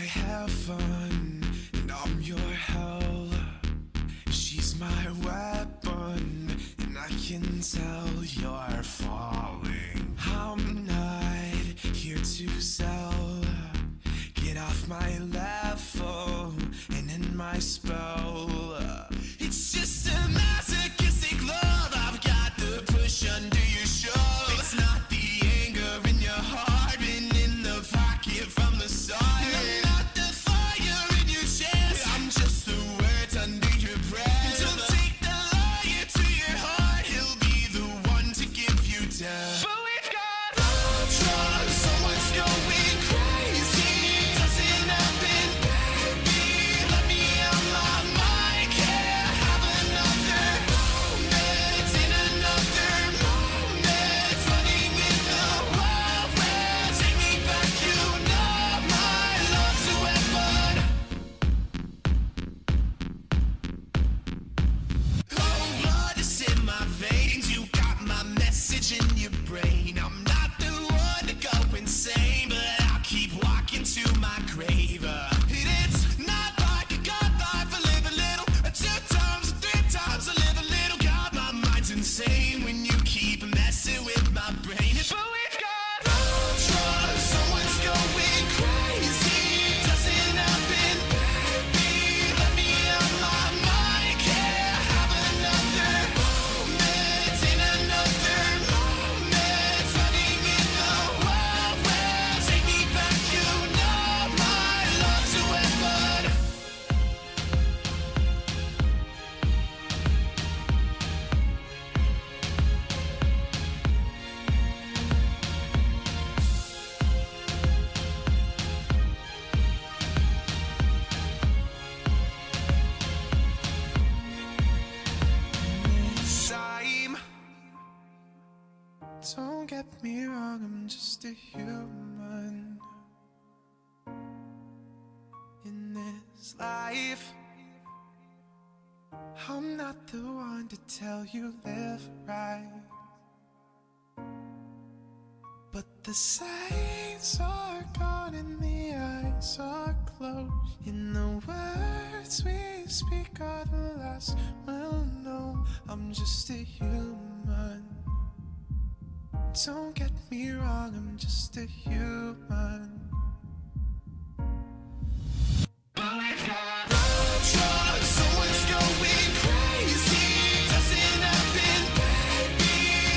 my heaven, and I'm your hell. She's my weapon, and I can tell you're falling. I'm not here to sell. Get off my level and in my spell. It's just a masochistic love. I've got the push under your shove. It's not the anger in your heart and in the pocket from the start. I'm not the fire in your chest. I'm just the words under your breath. Don't take the liar to your heart. He'll be the one to give you death. But we've got love drugs. Someone's going crazy. Doesn't happen, baby. Let me out my mind. Can't have another moment in another moment. Running in the wild west. Take me back, you know my love's a weapon. Oh, blood is in my veins. You got my message in your brain. I'm not the one to go insane, but I'll keep walking to my grave. And it's not like I got life. I live a little, 2 times, 3 times. I live a little. God, my mind's insane when you keep messing with my brain. But we've got love drugs. Someone's going crazy. Doesn't happen, baby. Let me out my mind. Can't have another moment in another moment. Running in the wild west. Take me back, you know my love's a weapon. This time, don't get me wrong, I'm just a human. In this life, I'm not the one to tell you live right, but the signs are gone and the eyes are closed. In the words we speak are the last we'll know. I'm just a human. Don't get me wrong, I'm just a human. But we've got love drugs. Someone's going crazy. Doesn't happen, baby.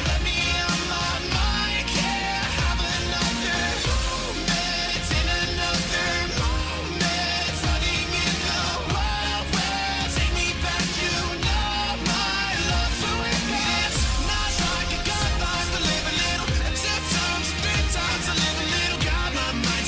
Let me out my mind. Can't have another moment in another moment. Running in the wild west. Take me back, you know my love's a weapon. It's not like I got life. I live a little, 2 times, 3 times. I live a little. Got my mind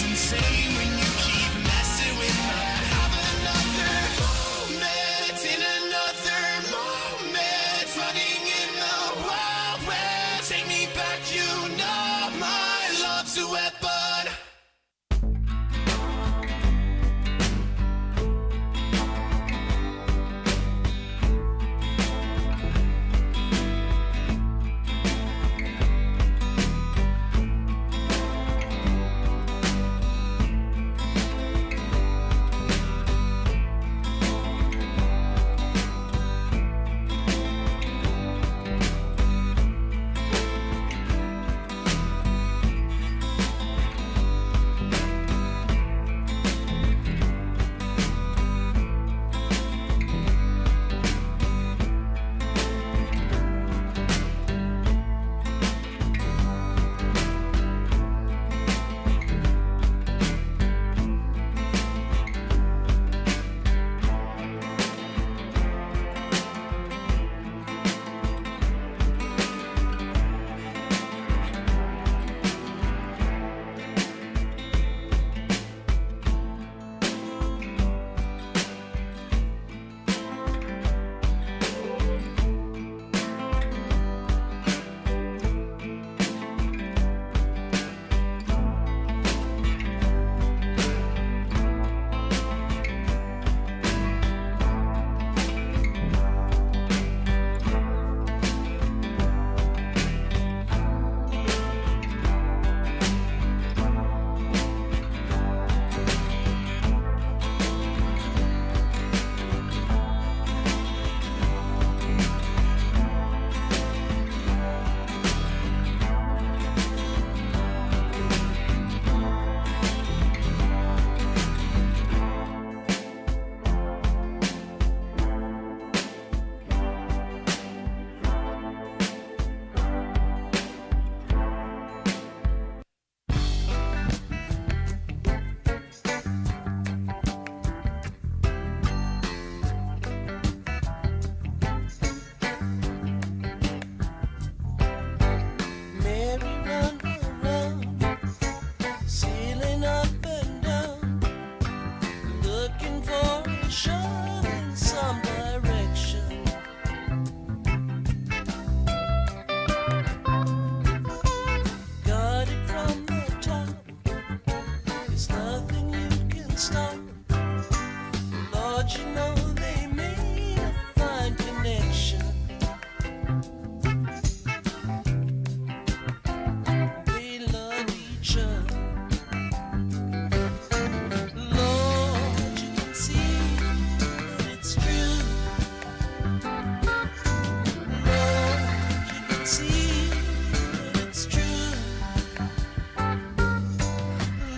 see that it's true.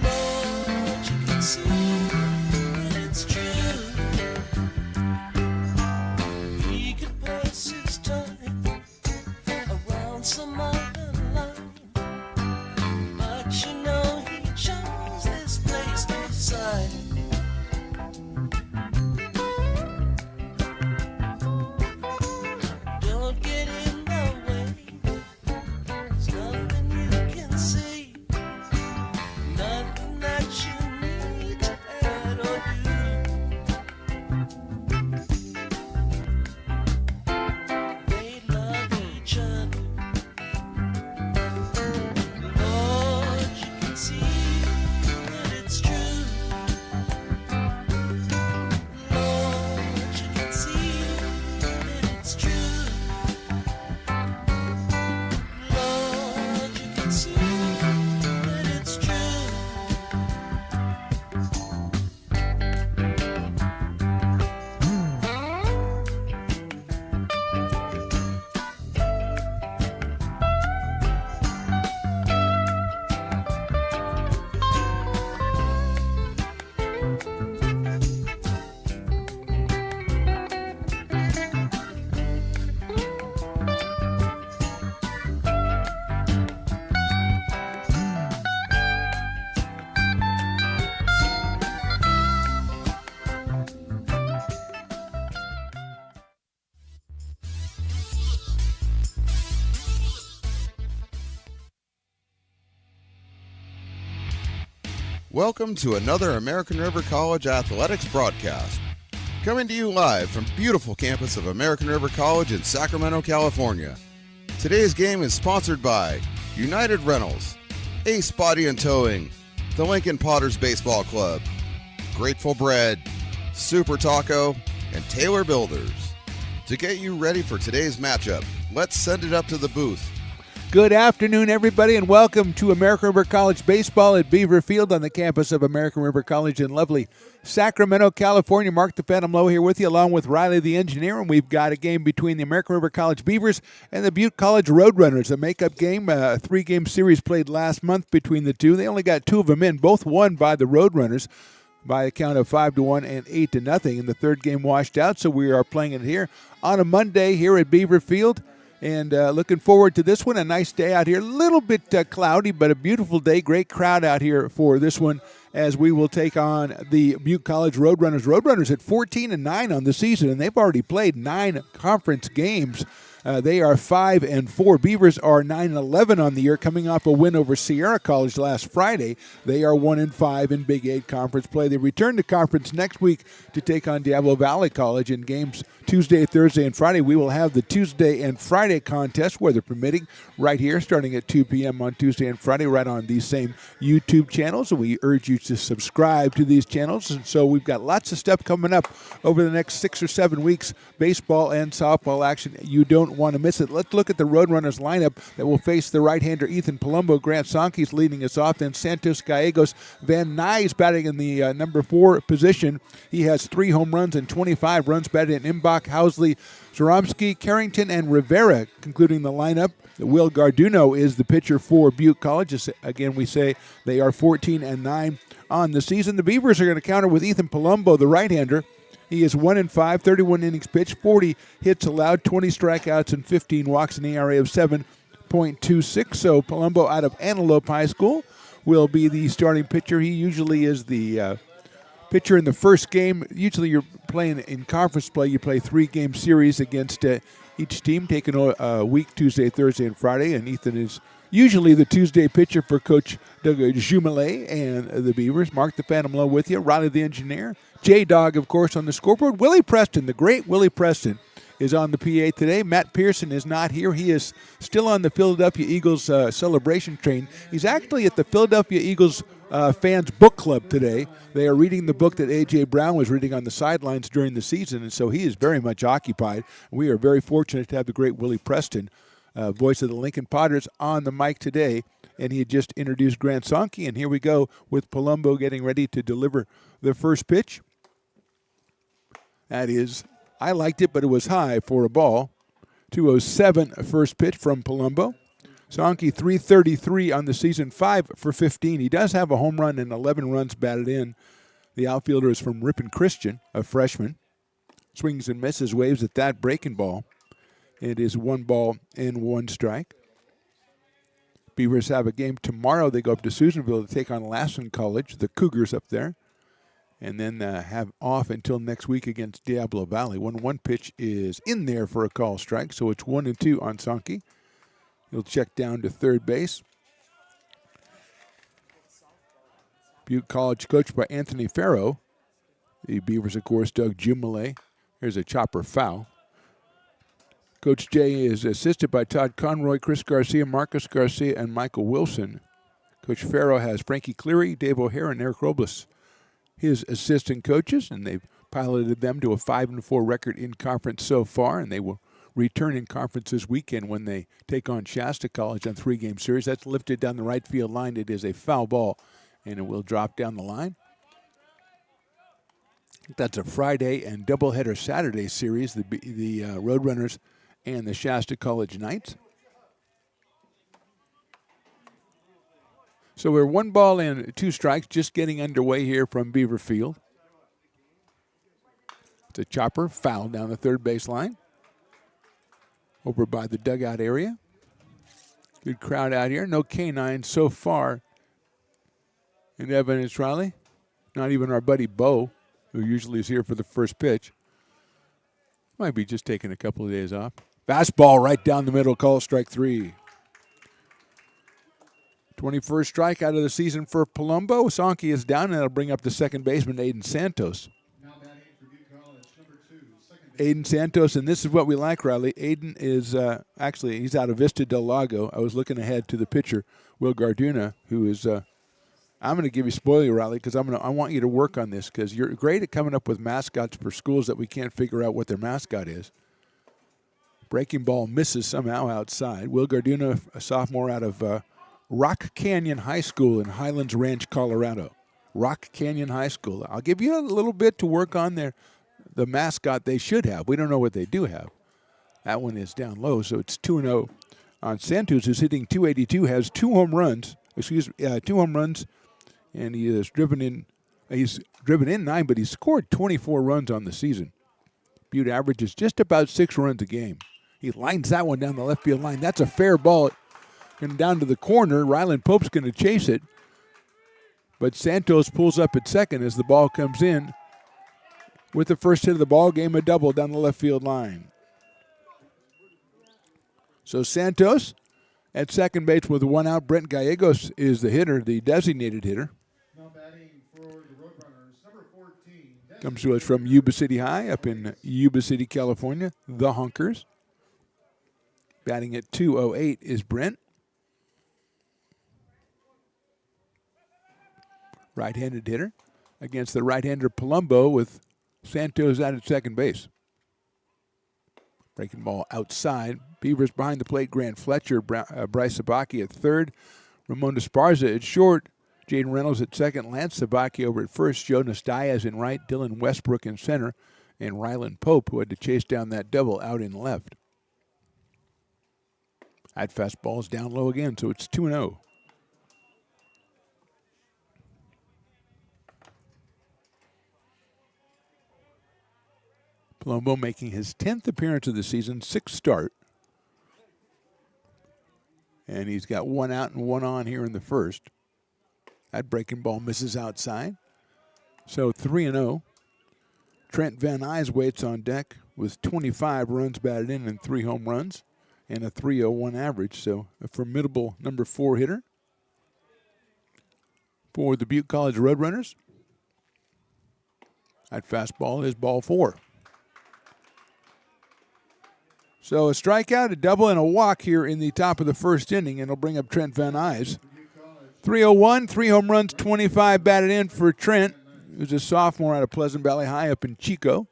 Lord, you can see that it's true. He could pass his time around some other line, but you know he chose this place beside. Don't get in the way. There's nothing you can see, nothing that you need to add or do. They love each other. Lord, you can see that it's true. Lord, you can see that it's true. Lord, you can see that it's true. Welcome to another American River College Athletics broadcast. Coming to you live from beautiful campus of American River College in Sacramento, California. Today's game is sponsored by United Rentals, Ace Body and Towing, the Lincoln Potters Baseball Club, Grateful Bread, Super Taco, and Taylor Builders. To get you ready for today's matchup, let's send it up to the booth. Good afternoon, everybody, and welcome to American River College Baseball at Beaver Field on the campus of American River College in lovely Sacramento, California. Mark the Phantom Low here with you, along with Riley the Engineer, and we've got a game between the American River College Beavers and the Butte College Roadrunners, a makeup game, a three-game series played last month between the two. They only got two of them in, both won by the Roadrunners by a count of 5-1 and 8-0, and the third game washed out, so we are playing it here on a Monday here at Beaver Field. And looking forward to this one. A nice day out here. A little bit cloudy, but a beautiful day. Great crowd out here for this one as we will take on the Butte College Roadrunners. Roadrunners at 14-9 on the season, and they've already played 9 conference games. They are 5-4. Beavers are 9-11 on the year, coming off a win over Sierra College last Friday. They are 1-5 in Big 8 conference play. They return to conference next week to take on Diablo Valley College in games Tuesday, Thursday, and Friday. We will have the Tuesday and Friday contest, weather permitting, right here starting at 2 p.m. on Tuesday and Friday, right on these same YouTube channels. And we urge you to subscribe to these channels. And so we've got lots of stuff coming up over the next 6 or 7 weeks, baseball and softball action. You don't want to miss it. Let's look at the Roadrunners lineup that will face the right-hander Ethan Palumbo. Grant Sonke's leading us off. Then Santos Gallegos. Van Nuys batting in the number 4 position. He has 3 home runs and 25 runs batted in Imbach, Housley, Zoromsky, Carrington, and Rivera concluding the lineup. Will Garduno is the pitcher for Butte College. Again, we say they are 14-9 on the season. The Beavers are going to counter with Ethan Palumbo, the right-hander. He is 1-5, 31 innings pitched, 40 hits allowed, 20 strikeouts, and 15 walks, an ERA of 7.26. So Palumbo out of Antelope High School will be the starting pitcher. He usually is the pitcher in the first game. Usually you're playing in conference play. You play 3-game series against each team, taking a week, Tuesday, Thursday, and Friday. And Ethan is usually the Tuesday pitcher for Coach Doug Jumelet and the Beavers. Mark the Phantom Low with you. Riley the Engineer. J-Dog, of course, on the scoreboard. Willie Preston, the great Willie Preston, is on the PA today. Matt Pearson is not here. He is still on the Philadelphia Eagles celebration train. He's actually at the Philadelphia Eagles fans book club today. They are reading the book that A.J. Brown was reading on the sidelines during the season, and so he is very much occupied. We are very fortunate to have the great Willie Preston, voice of the Lincoln Potters, on the mic today. And he had just introduced Grant Sonke, and here we go with Palumbo getting ready to deliver the first pitch. That is, I liked it, but it was high for a ball. 2:07 first pitch from Palumbo. Sankey 333 on the season, 5 for 15. He does have a home run and 11 runs batted in. The outfielder is from Ripon Christian, a freshman. Swings and misses, waves at that breaking ball. It is 1 ball and 1 strike. Beavers have a game tomorrow. They go up to Susanville to take on Lassen College, the Cougars up there. And then have off until next week against Diablo Valley. 1-1 pitch is in there for a call strike, so it's 1-2 on Sankey. He'll check down to third base. Butte College coached by Anthony Farrow. The Beavers, of course, Doug Jumale. Here's a chopper foul. Coach Jay is assisted by Todd Conroy, Chris Garcia, Marcus Garcia, and Michael Wilson. Coach Farrow has Frankie Cleary, Dave O'Hare, and Eric Robles, his assistant coaches, and they've piloted them to a 5-4 record in conference so far, and they will return in conference this weekend when they take on Shasta College on 3-game series. That's lifted down the right field line. It is a foul ball, and it will drop down the line. That's a Friday and doubleheader Saturday series, the Roadrunners and the Shasta College Knights. So we're 1 ball and 2 strikes, just getting underway here from Beaver Field. It's a chopper, foul down the third base line. Over by the dugout area. Good crowd out here. No canines so far in Evanston, Riley. Not even our buddy Bo, who usually is here for the first pitch. Might be just taking a couple of days off. Fastball right down the middle, call strike 3. 21st strikeout of the season for Palumbo. Sankey is down, and that'll bring up the second baseman, Aiden Santos. Aiden Santos, and this is what we like, Riley. Aiden is actually, he's out of Vista Del Lago. I was looking ahead to the pitcher, Will Garduna, who is, I'm going to give you spoiler, Riley, because I want you to work on this, because you're great at coming up with mascots for schools that we can't figure out what their mascot is. Breaking ball misses somehow outside. Will Garduna, a sophomore out of Rock Canyon High School in Highlands Ranch, Colorado. Rock Canyon High School. I'll give you a little bit to work on there. The mascot they should have. We don't know what they do have. That one is down low, so it's 2-0 on Santos, who's hitting .282, has 2 home runs. 2 home runs, and he has driven in 9, but he's scored 24 runs on the season. Butte averages just about 6 runs a game. He lines that one down the left field line. That's a fair ball. Going down to the corner. Ryland Pope's going to chase it, but Santos pulls up at second as the ball comes in. With the first hit of the ball game, a double down the left field line. So Santos at second base with 1 out. Brent Gallegos is the hitter, the designated hitter. Now batting for the Roadrunners, number 14. Comes to us from Yuba City High up in Yuba City, California. The Hunkers. Batting at .208 is Brent. Right-handed hitter against the right-hander Palumbo with Santos out at second base. Breaking ball outside. Beavers behind the plate. Grant Fletcher, Bryce Sabaki at third. Ramon Esparza at short. Jaden Reynolds at second. Lance Sabaki over at first. Jonas Diaz in right. Dylan Westbrook in center. And Ryland Pope, who had to chase down that double, out in left. That fastball is down low again, so it's 2-0. Palumbo making his 10th appearance of the season, 6th start. And he's got 1 out and 1 on here in the first. That breaking ball misses outside. So 3-0. Trent Van Nuys waits on deck with 25 runs batted in and 3 home runs and a .301 average. So a formidable number 4 hitter for the Butte College Roadrunners. That fastball is ball 4. So a strikeout, a double, and a walk here in the top of the first inning, and it'll bring up Trent Van Nuys. 301, 3 home runs, 25 batted in for Trent, who's a sophomore out of Pleasant Valley High up in Chico.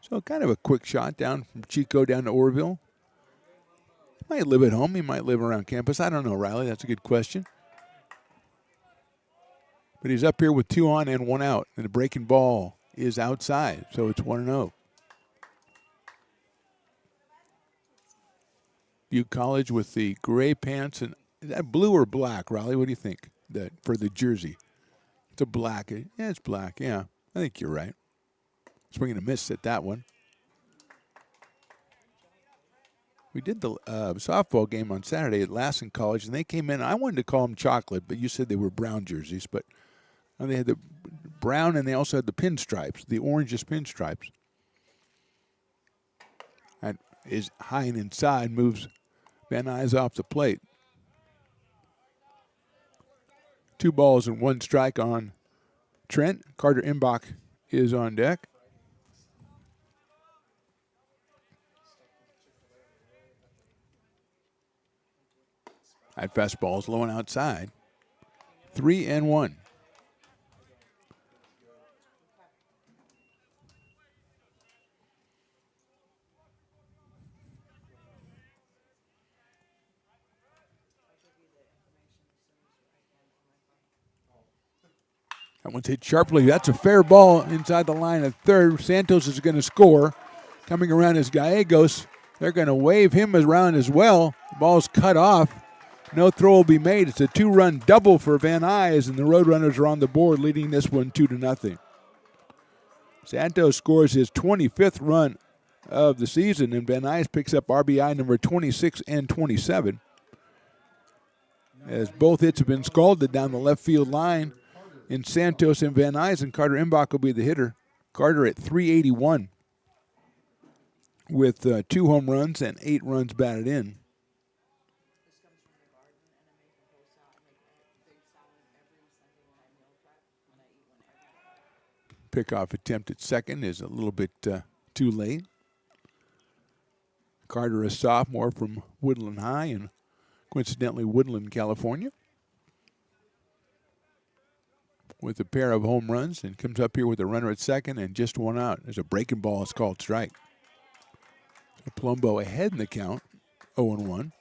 So kind of a quick shot down from Chico down to Orville. He might live at home. He might live around campus. I don't know, Riley. That's a good question. But he's up here with 2 on and 1 out, and the breaking ball is outside, so it's 1-0. Butte College with the gray pants. And is that blue or black, Riley? What do you think for the jersey? It's a black. Yeah, it's black. Yeah, I think you're right. Swinging a miss at that one. We did the softball game on Saturday at Lassen College, and they came in. I wanted to call them chocolate, but you said they were brown jerseys. But they had the brown, and they also had the pinstripes, the orangest pinstripes. That is high and inside, moves Van Nuys off the plate. 2 balls and 1 strike on Trent. Carter Imbach is on deck. That fastball is low and outside. 3-1. That one's hit sharply. That's a fair ball inside the line at third. Santos is going to score. Coming around is Gallegos. They're going to wave him around as well. The ball's cut off. No throw will be made. It's a 2-run double for Van Nuys, and the Roadrunners are on the board, leading this one 2-0. Santos scores his 25th run of the season, and Van Nuys picks up RBI number 26 and 27. As both hits have been scalded down the left field line in Santos and Van Nuys, and Carter Imbach will be the hitter. Carter at 381 with 2 home runs and 8 runs batted in. Pickoff attempt at second is a little bit too late. Carter, a sophomore from Woodland High and coincidentally Woodland, California, with a pair of home runs, and comes up here with a runner at second and just 1 out. There's a breaking ball. It's called strike. Palumbo ahead in the count, 0-1. A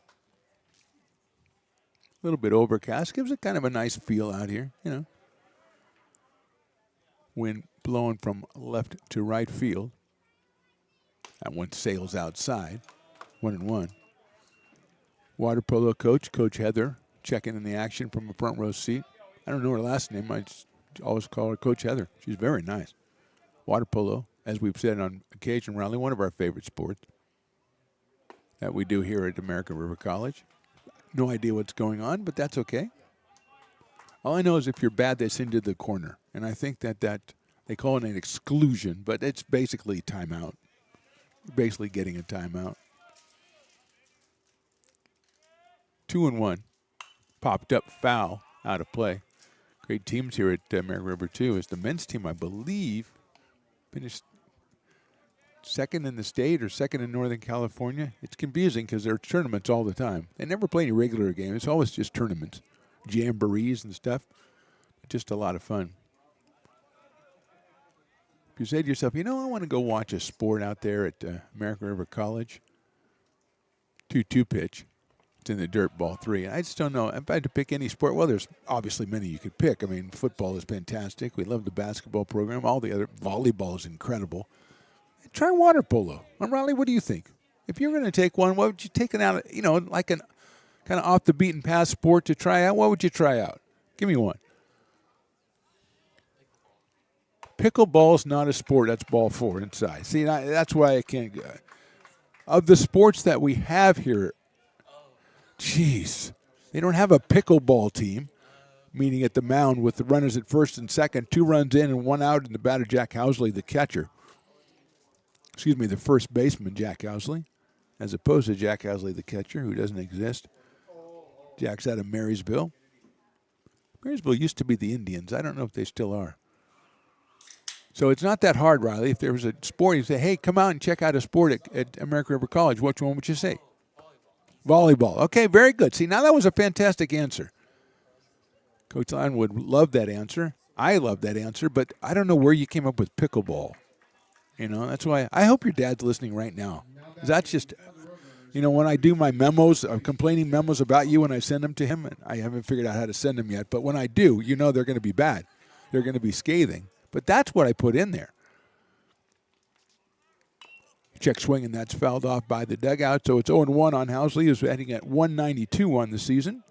little bit overcast. Gives it kind of a nice feel out here, you know. Wind blowing from left to right field. That one sails outside. 1-1. Water polo coach, Coach Heather, checking in the action from a front row seat. I don't know her last name. I just always call her Coach Heather. She's very nice. Water polo, as we've said on occasion, Riley, one of our favorite sports that we do here at American River College. No idea what's going on, but that's okay. All I know is if you're bad, they send you to the corner. And I think that they call it an exclusion, but it's basically timeout. You're basically getting a timeout. 2-1. Popped up foul out of play. Great teams here at American River, too. As the men's team, I believe, finished second in the state or second in Northern California. It's confusing because there are tournaments all the time. They never play any regular games. It's always just tournaments, jamborees and stuff. Just a lot of fun. If you say to yourself, you know, I want to go watch a sport out there at American River College, 2-2 pitch. It's in the dirt, ball 3. I just don't know. If I had to pick any sport, well, there's obviously many you could pick. I mean, football is fantastic. We love the basketball program. All the other volleyball is incredible. Try water polo. Riley, what do you think? If you're going to take one, what would you take it out, you know, like an kind of off the beaten path sport to try out? What would you try out? Give me one. Pickleball's not a sport. That's ball 4 inside. See, that's why I can't go. Of the sports that we have here, geez, they don't have a pickleball team, meaning at the mound with the runners at first and second, 2 runs in and 1 out, and the batter, Jack Housley, the catcher. Excuse me, the first baseman, Jack Housley, as opposed to Jack Housley, the catcher, who doesn't exist. Jack's out of Marysville. Marysville used to be the Indians. I don't know if they still are. So it's not that hard, Riley. If there was a sport, you say, hey, come out and check out a sport at American River College. Which one would you say? Volleyball. Okay, very good. See, now that was a fantastic answer. Coach Lyon would love that answer. I love that answer, but I don't know where you came up with pickleball. You know, that's why I hope your dad's listening right now. That's just, you know, when I do my memos, complaining memos about you when I send them to him, and I haven't figured out how to send them yet, but when I do, you know they're going to be bad. They're going to be scathing. But that's what I put in there. Check swing, and that's fouled off by the dugout. So it's 0-1 on Housley, who's heading at 192 on the season.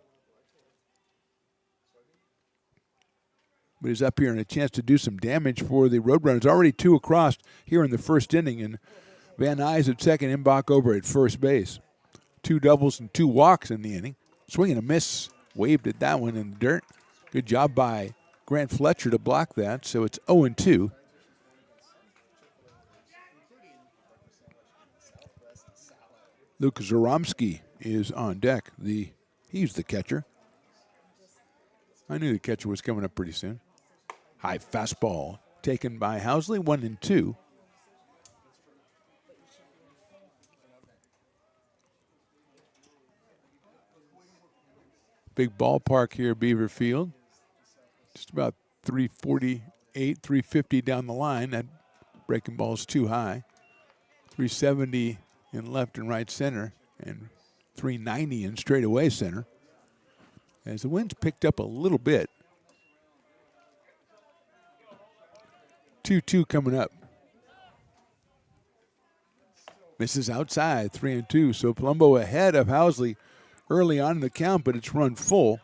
But he's up here and a chance to do some damage for the Roadrunners. Already 2 across here in the first inning, and Van Nuys at second, Imbach over at first base. 2 doubles and 2 walks in the inning. Swing and a miss. Waved at that one in the dirt. Good job by Grant Fletcher to block that. So it's 0-2. Luke Zaromski is on deck. He's the catcher. I knew the catcher was coming up pretty soon. High fastball taken by Housley, 1-2. Big ballpark here, Beaver Field. Just about 348, 350 down the line. That breaking ball's too high. 370 in left and right center, and 390 in straightaway center. As the wind's picked up a little bit. 2-2 coming up. Misses outside, 3-2. So Palumbo ahead of Housley early on in the count, but it's run full.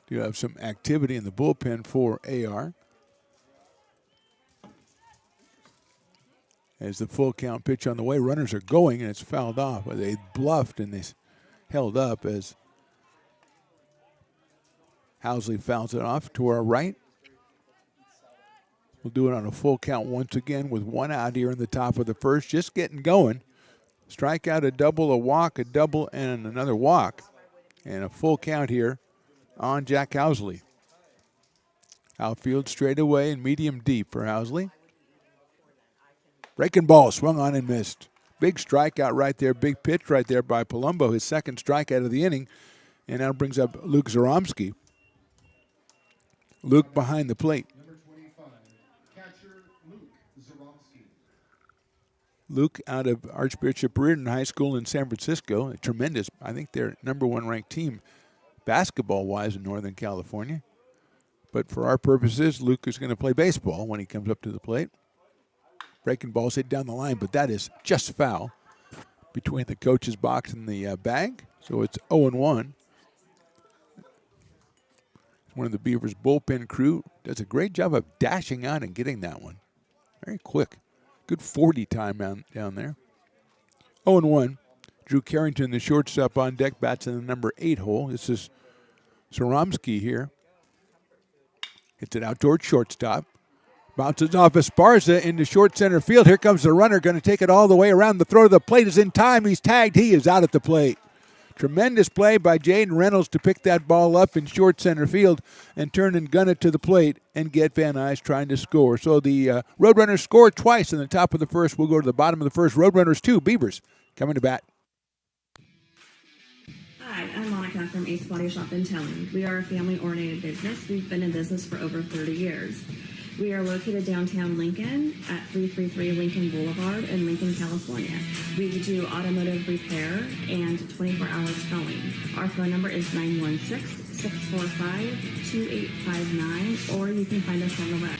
Do have some activity in the bullpen for AR. As the full count pitch on the way, runners are going, and it's fouled off. They bluffed and they held up as Housley fouls it off to our right. We'll do it on a full count once again with 1 out here in the top of the first, just getting going. Strikeout, a double, a walk, a double, and another walk. And a full count here on Jack Housley. Outfield straight away and medium deep for Housley. Breaking ball, swung on and missed. Big strikeout right there, big pitch right there by Palumbo, his second strikeout of the inning. And now brings up Luke Zaromski. Luke behind the plate. Number 25, catcher Luke Zaromski. Luke out of Archbishop Reardon High School in San Francisco. A tremendous, I think they're #1 ranked team basketball-wise in Northern California. But for our purposes, Luke is going to play baseball when he comes up to the plate. Breaking balls hit down the line, but that is just foul between the coach's box and the bag. So it's 0-1. One of the Beavers bullpen crew does a great job of dashing out and getting that one. Very quick. Good 40 time down there. 0-1. Drew Carrington, the shortstop on deck, bats in the number 8 hole. This is Zaromski here. Hits it out towards shortstop. Bounces off Esparza into short center field. Here comes the runner, going to take it all the way around. The throw to the plate is in time. He's tagged. He is out at the plate. Tremendous play by Jaden Reynolds to pick that ball up in short center field and turn and gun it to the plate and get Van Nuys trying to score. So the Roadrunners scored twice in the top of the first. We'll go to the bottom of the first. Roadrunners 2, Beavers coming to bat. Hi, I'm Monica from Ace Body Shop in Towing. We are a family-oriented business. We've been in business for over 30 years. We are located downtown Lincoln at 333 Lincoln Boulevard in Lincoln, California. We do automotive repair and 24-hour towing. Our phone number is 916-645-2859, or you can find us on the web.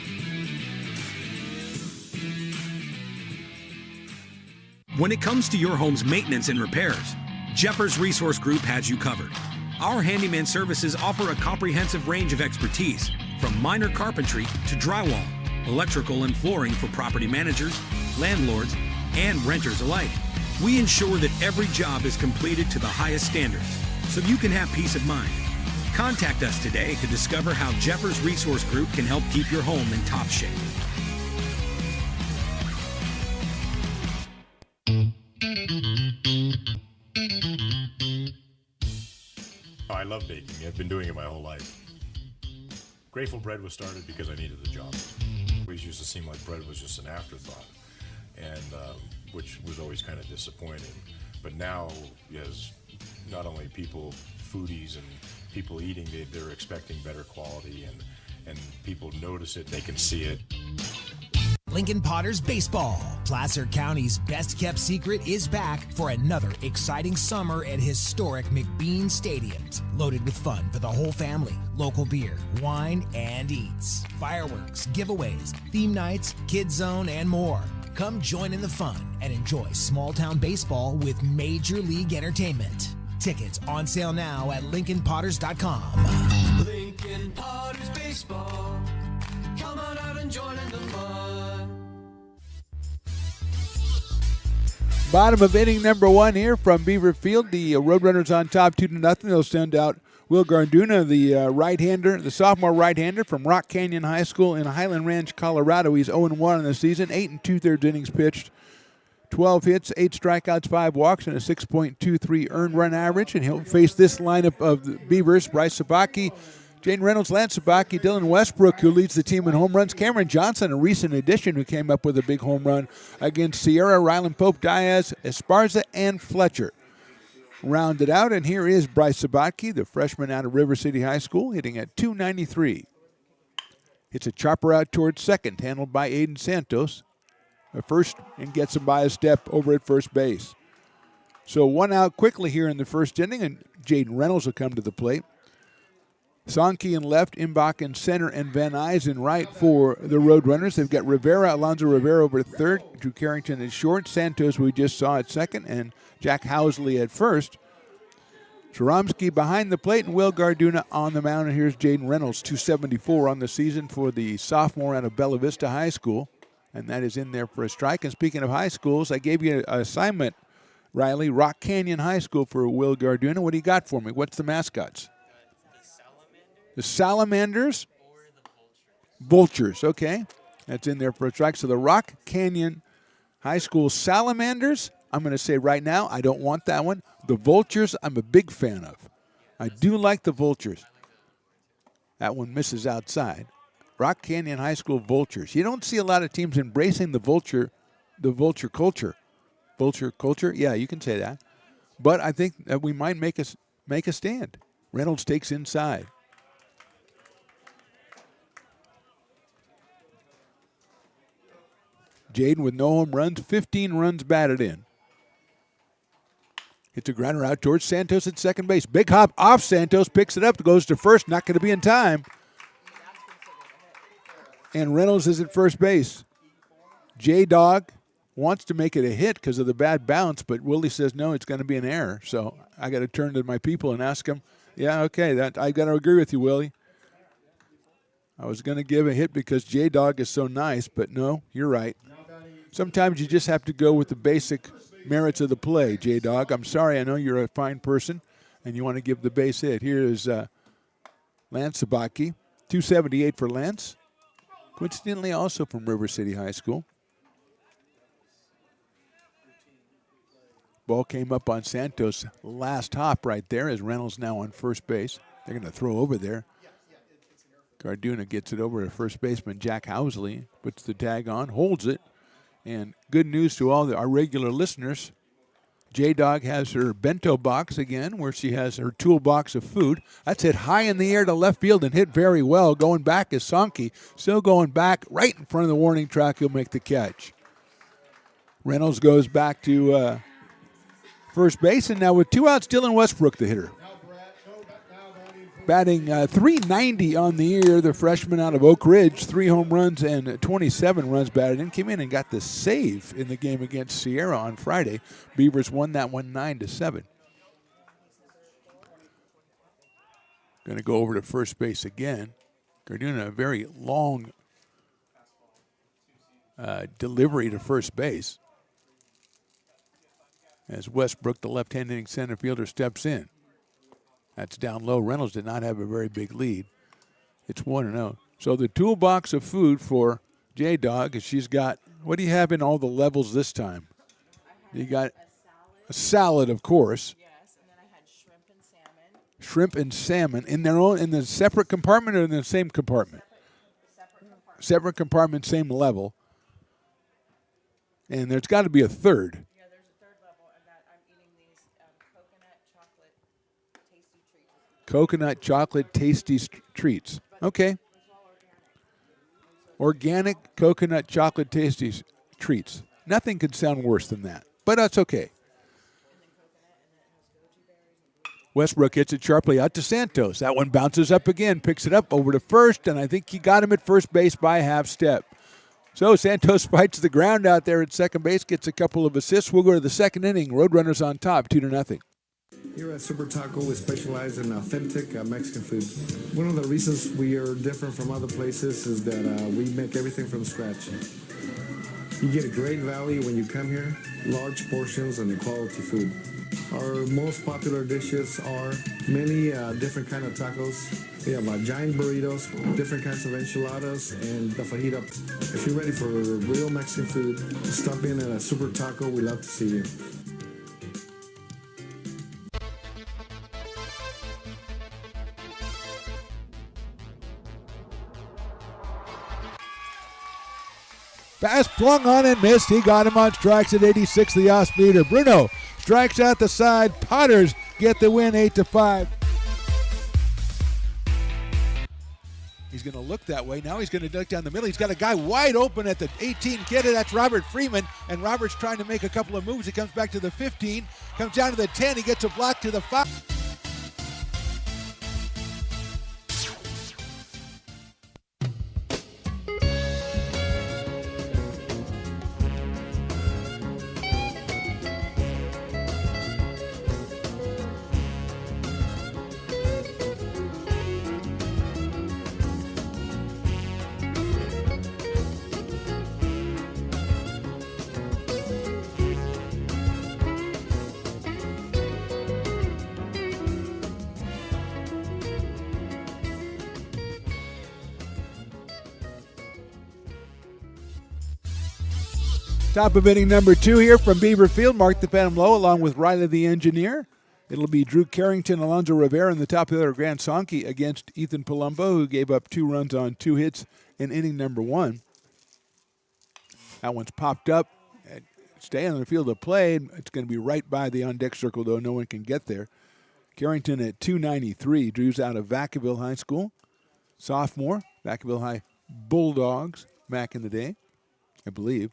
When it comes to your home's maintenance and repairs, Jeffers Resource Group has you covered. Our handyman services offer a comprehensive range of expertise, from minor carpentry to drywall, electrical and flooring for property managers, landlords, and renters alike. We ensure that every job is completed to the highest standards, so you can have peace of mind. Contact us today to discover how Jeffers Resource Group can help keep your home in top shape. I love baking. I've been doing it my whole life. Grateful Bread was started because I needed the job. It always used to seem like bread was just an afterthought, and which was always kind of disappointing. But now, as not only people, foodies and people eating, they're expecting better quality, and people notice it, they can see it. Lincoln Potters Baseball. Placer County's best-kept secret is back for another exciting summer at historic McBean Stadiums. Loaded with fun for the whole family, local beer, wine, and eats. Fireworks, giveaways, theme nights, kids zone, and more. Come join in the fun and enjoy small-town baseball with Major League Entertainment. Tickets on sale now at LincolnPotters.com. Lincoln Potters Baseball. Come on out and join in the fun. Bottom of inning number 1 here from Beaver Field. The Roadrunners on top 2-0. They'll send out Will Garduna, the right-hander, the sophomore right-hander from Rock Canyon High School in Highland Ranch, Colorado. He's 0-1 in the season, 8 2/3 innings pitched, 12 hits, 8 strikeouts, 5 walks, and a 6.23 earned run average. And he'll face this lineup of the Beavers: Bryce Sabaki, Jaden Reynolds, Lance Sabaki, Dylan Westbrook, who leads the team in home runs, Cameron Johnson, a recent addition who came up with a big home run against Sierra, Ryland Pope, Diaz, Esparza, and Fletcher. Rounded out, and here is Bryce Sabaki, the freshman out of River City High School, hitting at .293. Hits a chopper out towards second, handled by Aiden Santos. A first, and gets him by a step over at first base. So 1 out quickly here in the first inning, and Jaden Reynolds will come to the plate. Sonke in left, Imbach in center, and Van Nuys in right for the Roadrunners. They've got Alonzo Rivera over at third, Drew Carrington at short, Santos we just saw at second, and Jack Housley at first. Choromsky behind the plate, and Will Garduna on the mound. And here's Jaden Reynolds, .274 on the season for the sophomore out of Bella Vista High School, and that is in there for a strike. And speaking of high schools, I gave you an assignment, Riley, Rock Canyon High School for Will Garduna. What do you got for me? What's the mascots? The Salamanders? Or the Vultures, okay. That's in there for a strike. So the Rock Canyon High School Salamanders, I'm going to say right now, I don't want that one. The Vultures, I'm a big fan of. I do like the Vultures. That one misses outside. Rock Canyon High School Vultures. You don't see a lot of teams embracing the vulture culture. Vulture culture? Yeah, you can say that. But I think that we might make a stand. Reynolds takes inside. Jaden with no home runs, 15 runs batted in. Hits a grounder out towards Santos at second base. Big hop off Santos, picks it up, goes to first, not going to be in time. And Reynolds is at first base. J-Dog wants to make it a hit because of the bad bounce, but Willie says no, it's going to be an error. So I got to turn to my people and ask them, yeah, okay, I got to agree with you, Willie. I was going to give a hit because J-Dog is so nice, but no, you're right. Sometimes you just have to go with the basic merits of the play, J-Dog. I'm sorry, I know you're a fine person, and you want to give the base hit. Here is Lance Sabaki, .278 for Lance. Coincidentally, also from River City High School. Ball came up on Santos' last hop right there as Reynolds now on first base. They're going to throw over there. Garduna gets it over to first baseman Jack Housley, puts the tag on, holds it. And good news to all our regular listeners, J-Dog has her bento box again, where she has her toolbox of food. That's hit high in the air to left field and hit very well. Going back is Sonke. Still going back right in front of the warning track. He'll make the catch. Reynolds goes back to first base, and now with 2 outs, Dylan Westbrook, the hitter. Batting .390 on the year, the freshman out of Oak Ridge, 3 home runs and 27 runs batted in. Came in and got the save in the game against Sierra on Friday. Beavers won that one 9-7. Going to go over to first base again. Garduna, a very long delivery to first base. As Westbrook, the left-handed center fielder, steps in. That's down low. Reynolds did not have a very big lead. It's 1-0. So the toolbox of food for J-Dog is she's got, what do you have in all the levels this time? You got a salad, of course. Yes, and then I had shrimp and salmon. Shrimp and salmon in the separate compartment or in the same compartment? Separate compartment, same level. And there's got to be a third. Yeah, there's a third level, and that I'm eating these coconut chocolate tasty treats. Coconut chocolate tasty treats. Okay. Organic coconut chocolate tasties treats. Nothing could sound worse than that, but that's okay. Westbrook hits it sharply out to Santos. That one bounces up again, picks it up over to first, and I think he got him at first base by a half step. So Santos fights the ground out there at second base, gets a couple of assists. We'll go to the second inning. Roadrunners on top, 2-0. Here at Super Taco, we specialize in authentic Mexican food. One of the reasons we are different from other places is that we make everything from scratch. You get a great value when you come here, large portions and quality food. Our most popular dishes are many different kind of tacos. We have giant burritos, different kinds of enchiladas, and the fajita. If you're ready for real Mexican food, stop in at a Super Taco. We'd love to see you. Fast swung on and missed. He got him on strikes at 86, the off-speeder. Bruno strikes out the side. Potters get the win 8-5. He's going to look that way. Now he's going to duck down the middle. He's got a guy wide open at the 18 kid. That's Robert Freeman. And Robert's trying to make a couple of moves. He comes back to the 15, comes down to the 10. He gets a block to the 5. Top of inning number 2 here from Beaver Field. Mark the Phantom Low along with Riley the Engineer. It'll be Drew Carrington, Alonzo Rivera in the top of the order. Grant Sonke against Ethan Palumbo, who gave up 2 runs on 2 hits in inning number 1. That one's popped up. Staying on the field of play. It's going to be right by the on-deck circle, though. No one can get there. Carrington at 293. Drew's out of Vacaville High School. Sophomore. Vacaville High Bulldogs back in the day, I believe.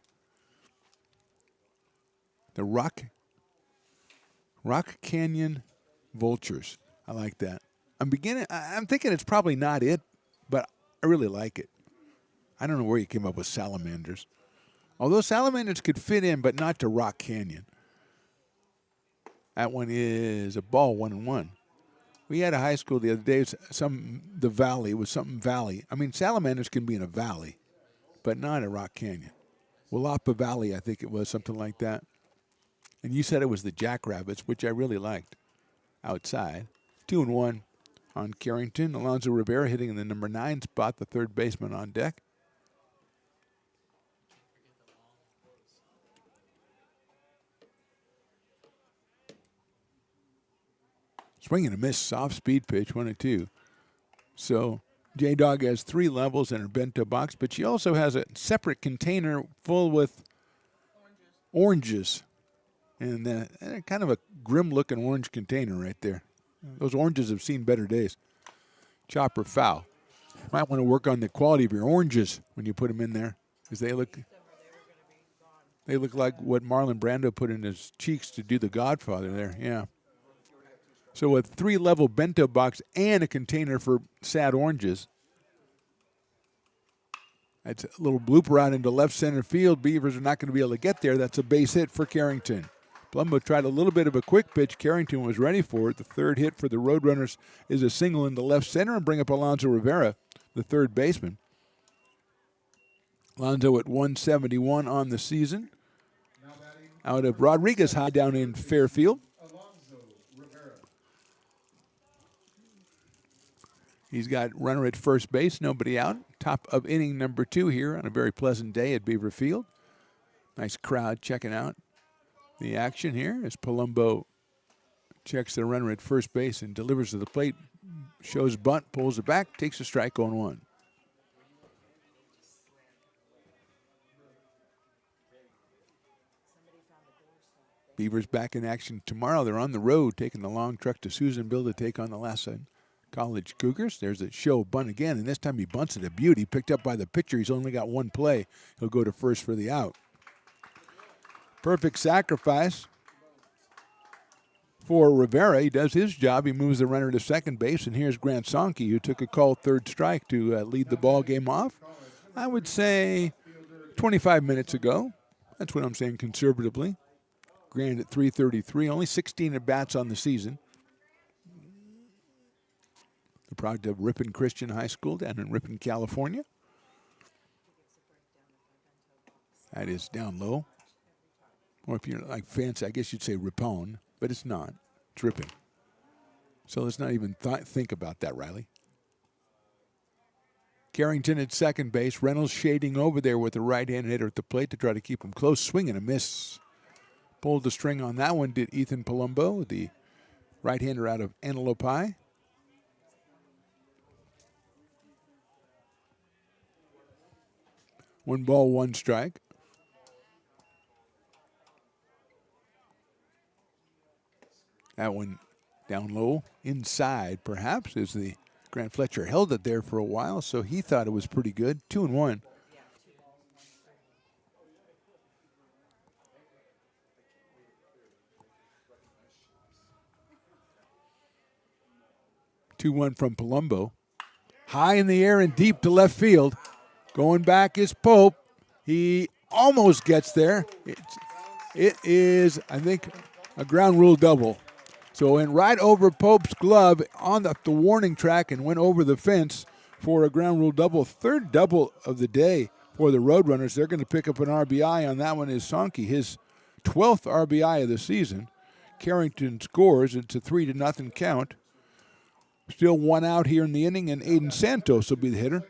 The Rock Canyon Vultures. I like that. I'm thinking it's probably not it, but I really like it. I don't know where you came up with salamanders. Although salamanders could fit in, but not to Rock Canyon. That one is a ball, 1-1. We had a high school the other day. It was something valley. I mean, salamanders can be in a valley, but not a Rock Canyon. Willapa Valley, I think it was, something like that. And you said it was the Jackrabbits, which I really liked. Outside. 2-1 on Carrington. Alonzo Rivera hitting in the number 9 spot, the third baseman on deck. Swing and a miss, soft speed pitch, 1-2. So J-Dog has 3 levels in her bento box, but she also has a separate container full with oranges. And kind of a grim-looking orange container right there. Those oranges have seen better days. Chopper foul. Might want to work on the quality of your oranges when you put them in there, because they look like what Marlon Brando put in his cheeks to do the Godfather there. Yeah. So a 3-level bento box and a container for sad oranges. That's a little blooper out into left center field. Beavers are not going to be able to get there. That's a base hit for Carrington. Palumbo tried a little bit of a quick pitch. Carrington was ready for it. The third hit for the Roadrunners is a single into left center and bring up Alonzo Rivera, the third baseman. Alonzo at 171 on the season. Out of Rodriguez High down in Fairfield. He's got runner at first base, nobody out. Top of inning number 2 here on a very pleasant day at Beaver Field. Nice crowd checking out the action here as Palumbo checks the runner at first base and delivers to the plate. Shows bunt, pulls it back, takes a strike on 1. Beavers back in action tomorrow. They're on the road taking the long truck to Susanville to take on the last College Cougars. There's a show bunt again, and this time he bunts it a beauty. Picked up by the pitcher. He's only got one play. He'll go to first for the out. Perfect sacrifice for Rivera. He does his job. He moves the runner to second base, and here's Grant Sonke, who took a called third strike to lead the ball game off. I would say 25 minutes ago. That's what I'm saying conservatively. Grant at 333, only 16 at-bats on the season. The product of Ripon Christian High School down in Ripon, California. That is down low. Or if you're like fancy, I guess you'd say Ripon, but it's not. It's Ripon. So let's not even think about that, Riley. Carrington at second base. Reynolds shading over there with the right-hand hitter at the plate to try to keep him close. Swing and a miss. Pulled the string on that one, did Ethan Palumbo, the right-hander out of Antelope High. One ball, one strike. That one down low, inside perhaps, as the Grant Fletcher held it there for a while, so he thought it was pretty good. 2-1. From Palumbo. High in the air and deep to left field. Going back is Pope. He almost gets there. It is, I think, a ground rule double. So it went right over Pope's glove on the warning track and went over the fence for a ground rule double. Third double of the day for the Roadrunners. They're going to pick up an RBI on that one is Sonke, his 12th RBI of the season. Carrington scores. It's a 3-0 count. Still one out here in the inning, and Aiden Santos will be the hitter.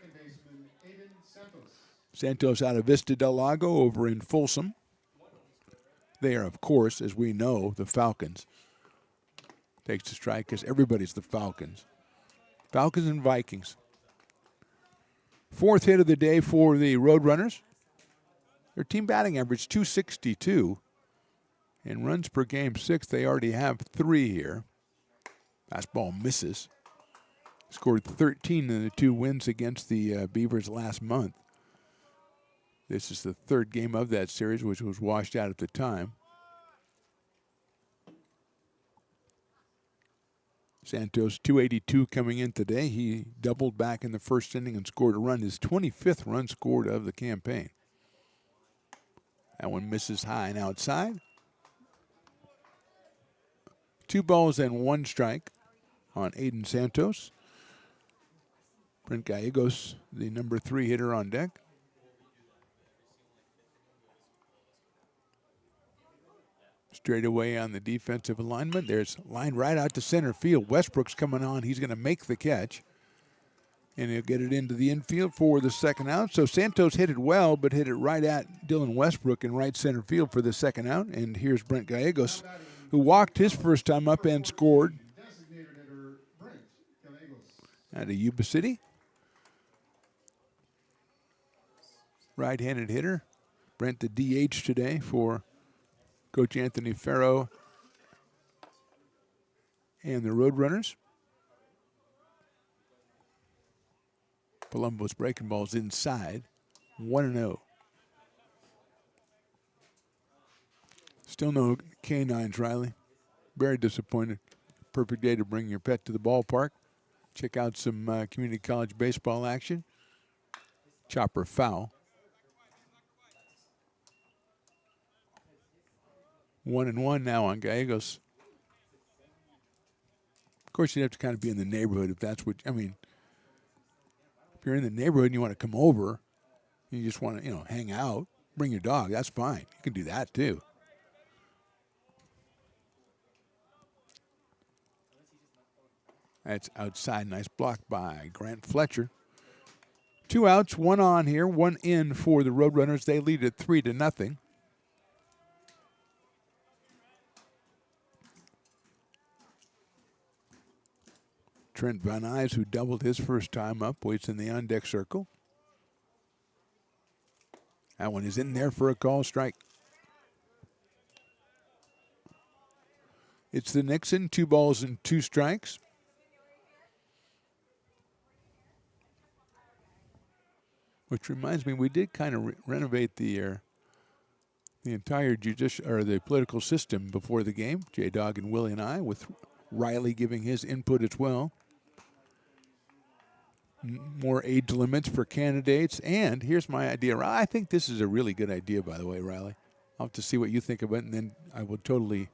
Santos out of Vista Del Lago over in Folsom. They are, of course, as we know, the Falcons. Takes the strike because everybody's the Falcons. Falcons and Vikings. Fourth hit of the day for the Roadrunners. Their team batting average 262. And runs per game 6, they already have 3 here. Fastball misses. Scored 13 in the 2 wins against the Beavers last month. This is the third game of that series, which was washed out at the time. Santos, 282 coming in today. He doubled back in the first inning and scored a run, his 25th run scored of the campaign. That one misses high and outside. 2 balls and 1 strike on Aiden Santos. Brent Gallegos, the number 3 hitter on deck. Straight away on the defensive alignment. There's line right out to center field. Westbrook's coming on. He's going to make the catch. And he'll get it into the infield for the second out. So Santos hit it well, but hit it right at Dylan Westbrook in right center field for the second out. And here's Brent Gallegos, who walked his first time up and scored out of Yuba City. Right-handed hitter. Brent the DH today for Coach Anthony Farrow and the Roadrunners. Palumbo's breaking balls inside. 1-0. Still no canines, Riley. Very disappointed. Perfect day to bring your pet to the ballpark. Check out some community college baseball action. Chopper foul. 1-1 now on Gallegos. Of course, you'd have to kind of be in the neighborhood if that's what, I mean, if you're in the neighborhood and you want to come over, you just want to, hang out, bring your dog, that's fine. You can do that too. That's outside. Nice block by Grant Fletcher. 2 outs, 1 on here, 1 in for the Roadrunners. They lead at 3-0. Trent Van Nuys, who doubled his first time up, waits in the on-deck circle. That one is in there for a call strike. It's the Nixon, 2 balls and 2 strikes. Which reminds me, we did kind of renovate the entire the political system before the game. J-Dog and Willie and I, with Riley giving his input as well. More age limits for candidates. And here's my idea. I think this is a really good idea, by the way, Riley. I'll have to see what you think of it, and then I will totally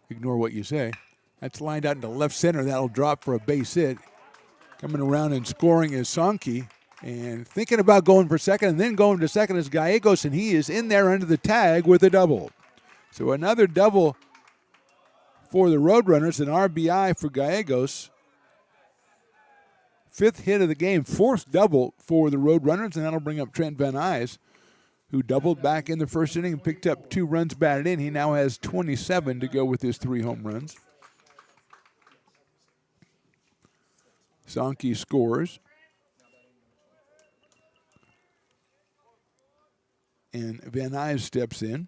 ignore what you say. That's lined out into left center. That'll drop for a base hit. Coming around and scoring is Sankey. And thinking about going for second and then going to second is Gallegos, and he is in there under the tag with a double. So another double for the Roadrunners, an RBI for Gallegos. 5th hit of the game, 4th double for the Roadrunners, and that'll bring up Trent Van Nuys, who doubled back in the first inning and picked up 2 runs batted in. He now has 27 to go with his 3 home runs. Sankey scores. And Van Nuys steps in.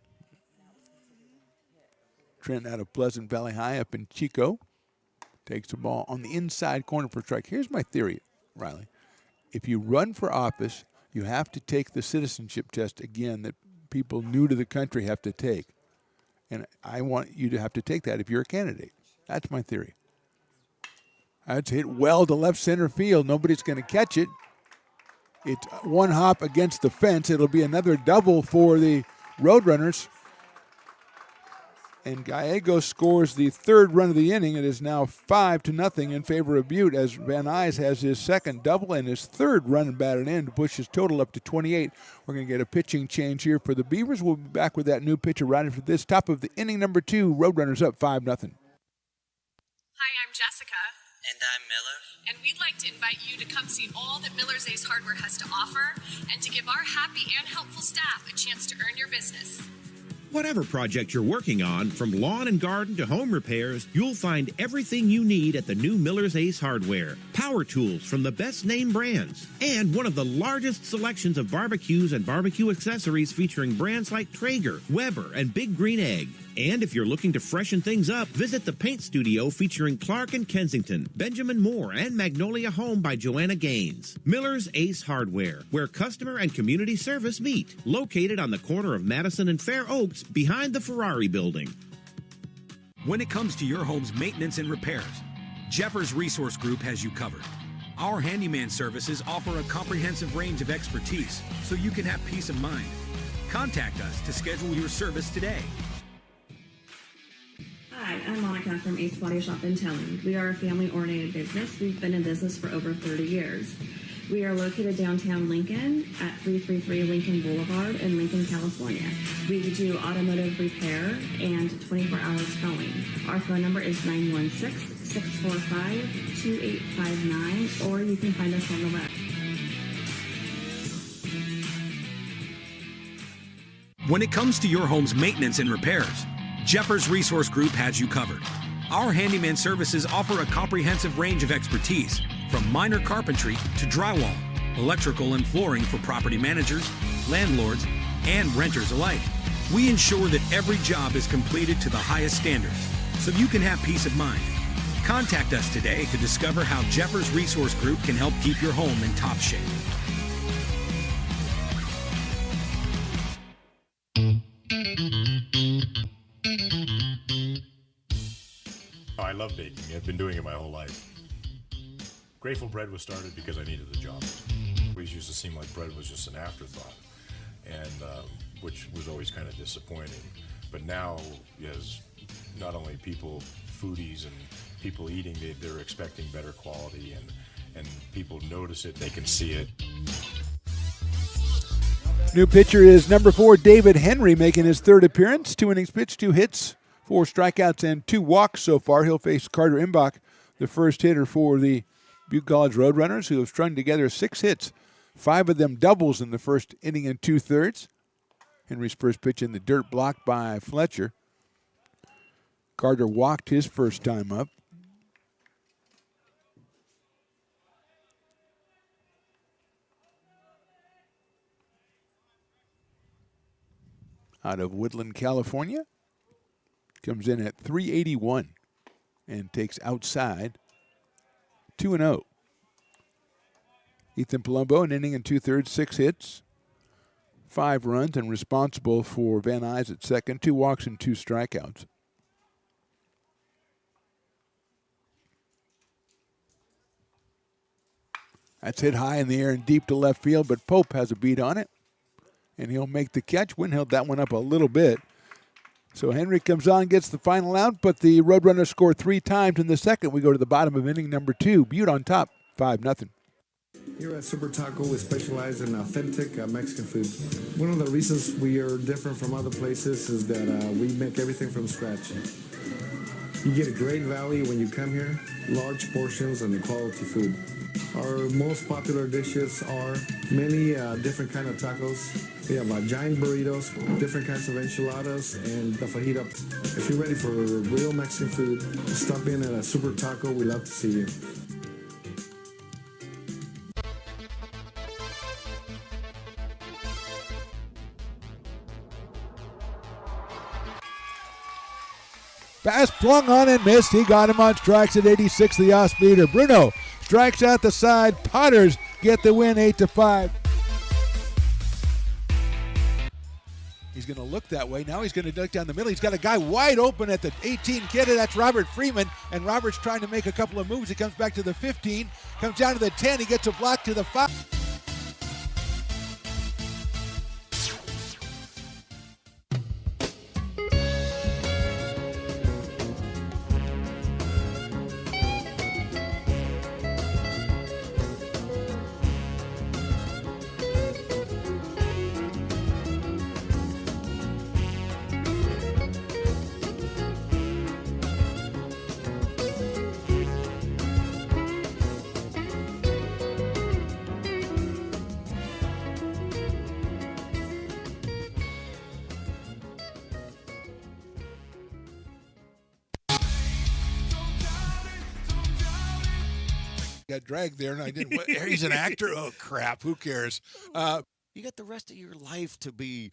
Trent out of Pleasant Valley High up in Chico. Takes the ball on the inside corner for a strike. Here's my theory, Riley. If you run for office, you have to take the citizenship test again that people new to the country have to take. And I want you to have to take that if you're a candidate. That's my theory. That's hit well to left center field. Nobody's going to catch it. It's one hop against the fence. It'll be another double for the Roadrunners. And Gallegos scores the 3rd run of the inning. It is now 5-0 in favor of Butte as Van Nuys has his 2nd double and his 3rd run batted in to push his total up to 28. We're going to get a pitching change here for the Beavers. We'll be back with that new pitcher right after this. Top of the inning, number 2, Roadrunners up 5-0. Hi, I'm Jessica. And I'm Miller. And we'd like to invite you to come see all that Miller's Ace Hardware has to offer and to give our happy and helpful staff a chance to earn your business. Whatever project you're working on, from lawn and garden to home repairs, you'll find everything you need at the new Miller's Ace Hardware. Power tools from the best name brands, and one of the largest selections of barbecues and barbecue accessories featuring brands like Traeger, Weber, and Big Green Egg. And if you're looking to freshen things up, visit the paint studio featuring Clark and Kensington, Benjamin Moore, and Magnolia Home by Joanna Gaines. Miller's Ace Hardware, where customer and community service meet. Located on the corner of Madison and Fair Oaks, behind the Ferrari building. When it comes to your home's maintenance and repairs, Jeffers Resource Group has you covered. Our handyman services offer a comprehensive range of expertise, so you can have peace of mind. Contact us to schedule your service today. Hi, I'm Monica from Ace Body Shop in Telling. We are a family-oriented business. We've been in business for over 30 years. We are located downtown Lincoln at 333 Lincoln Boulevard in Lincoln, California. We do automotive repair and 24-hour towing. Our phone number is 916-645-2859, or you can find us on the web. When it comes to your home's maintenance and repairs, Jeffers Resource Group has you covered. Our handyman services offer a comprehensive range of expertise, from minor carpentry to drywall, electrical and flooring for property managers, landlords, and renters alike. We ensure that every job is completed to the highest standards, so you can have peace of mind. Contact us today to discover how Jeffers Resource Group can help keep your home in top shape. I love baking. I've been doing it my whole life. Grateful Bread was started because I needed the job. It always used to seem like bread was just an afterthought, and which was always kind of disappointing. But now, as not only people, foodies and people eating, they're expecting better quality, and people notice it, they can see it. New pitcher is number 4, David Henry, making his 3rd appearance. 2 innings pitched, 2 hits, 4 strikeouts, and 2 walks so far. He'll face Carter Imbach, the first hitter for the Butte College Roadrunners, who have strung together 6 hits, 5 of them doubles in the first inning and 2/3. Henry's first pitch in the dirt, blocked by Fletcher. Carter walked his first time up. Out of Woodland, California. Comes in at 381 and takes outside 2-0. Ethan Palumbo, an inning and 2/3, 6 hits, 5 runs, and responsible for Van Nuys at second, 2 walks and 2 strikeouts. That's hit high in the air and deep to left field, but Pope has a beat on it, and he'll make the catch. Wynn held that one up a little bit. So Henry comes on, gets the final out, but the Roadrunners score 3 times in the second. We go to the bottom of inning number 2. Butte on top, 5-0. Here at Super Taco, we specialize in authentic Mexican food. One of the reasons we are different from other places is that we make everything from scratch. You get a great value when you come here, large portions and quality food. Our most popular dishes are many different kind of tacos. We have giant burritos, different kinds of enchiladas, and the fajita. If you're ready for real Mexican food, stop in at a Super Taco. We'd love to see you. Pass flung on and missed. He got him on strikes at 86, the off-speeder. Bruno strikes out the side. Potters get the win 8-5. He's going to look that way. Now he's going to duck down the middle. He's got a guy wide open at the 18 kid. That's Robert Freeman. And Robert's trying to make a couple of moves. He comes back to the 15, comes down to the 10. He gets a block to the 5. Got dragged there, and I didn't. He's an actor. Oh crap! Who cares? You got the rest of your life to be,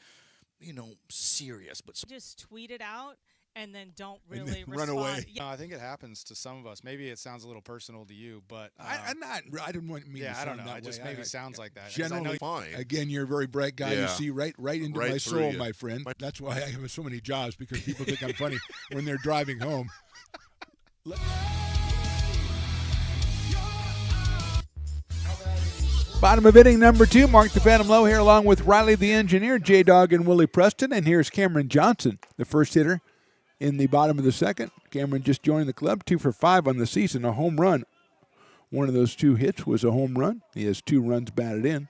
serious. But just tweet it out and then don't And really then run respond. away. Yeah. I think it happens to some of us. Maybe it sounds a little personal to you, but I'm not. I didn't want me. Yeah, to I don't sound know. that It just way. maybe sounds like that. 'Cause Generally, I know fine. Again, you're a very bright guy. You Yeah. see right into Right my through soul, you. my friend. That's why I have so many jobs, because people think I'm funny when they're driving home. Bottom of inning number 2, Mark the Phantom Low here along with Riley the Engineer, J-Dog and Willie Preston. And here's Cameron Johnson, the first hitter in the bottom of the second. Cameron just joined the club, 2 for 5 on the season, a home run. One of those 2 hits was a home run. He has 2 runs batted in.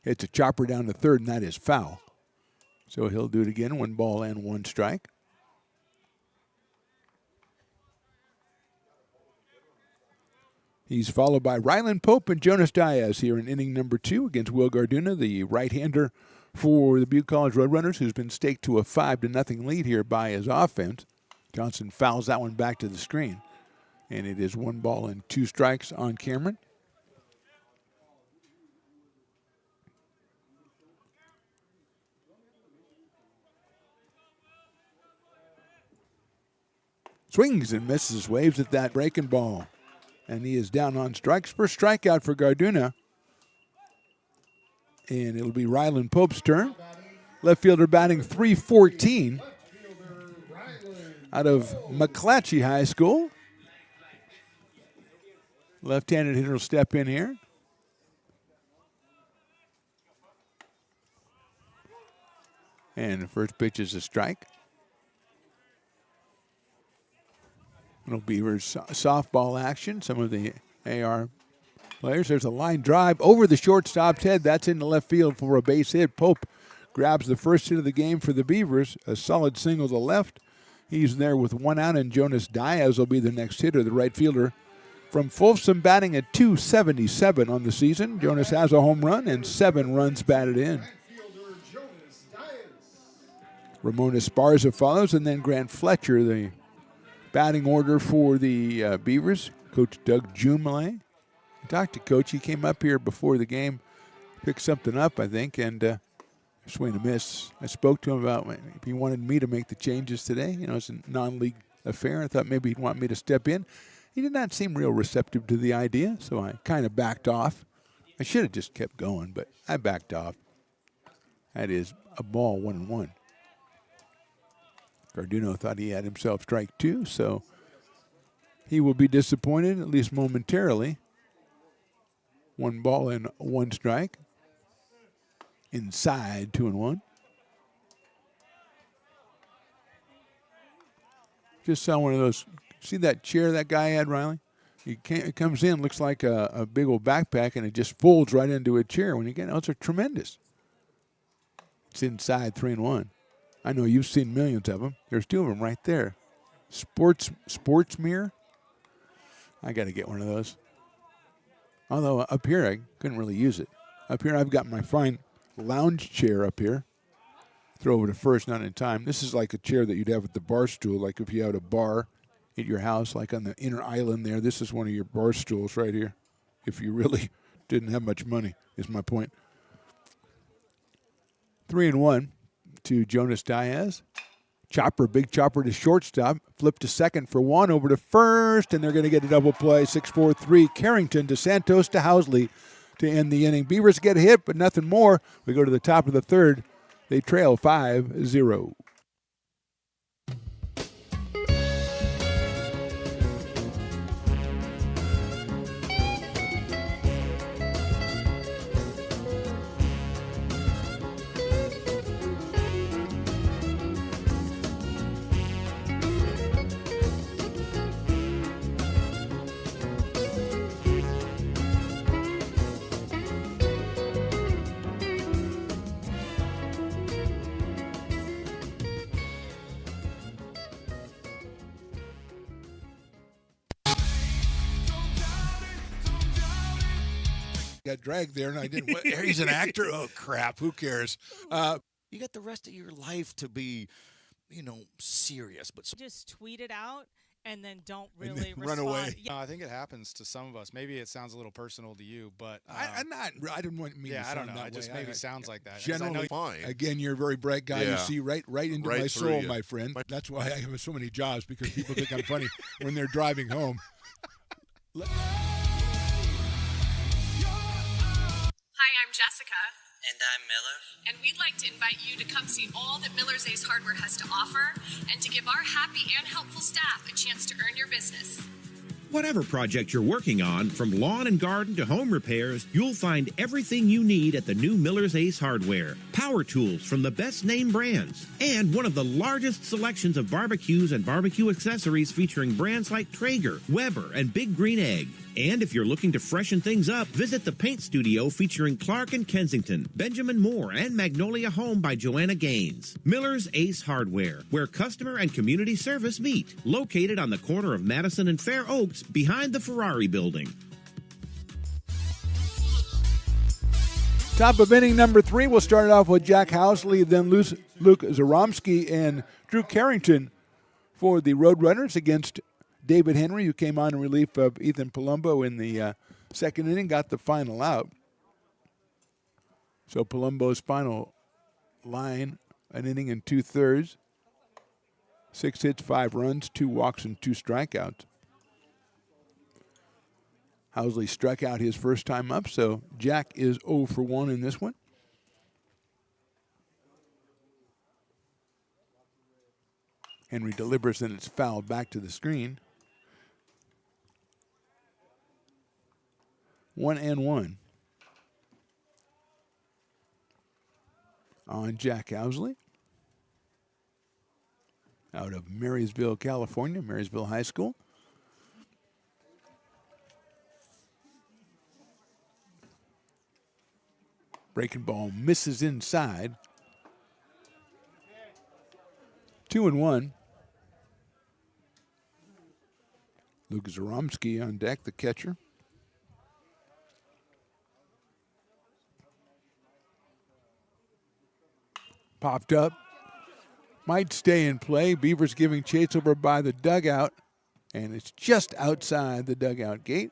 Hits a chopper down to third, and that is foul. So he'll do it again, 1 ball and 1 strike. He's followed by Ryland Pope and Jonas Diaz here in inning number 2 against Will Garduna, the right-hander for the Butte College Roadrunners, who's been staked to a 5-0 lead here by his offense. Johnson fouls that one back to the screen, and it is 1 ball and 2 strikes on Cameron. Swings and misses, waves at that breaking ball. And he is down on strikes. First strikeout for Garduna. And it'll be Ryland Pope's turn. Left fielder batting .314 out of McClatchy High School. Left-handed hitter will step in here. And the first pitch is a strike. It'll be softball action. Some of the AR players. There's a line drive over the shortstop's head. That's in the left field for a base hit. Pope grabs the first hit of the game for the Beavers. A solid single to left. He's there with 1 out, and Jonas Diaz will be the next hitter, the right fielder. From Folsom, batting at .277 on the season. Jonas has a home run and 7 runs batted in. Ramon Esparza follows, and then Grant Fletcher, the batting order for the Beavers. Coach Doug Jumale. I talked to Coach. He came up here before the game, picked something up, I think, and swing and miss. I spoke to him about if he wanted me to make the changes today. It's a non-league affair. I thought maybe he'd want me to step in. He did not seem real receptive to the idea, so I kind of backed off. I should have just kept going, but I backed off. That is a ball 1-1. Garduno thought he had himself strike 2, so he will be disappointed, at least momentarily. 1 ball and 1 strike. Inside 2-1. Just saw one of those. See that chair that guy had, Riley? It comes in, looks like a big old backpack, and it just folds right into a chair. When you get out, those are tremendous. It's inside 3-1. I know you've seen millions of them. There's 2 of them right there. Sports mirror. I got to get one of those. Although up here I couldn't really use it. Up here I've got my fine lounge chair up here. Throw over to first, not in time. This is like a chair that you'd have at the bar stool, like if you had a bar at your house, like on the inner island there. This is one of your bar stools right here. If you really didn't have much money, is my point. 3-1 to Jonas Diaz. Big chopper to shortstop. Flip to second for 1, over to first, and they're going to get a double play. 6-4-3. Carrington to Santos to Housley to end the inning. Beavers get a hit, but nothing more. We go to the top of the third. They trail 5-0. Got dragged there, and I didn't. He's an actor. Oh crap! Who cares? You got the rest of your life to be, serious. But Just tweet it out and then don't And really then run respond. away. Yeah. I think it happens to some of us. Maybe it sounds a little personal to you, but I didn't want me. yeah, to I don't sound know. that It just way. maybe I- sounds like that. 'Cause I know Generally, Fine. again, you're a very bright guy. You Yeah. see right into Right my through soul, you. my friend. That's why I have so many jobs, because people think I'm funny when they're driving home. Hi, I'm Jessica. And I'm Miller. And we'd like to invite you to come see all that Miller's Ace Hardware has to offer and to give our happy and helpful staff a chance to earn your business. Whatever project you're working on, from lawn and garden to home repairs, you'll find everything you need at the new Miller's Ace Hardware. Power tools from the best name brands, and one of the largest selections of barbecues and barbecue accessories featuring brands like Traeger, Weber, and Big Green Egg. And if you're looking to freshen things up, visit the paint studio featuring Clark and Kensington, Benjamin Moore, and Magnolia Home by Joanna Gaines. Miller's Ace Hardware, where customer and community service meet. Located on the corner of Madison and Fair Oaks, behind the Ferrari building. Top of inning number 3. We'll start it off with Jack Housley, then Luke Zaromsky and Drew Carrington for the Roadrunners against David Henry, who came on in relief of Ethan Palumbo in the second inning, got the final out. So Palumbo's final line, an inning and 2/3. 6 hits, 5 runs, 2 walks, and 2 strikeouts. Housley struck out his first time up, so Jack is 0 for 1 in this one. Henry delivers, and it's fouled back to the screen. 1-1 on Jack Housley out of Marysville, California, Marysville High School. Breaking ball misses inside. 2-1. Luke Zaromsky on deck, the catcher. Popped up. Might stay in play. Beavers giving chase over by the dugout. And it's just outside the dugout gate.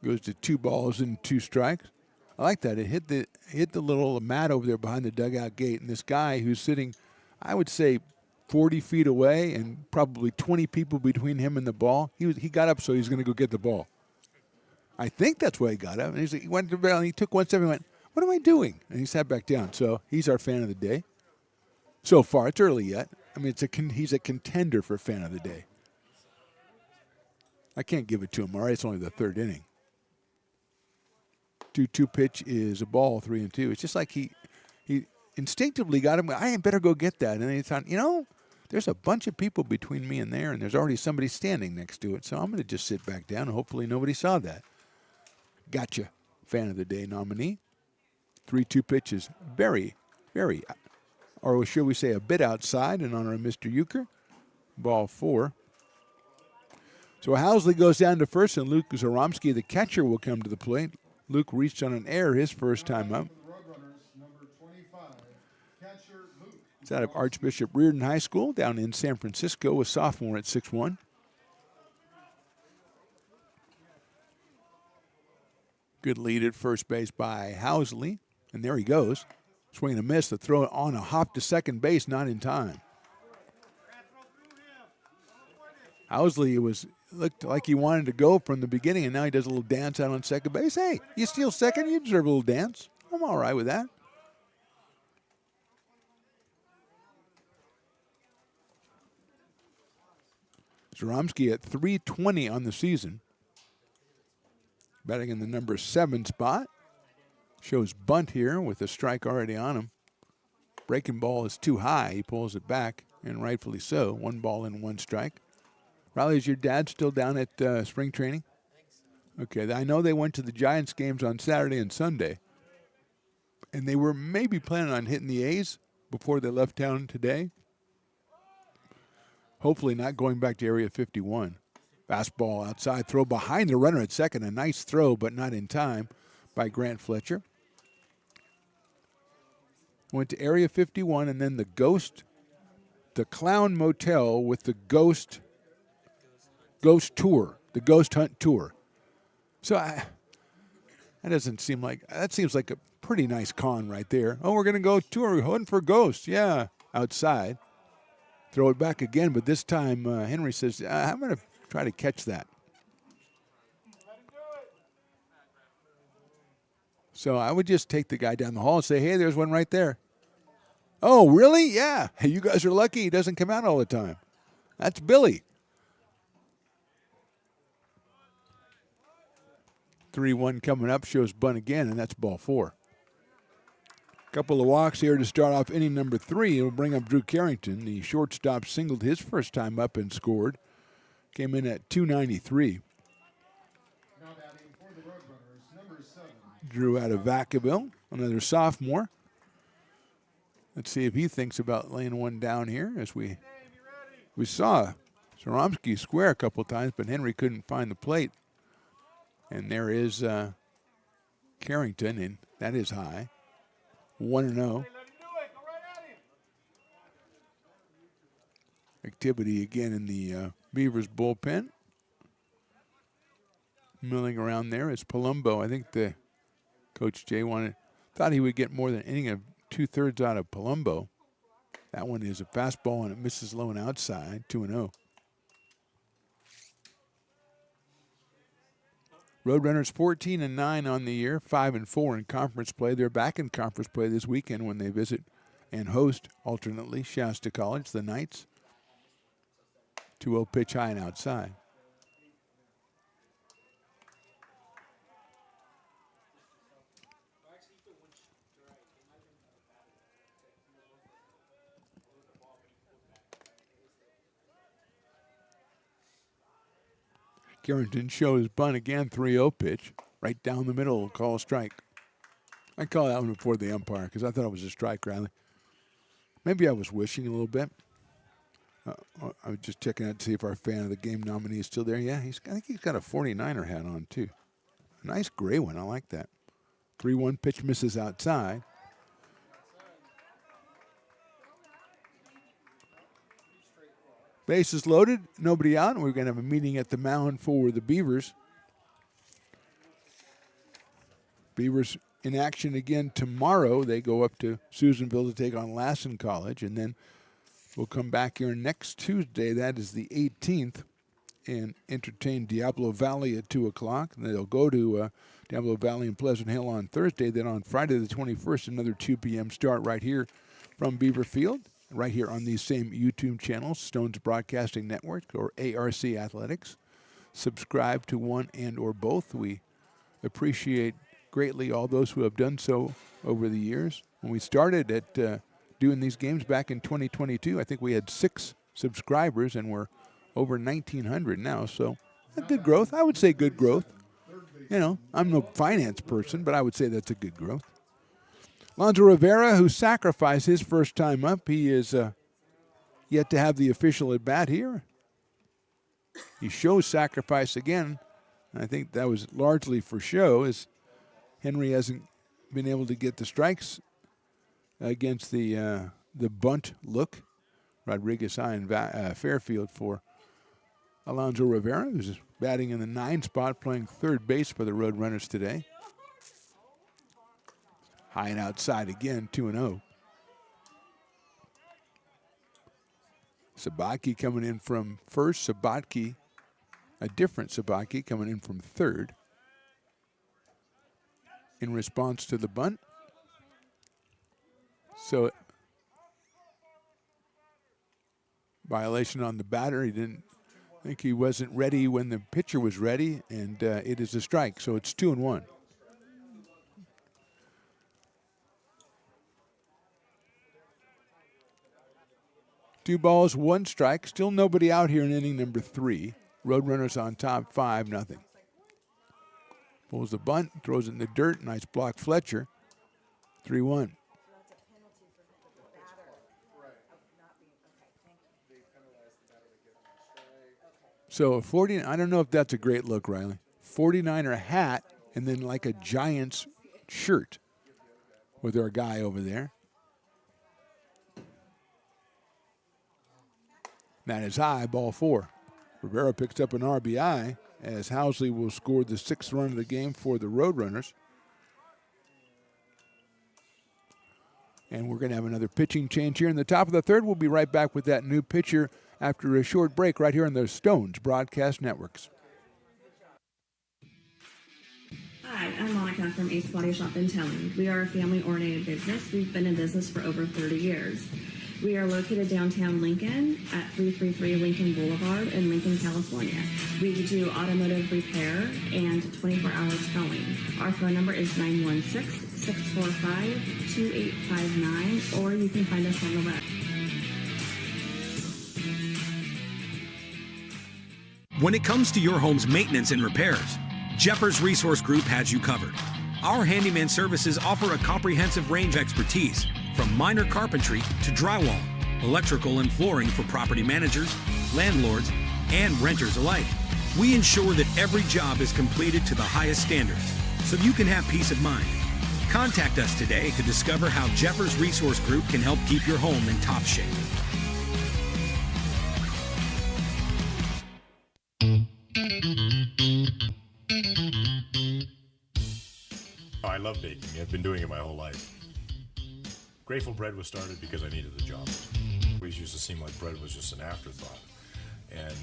Goes to 2 balls and 2 strikes. I like that. It hit the little mat over there behind the dugout gate. And this guy who's sitting, I would say, 40 feet away and probably 20 people between him and the ball. He got up so he was going to go get the ball. I think that's why he got up. And he went to the ball and he took 1 step and went, "What am I doing?" And he sat back down. So he's our fan of the day. So far, it's early yet. I mean, he's a contender for fan of the day. I can't give it to him, all right? It's only the third inning. 2-2 pitch is a ball, 3-2. It's just like he instinctively got him. I better go get that. And then he thought, there's a bunch of people between me and there, and there's already somebody standing next to it. So I'm going to just sit back down, and hopefully nobody saw that. Gotcha, fan of the day nominee. 3-2 pitch is very, very, or should we say a bit outside in honor of Mr. Euchre. Ball 4. So Housley goes down to first, and Luke Zaromsky, the catcher, will come to the plate. Luke reached on an error his first time up. It's out of Archbishop Reardon High School down in San Francisco, a sophomore at 6'1". Good lead at first base by Housley. And there he goes. Swing and a miss. The throw on a hop to second base, not in time. Housley looked like he wanted to go from the beginning, and now he does a little dance out on second base. Hey, you steal second, you deserve a little dance. I'm all right with that. Zaromsky at .320 on the season. Batting in the number 7 spot. Shows bunt here with a strike already on him. Breaking ball is too high. He pulls it back, and rightfully so. 1 ball and 1 strike. Riley, is your dad still down at spring training? Okay, I know they went to the Giants games on Saturday and Sunday, and they were maybe planning on hitting the A's before they left town today. Hopefully not going back to Area 51. Fastball outside, throw behind the runner at second. A nice throw, but not in time by Grant Fletcher. Went to Area 51, and then the Clown Motel with the Ghost Tour, the Ghost Hunt Tour. So that seems like a pretty nice con right there. Oh, we're going to go tour, hunting for ghosts. Yeah, outside. Throw it back again, but this time Henry says, I'm going to try to catch that. So I would just take the guy down the hall and say, hey, there's one right there. Oh, really? Yeah. Hey, you guys are lucky he doesn't come out all the time. That's Billy. 3-1 coming up, shows bunt again, and that's ball 4. Couple of walks here to start off inning number 3. It'll bring up Drew Carrington. The shortstop singled his first time up and scored. Came in at .293. Now batting for the Roadrunners, number 7. Drew out of Vacaville, another sophomore. Let's see if he thinks about laying one down here, as we saw Zaromsky square a couple times, but Henry couldn't find the plate. And there is Carrington, and that is high. 1-0. Activity again in the Beavers bullpen. Milling around there is Palumbo. I think the Coach Jay thought he would get more than an inning of 2/3 out of Palumbo. That one is a fastball, and it misses low and outside. 2-0. Roadrunners 14-9 on the year, 5-4 in conference play. They're back in conference play this weekend when they visit and host alternately Shasta College, the Knights. 2-0 pitch high and outside. Carrington shows bunt again, 3-0 pitch. Right down the middle, call a strike. I call that one before the umpire because I thought it was a strike, Riley. Maybe I was wishing a little bit. I was just checking out to see if our fan of the game nominee is still there. Yeah, I think he's got a 49er hat on, too. A nice gray one. I like that. 3-1 pitch misses outside. Bases loaded, nobody out, and we're going to have a meeting at the mound for the Beavers. Beavers in action again tomorrow. They go up to Susanville to take on Lassen College, and then We'll come back here next Tuesday. That is the 18th. And entertain Diablo Valley at 2 o'clock. And they'll go to Diablo Valley and Pleasant Hill on Thursday. Then on Friday the 21st, another 2 p.m. start right here from Beaver Field, right here on these same YouTube channels, Stones Broadcasting Network or ARC Athletics. Subscribe to one and or both. We appreciate greatly all those who have done so over the years. When we started at doing these games back in 2022, I think we had 6 subscribers, and we're over 1,900 now, so good growth. I would say good growth. You know, I'm no finance person, but I would say that's a good growth. Alonzo Rivera, who sacrificed his first time up, he is yet to have the official at bat here. He shows sacrifice again. I think that was largely for show, as Henry hasn't been able to get the strikes against the bunt look. Rodriguez high and Fairfield for Alonzo Rivera, who's batting in the 9 spot, playing third base for the Roadrunners today. High and outside again, 2-0. Sabatke coming in from first. Sabatke, a different Sabatke, coming in from third in response to the bunt. So, violation on the batter. I think he wasn't ready when the pitcher was ready, and it is a strike, so it's 2-1. Two balls, 1 strike. Still nobody out here in inning number 3. Roadrunners on top, 5-0. Pulls the bunt, throws it in the dirt. Nice block, Fletcher. 3-1. So 40, I don't know if that's a great look, Riley. 49er hat and then like a Giants shirt with our guy over there. That is high, ball 4. Rivera picks up an RBI as Housley will score the 6th run of the game for the Roadrunners. And we're going to have another pitching change here in the top of the 3rd. We'll be right back with that new pitcher after a short break right here on the Stones Broadcast Networks. Hi, I'm Monica from Ace Body Shop in Telling. We are a family-oriented business. We've been in business for over 30 years. We are located downtown Lincoln at 333 Lincoln Boulevard in Lincoln, California. We do automotive repair and 24-hour towing. Our phone number is 916-645-2859, or you can find us on the web. When it comes to your home's maintenance and repairs, Jeffers Resource Group has you covered. Our handyman services offer a comprehensive range of expertise, from minor carpentry to drywall, electrical and flooring for property managers, landlords, and renters alike. We ensure that every job is completed to the highest standards, so you can have peace of mind. Contact us today to discover how Jeffers Resource Group can help keep your home in top shape. I love baking. I've been doing it my whole life. Grateful Bread was started because I needed the job. It always used to seem like bread was just an afterthought, and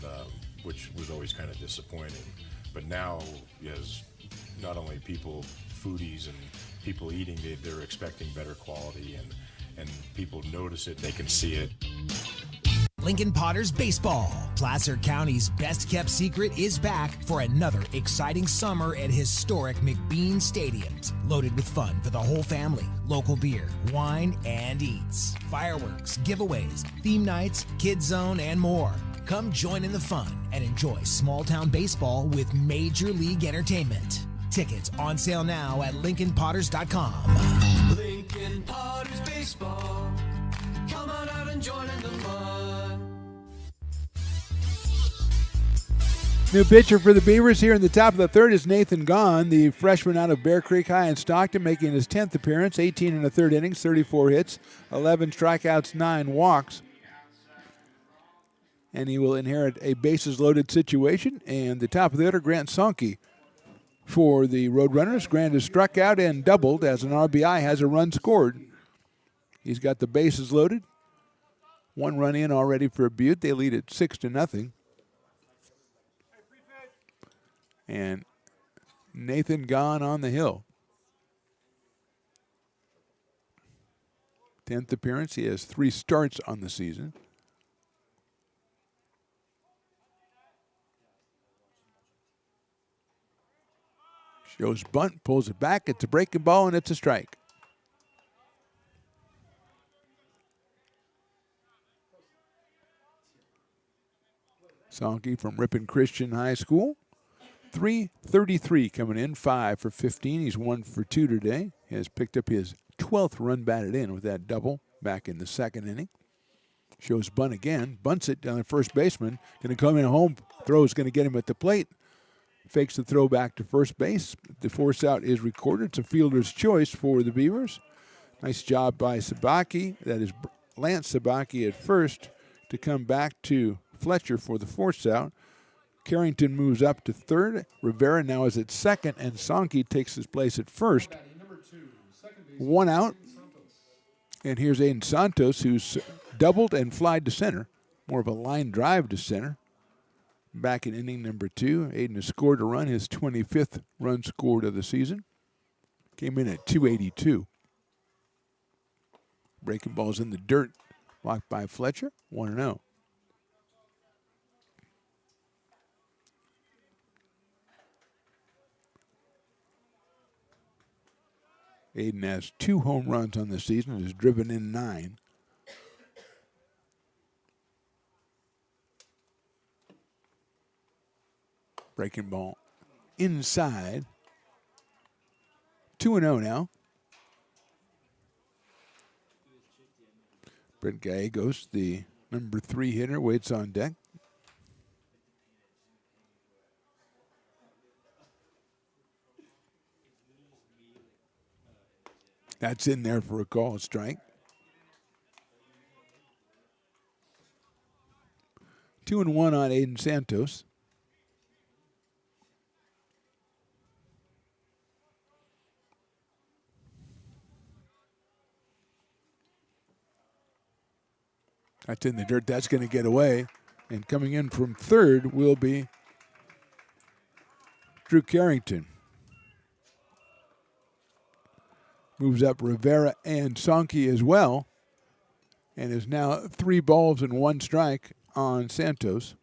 which was always kind of disappointing. But now, as not only people, foodies and people eating, they're expecting better quality, and people notice it, they can see it. Lincoln Potters Baseball. Placer County's best-kept secret is back for another exciting summer at historic McBean Stadiums. Loaded with fun for the whole family, local beer, wine, and eats. Fireworks, giveaways, theme nights, kids zone, and more. Come join in the fun and enjoy small-town baseball with Major League Entertainment. Tickets on sale now at LincolnPotters.com. Lincoln Potters Baseball. Come on out and join in the fun. New pitcher for the Beavers here in the top of the 3rd is Nathan Gahn, the freshman out of Bear Creek High in Stockton, making his 10th appearance, 18 in the 3rd innings, 34 hits, 11 strikeouts, 9 walks. And he will inherit a bases-loaded situation. And the top of the order, Grant Sonke for the Roadrunners. Grant has struck out and doubled as an RBI, has a run scored. He's got the bases loaded. One run in already for Butte. They lead it 6-0. And Nathan gone on the hill. 10th appearance. He has 3 starts on the season. Shows bunt, pulls it back. It's a breaking ball, and it's a strike. Sankey from Ripon Christian High School. 333 coming in, 5 for 15. He's 1 for 2 today. He has picked up his 12th run batted in with that double back in the second inning. Shows bunt again. Bunts it down the first baseman. Going to come in home. Throw is going to get him at the plate. Fakes the throw back to first base. The force out is recorded. It's a fielder's choice for the Beavers. Nice job by Sabaki. That is Lance Sabaki at first to come back to Fletcher for the force out. Carrington moves up to third. Rivera now is at second, and Sankey takes his place at first. 1 out. And here's Aiden Santos, who's doubled and flied to center. More of a line drive to center. Back in inning number 2. Aiden has scored a run, his 25th run scored of the season. Came in at 282. Breaking balls in the dirt. Blocked by Fletcher. 1-0. Aiden has 2 home runs on the season and has driven in 9. Breaking ball inside. 2-0 now. Brent Gallegos, the number 3 hitter, waits on deck. That's in there for a call strike. 2-1 on Aiden Santos. That's in the dirt. That's going to get away. And coming in from third will be Drew Carrington. Moves up Rivera and Sankey as well. And is now 3 balls and 1 strike on Santos.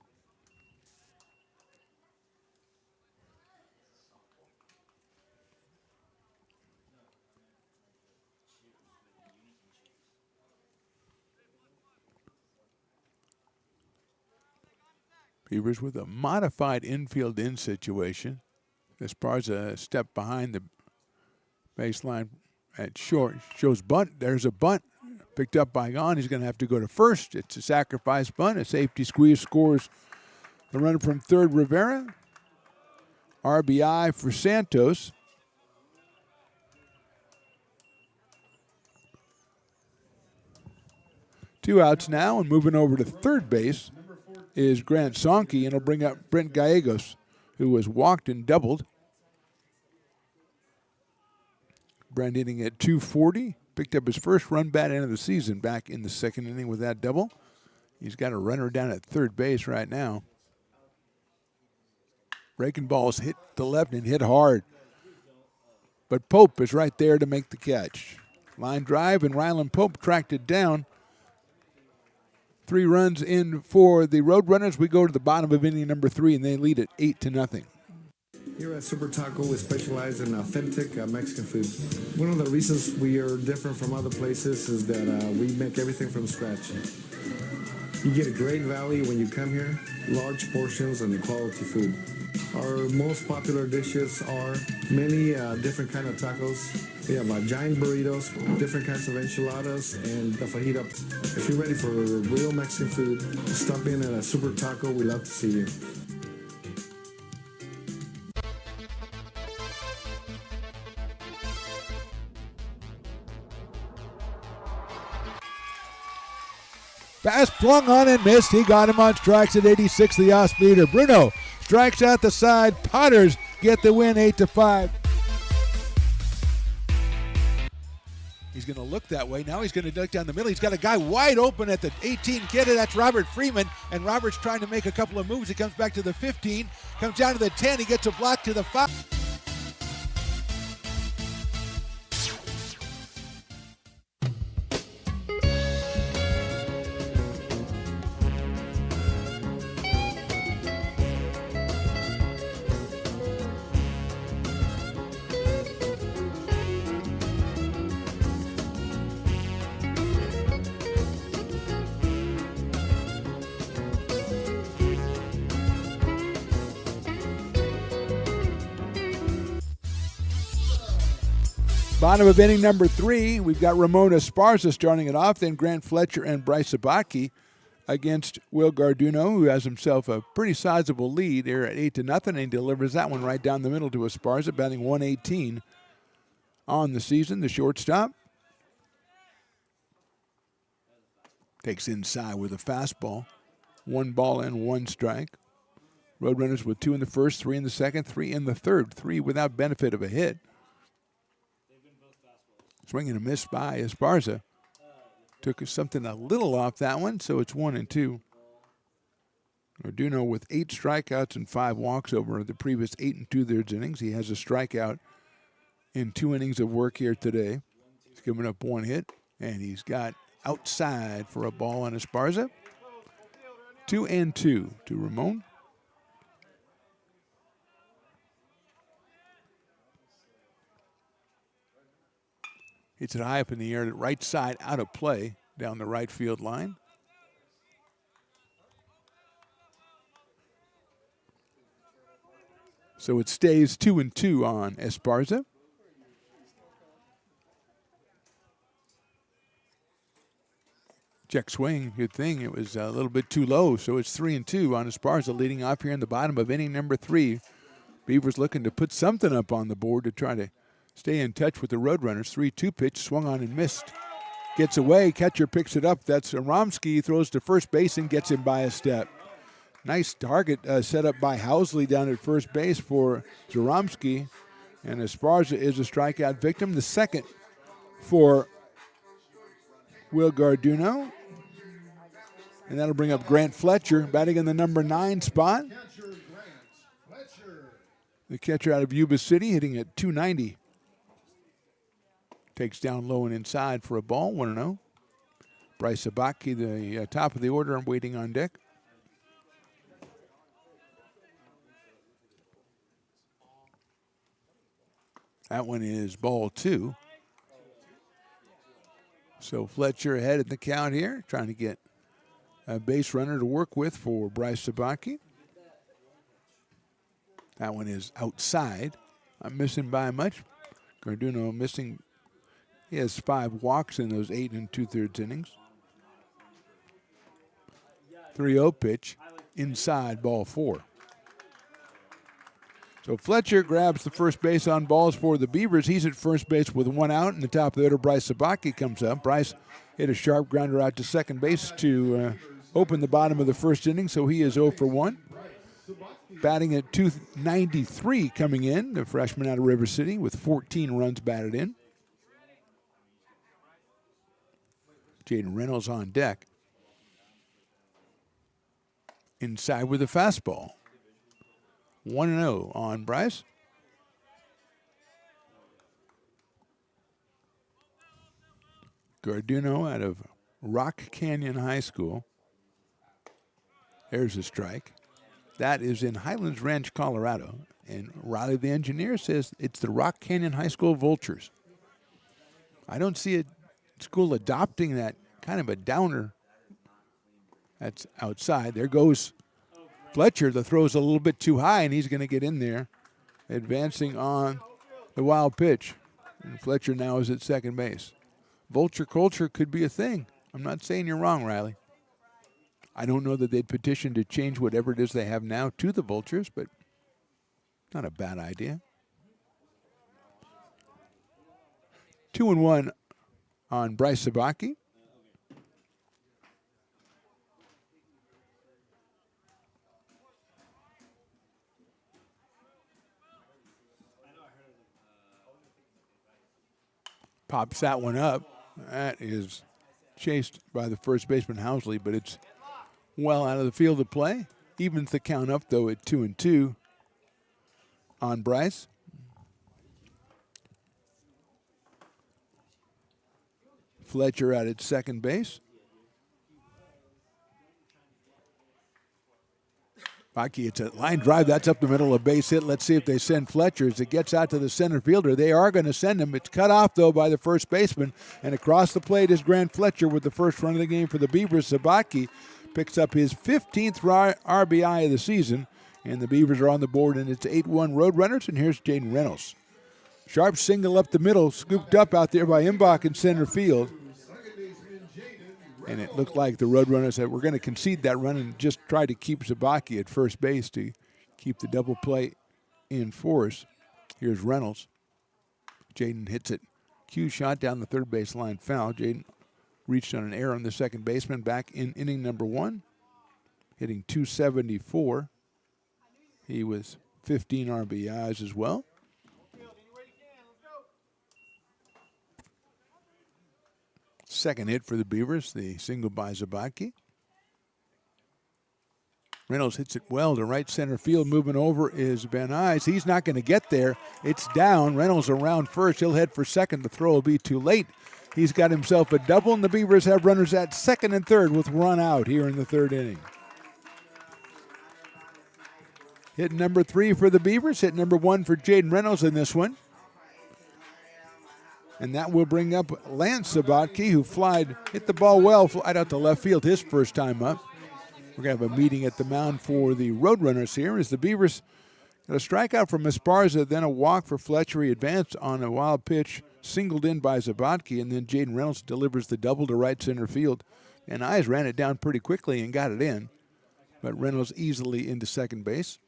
Beavers with a modified infield in situation. Esparza step behind the baseline at short. Shows bunt. There's a bunt. Picked up by Gahn. He's going to have to go to first. It's a sacrifice bunt. A safety squeeze scores the runner from third, Rivera. RBI for Santos. Two outs now, and moving over to third base is Grant Sankey, and he'll bring up Brent Gallegos, who was walked and doubled. Brent hitting at 240. Picked up his first run bat end of the season back in the second inning with that double. He's got a runner down at third base right now. Breaking balls hit the left and hit hard. But Pope is right there to make the catch. Line drive, and Ryland Pope tracked it down. 3 runs in for the Roadrunners. We go to the bottom of inning number 3, and they lead it 8-0. Here at Super Taco, we specialize in authentic Mexican food. One of the reasons we are different from other places is that we make everything from scratch. You get a great value when you come here, large portions and quality food. Our most popular dishes are many different kind of tacos. We have giant burritos, different kinds of enchiladas, and the fajita. If you're ready for real Mexican food, stop in at a Super Taco. We love to see you. Pass flung on and missed. He got him on strikes at 86, the off-speeder. Bruno strikes out the side. Potters get the win 8-5. He's going to look that way. Now he's going to duck down the middle. He's got a guy wide open at the 18 kid, and that's Robert Freeman. And Robert's trying to make a couple of moves. He comes back to the 15, comes down to the 10. He gets a block to the 5. Bottom of inning number 3, we've got Ramon Esparza starting it off, then Grant Fletcher and Bryce Sabaki against Will Garduno, who has himself a pretty sizable lead there at 8-0, and he delivers that one right down the middle to Esparza, batting 118 on the season, the shortstop. Takes inside with a fastball. 1 ball and 1 strike. Roadrunners with 2 in the first, 3 in the second, 3 in the third, 3 without benefit of a hit. Swing and a miss by Esparza. Took something a little off that one, so it's 1-2. Garduno with 8 strikeouts and 5 walks over the previous 8 2/3 innings. He has a strikeout in 2 innings of work here today. He's given up 1 hit, and he's got outside for a ball on Esparza. 2-2 to Ramon. Hits it high up in the air, right side out of play down the right field line. So it stays 2-2 on Esparza. Check swing, good thing. It was a little bit too low, so it's 3-2 on Esparza, leading off here in the bottom of inning number 3. Beavers looking to put something up on the board to try to stay in touch with the Roadrunners. 3-2 pitch, swung on and missed. Gets away, catcher picks it up. That's Aramsky, throws to first base and gets him by a step. Nice target set up by Housley down at first base for Zaromsky. And Esparza is a strikeout victim. The second for Will Garduno. And that'll bring up Grant Fletcher, batting in the number 9 spot. The catcher out of Yuba City, hitting at 290. Takes down low and inside for a ball, 1-0. Bryce Sabaki, the top of the order, waiting on deck. That one is ball 2. So Fletcher ahead in the count here, trying to get a base runner to work with for Bryce Sabaki. That one is outside. I'm missing by much. Garduno missing. He has 5 walks in those 8 2/3 innings. 3-0 pitch, inside, ball 4. So Fletcher grabs the first base on balls for the Beavers. He's at first base with 1 out, and the top of the order, Bryce Sabaki comes up. Bryce hit a sharp grounder out to second base to open the bottom of the first inning, so he is 0 for 1. Batting at 293 coming in, the freshman out of River City with 14 runs batted in. Jaden Reynolds on deck. Inside with a fastball. 1-0 on Bryce. Garduno out of Rock Canyon High School. There's a strike. That is in Highlands Ranch, Colorado. And Riley, the engineer, says it's the Rock Canyon High School Vultures. I don't see a school adopting that kind of a downer. That's outside. There goes Fletcher. The throw's a little bit too high, and he's going to get in there, advancing on the wild pitch. And Fletcher now is at second base. Vulture culture could be a thing. I'm not saying you're wrong, Riley. I don't know that they'd petition to change whatever it is they have now to the Vultures, but not a bad idea. 2-1 on Bryce Sabaki. Pops that one up. That is chased by the first baseman, Housley, but it's well out of the field of play. Evens the count up, though, at 2-2 on Bryce. Fletcher out at second base. Baki, it's a line drive. That's up the middle, a base hit. Let's see if they send Fletcher as it gets out to the center fielder. They are going to send him. It's cut off, though, by the first baseman. And across the plate is Grant Fletcher with the first run of the game for the Beavers. Sabaki picks up his 15th RBI of the season. And the Beavers are on the board, and it's 8-1 Roadrunners. And here's Jaden Reynolds. Sharp single up the middle, scooped up out there by Imbach in center field. And it looked like the Roadrunners said, we're going to concede that run and just try to keep Zabaki at first base to keep the double play in force. Here's Reynolds. Jaden hits it. Cue shot down the third base line foul. Jaden reached on an error on the second baseman back in inning number 1, hitting .274. He was 15 RBIs as well. Second hit for the Beavers, the single by Zabaki. Reynolds hits it well to right center field. Moving over is Van Nuys. He's not going to get there. It's down. Reynolds around first. He'll head for second. The throw will be too late. He's got himself a double, and the Beavers have runners at second and third with run out here in the third inning. Hit number 3 for the Beavers. Hit number 1 for Jaden Reynolds in this one. And that will bring up Lance Sabatke, who hit the ball well, flied out to left field his first time up. We're going to have a meeting at the mound for the Roadrunners here as the Beavers got a strikeout from Esparza, then a walk for Fletcher. He advanced on a wild pitch, singled in by Sabatke, and then Jaden Reynolds delivers the double to right center field. And Eyes ran it down pretty quickly and got it in, but Reynolds easily into second base.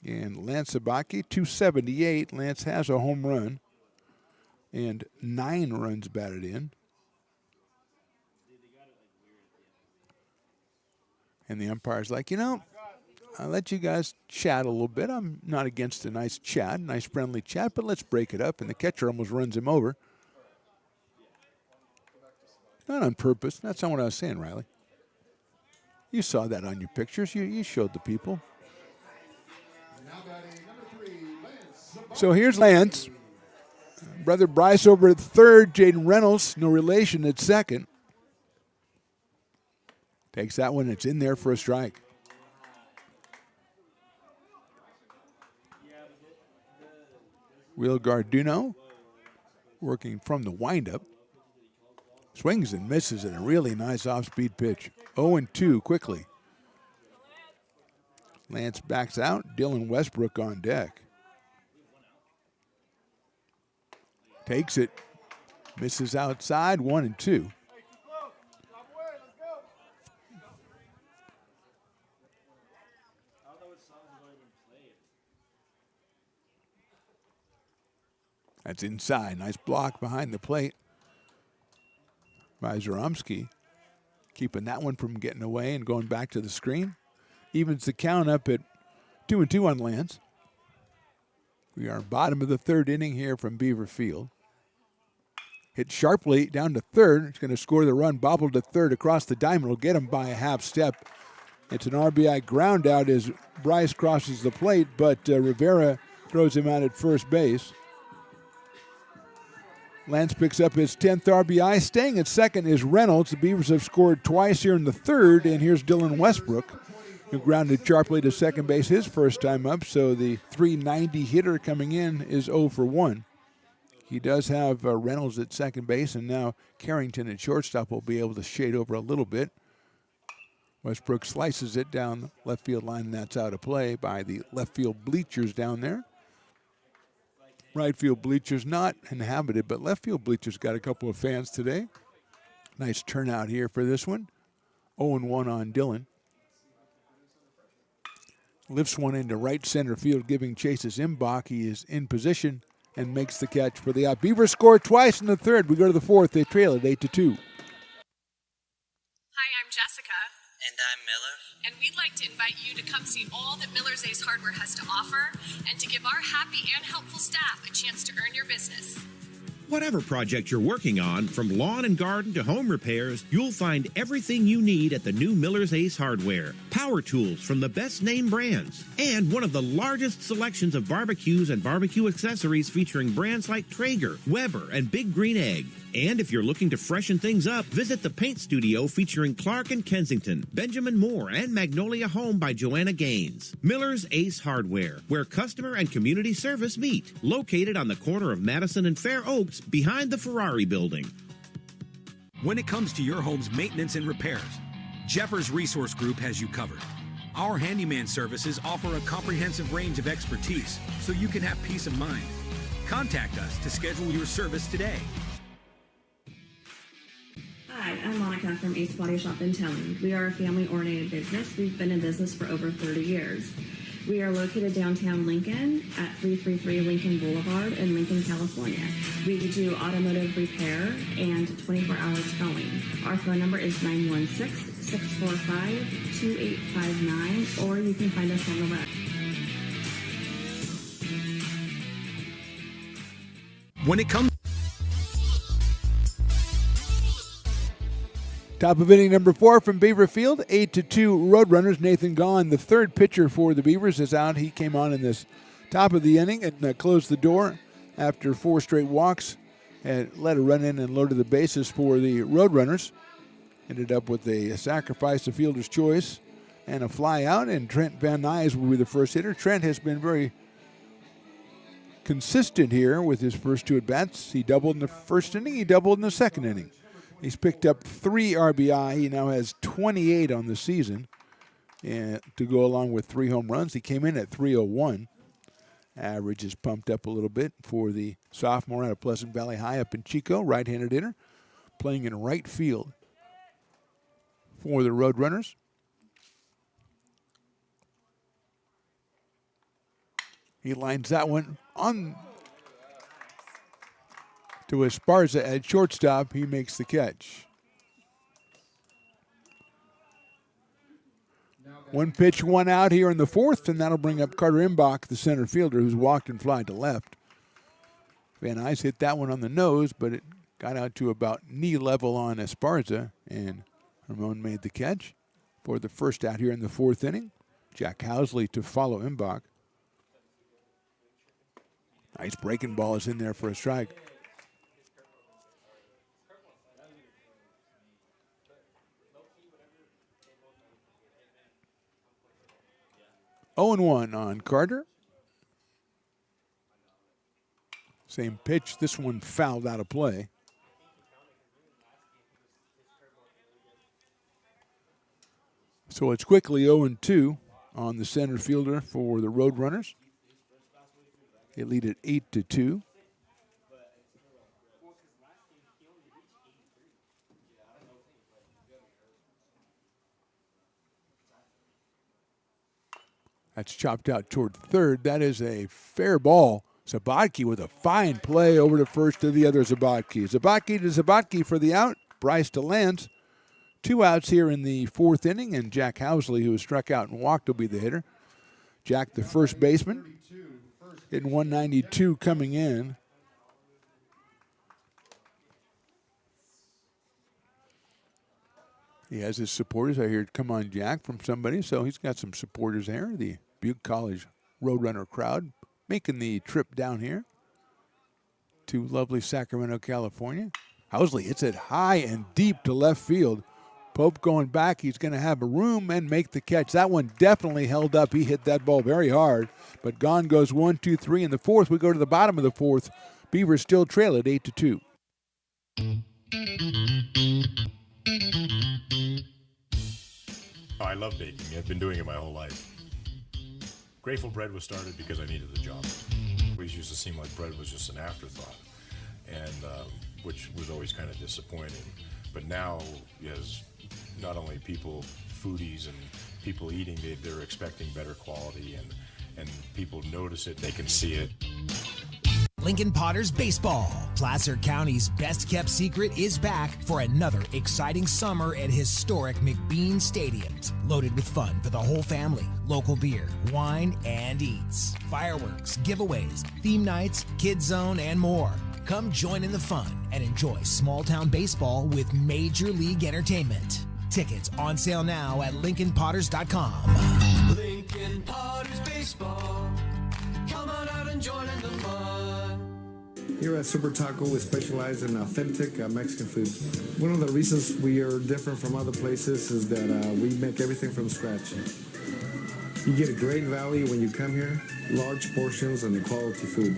And Lance Sabatke, 278. Lance has a home run and 9 runs batted in. And the umpire's like, I'll let you guys chat a little bit. I'm not against a nice chat, nice friendly chat, but let's break it up. And the catcher almost runs him over. Not on purpose. That's not what I was saying, Riley. You saw that on your pictures. You showed the people. So here's Lance. Brother Bryce over at third. Jaden Reynolds, no relation, at second. Takes that one. It's in there for a strike. Will Garduno working from the windup. Swings and misses and a really nice off-speed pitch. 0-2 quickly. Lance backs out. Dylan Westbrook on deck. Takes it. Misses outside. 1-2. That's inside. Nice block behind the plate by Zaromsky. Keeping that one from getting away and going back to the screen. Evens the count up at 2-2 on Lance. We are bottom of the third inning here from Beaver Field. Hit sharply down to third. It's going to score the run. Bobbled to third across the diamond. Will get him by a half step. It's an RBI ground out as Bryce crosses the plate, but Rivera throws him out at first base. Lance picks up his 10th RBI. Staying at second is Reynolds. The Beavers have scored twice here in the third, and here's Dylan Westbrook, who grounded sharply to second base his first time up, so the .390 hitter coming in is 0 for 1. He does have Reynolds at second base, and now Carrington at shortstop will be able to shade over a little bit. Westbrook slices it down left field line, and that's out of play by the left field bleachers down there. Right field bleachers not inhabited, but left field bleachers got a couple of fans today. Nice turnout here for this one. 0-1 on Dylan. Lifts one into right center field, giving chase as Imbach. He is in position and makes the catch for the out. Beavers score twice in the third. We go to the fourth. They trail it 8-2. Hi, I'm Jessica. And I'm Miller. And we'd like to invite you to come see all that Miller's Ace Hardware has to offer and to give our happy and helpful staff a chance to earn your business. Whatever project you're working on, from lawn and garden to home repairs, you'll find everything you need at the new Miller's Ace Hardware. Power tools from the best name brands, and one of the largest selections of barbecues and barbecue accessories featuring brands like Traeger, Weber, and Big Green Egg. And if you're looking to freshen things up, visit the paint studio featuring Clark and Kensington, Benjamin Moore, and Magnolia Home by Joanna Gaines. Miller's Ace Hardware, where customer and community service meet. Located on the corner of Madison and Fair Oaks, behind the Ferrari building. When it comes to your home's maintenance and repairs, Jeffers Resource Group has you covered. Our handyman services offer a comprehensive range of expertise so you can have peace of mind. Contact us to schedule your service today. Hi, I'm Monica from Ace Body Shop and Towing. We are a family-oriented business. We've been in business for over 30 years. We are located downtown Lincoln at 333 Lincoln Boulevard in Lincoln, California. We do automotive repair and 24-hour towing. Our phone number is 916-645-2859, or you can find us on the web. When it comes Top of inning number 4 from Beaverfield, 8-2 Roadrunners. Nathan Gaughan, the third pitcher for the Beavers, is out. He came on in this top of the inning and closed the door after 4 straight walks and let a run in and loaded the bases for the Roadrunners. Ended up with a sacrifice of fielder's choice and a fly out, and Trent Van Nuys will be the first hitter. Trent has been very consistent here with his first 2 at-bats. He doubled in the first inning. He doubled in the second inning. He's picked up 3 RBI. He now has 28 on the season, and to go along with 3 home runs. He came in at 301. Average is pumped up a little bit for the sophomore out of Pleasant Valley High up in Chico, right-handed hitter, playing in right field for the Roadrunners. He lines that one on to Esparza at shortstop. He makes the catch. 1 pitch, 1 out here in the 4th, and that'll bring up Carter Imbach, the center fielder, who's walked and flied to left. Van Nuys hit that one on the nose, but it got out to about knee level on Esparza, and Ramon made the catch for the first out here in the 4th inning. Jack Housley to follow Imbach. Nice breaking ball is in there for a strike. Oh and 1 on Carter. Same pitch. This one fouled out of play. So it's quickly 0-2 on the center fielder for the Roadrunners. They lead at 8-2. That's chopped out toward third. That is a fair ball. Sabatke with a fine play over to first to the other Sabatke. Sabatke to Sabatke for the out. Bryce to Lance. 2 outs here in the 4th inning, and Jack Housley, who was struck out and walked, will be the hitter. Jack, the first baseman, hitting 192 coming in. He has his supporters. I hear "Come on, Jack" from somebody, so he's got some supporters there. The Butte College Roadrunner crowd making the trip down here to lovely Sacramento, California. Housley hits it high and deep to left field. Pope going back. He's going to have a room and make the catch. That one definitely held up. He hit that ball very hard. But Gaughan goes 1, 2, 3 in the 4th. We go to the bottom of the 4th. Beavers still trail at 8-2. Oh, I love baking. I've been doing it my whole life. Grateful Bread was started because I needed the job. It always used to seem like bread was just an afterthought, and which was always kind of disappointing. But now, as not only people, foodies and people eating, they're expecting better quality, and people notice it, they can see it. Lincoln Potters Baseball. Placer County's best-kept secret is back for another exciting summer at historic McBean Stadiums. Loaded with fun for the whole family, local beer, wine, and eats. Fireworks, giveaways, theme nights, kids zone, and more. Come join in the fun and enjoy small town baseball with Major League Entertainment. Tickets on sale now at LincolnPotters.com. Lincoln Potters Baseball. Come on out and join in the fun. Here at Super Taco, we specialize in authentic Mexican food. One of the reasons we are different from other places is that we make everything from scratch. You get a great value when you come here, large portions and quality food.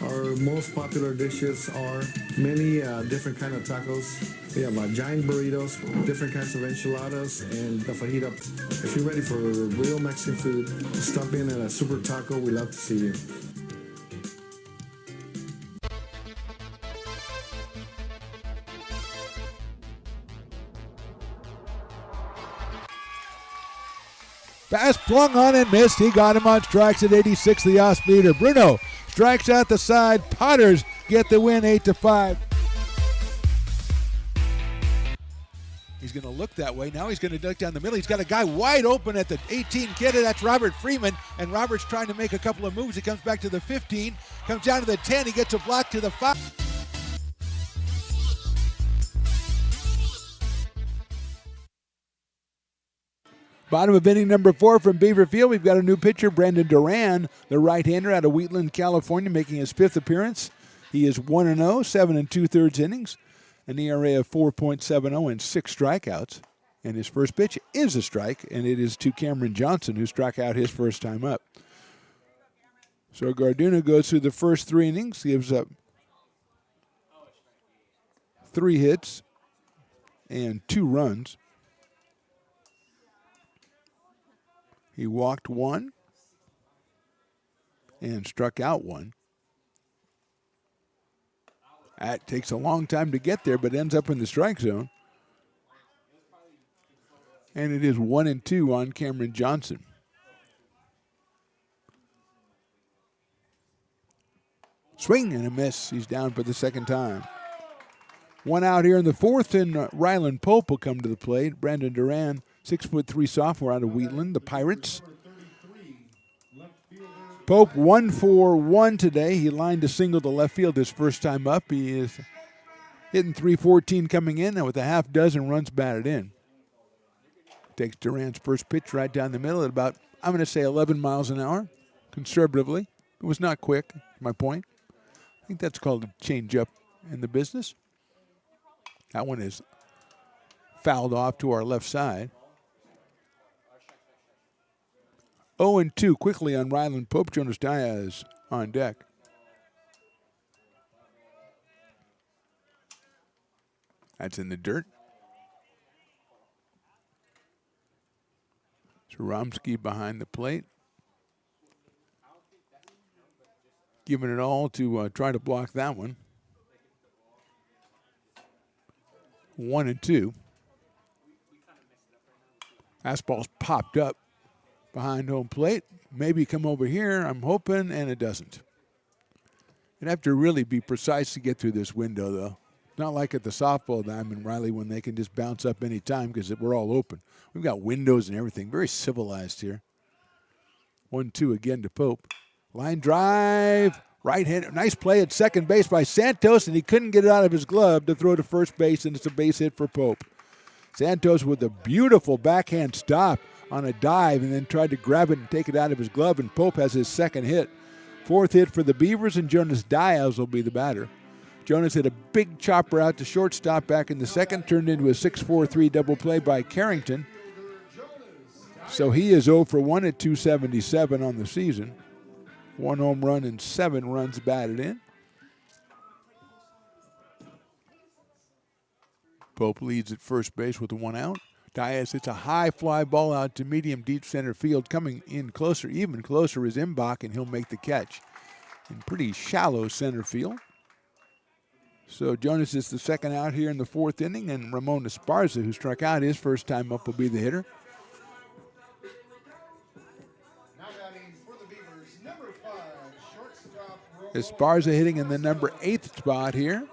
Our most popular dishes are many different kind of tacos. We have giant burritos, different kinds of enchiladas, and the fajita. If you're ready for real Mexican food, stop in at a Super Taco. We love to see you. Pass flung on and missed. He got him on strikes at 86, the off-speeder. Bruno strikes out the side. Potters get the win 8-5. He's going to look that way. Now he's going to duck down the middle. He's got a guy wide open at the 18 kid. That's Robert Freeman. And Robert's trying to make a couple of moves. He comes back to the 15, comes down to the 10. He gets a block to the 5. Bottom of inning number 4 from Beaverfield. We've got a new pitcher, Brandon Duran, the right-hander out of Wheatland, California, making his 5th appearance. He is 1-0, 7 2/3 innings, an ERA of 4.70 and 6 strikeouts. And his first pitch is a strike, and it is to Cameron Johnson, who struck out his first time up. So Garduno goes through the first 3 innings, gives up 3 hits and 2 runs. He walked 1 and struck out 1. That takes a long time to get there, but ends up in the strike zone. And it is 1-2 on Cameron Johnson. Swing and a miss. He's down for the second time. 1 out here in the 4th, and Rylan Pope will come to the plate. Brandon Duran, 6'3" sophomore out of Wheatland, the Pirates. Pope 1 for 1 today. He lined a single to left field his first time up. He is hitting .314 coming in, and with a half dozen runs batted in. Takes Duran's first pitch right down the middle at about, I'm going to say 11 miles an hour, conservatively. It was not quick, my point. I think that's called a change-up in the business. That one is fouled off to our left side. 0-2 quickly on Rylan Pope. Jonas Diaz on deck. That's in the dirt. Zaromsky behind the plate. Giving it all to try to block that one. 1-2. Fastball's popped up behind home plate. Maybe come over here, I'm hoping, and it doesn't. You'd have to really be precise to get through this window, though. Not like at the softball diamond, Riley, when they can just bounce up any time because we're all open. We've got windows and everything. Very civilized here. 1-2 again to Pope. Line drive. Right-hander. Nice play at second base by Santos, and he couldn't get it out of his glove to throw to first base, and it's a base hit for Pope. Santos with a beautiful backhand stop on a dive and then tried to grab it and take it out of his glove, and Pope has his second hit. 4th hit for the Beavers, and Jonas Diaz will be the batter. Jonas hit a big chopper out to shortstop back in the second, turned into a 6-4-3 double play by Carrington. So he is 0 for 1 at .277 on the season. 1 home run and 7 runs batted in. Pope leads at first base with a 1 out. Diaz hits a high fly ball out to medium deep center field. Coming in closer, even closer, is Imbach, and he'll make the catch in pretty shallow center field. So Jonas is the second out here in the 4th inning, and Ramon Esparza, who struck out his first time up, will be the hitter. Now batting for the Beavers, number 5, shortstop. Esparza hitting in the number 8th spot here.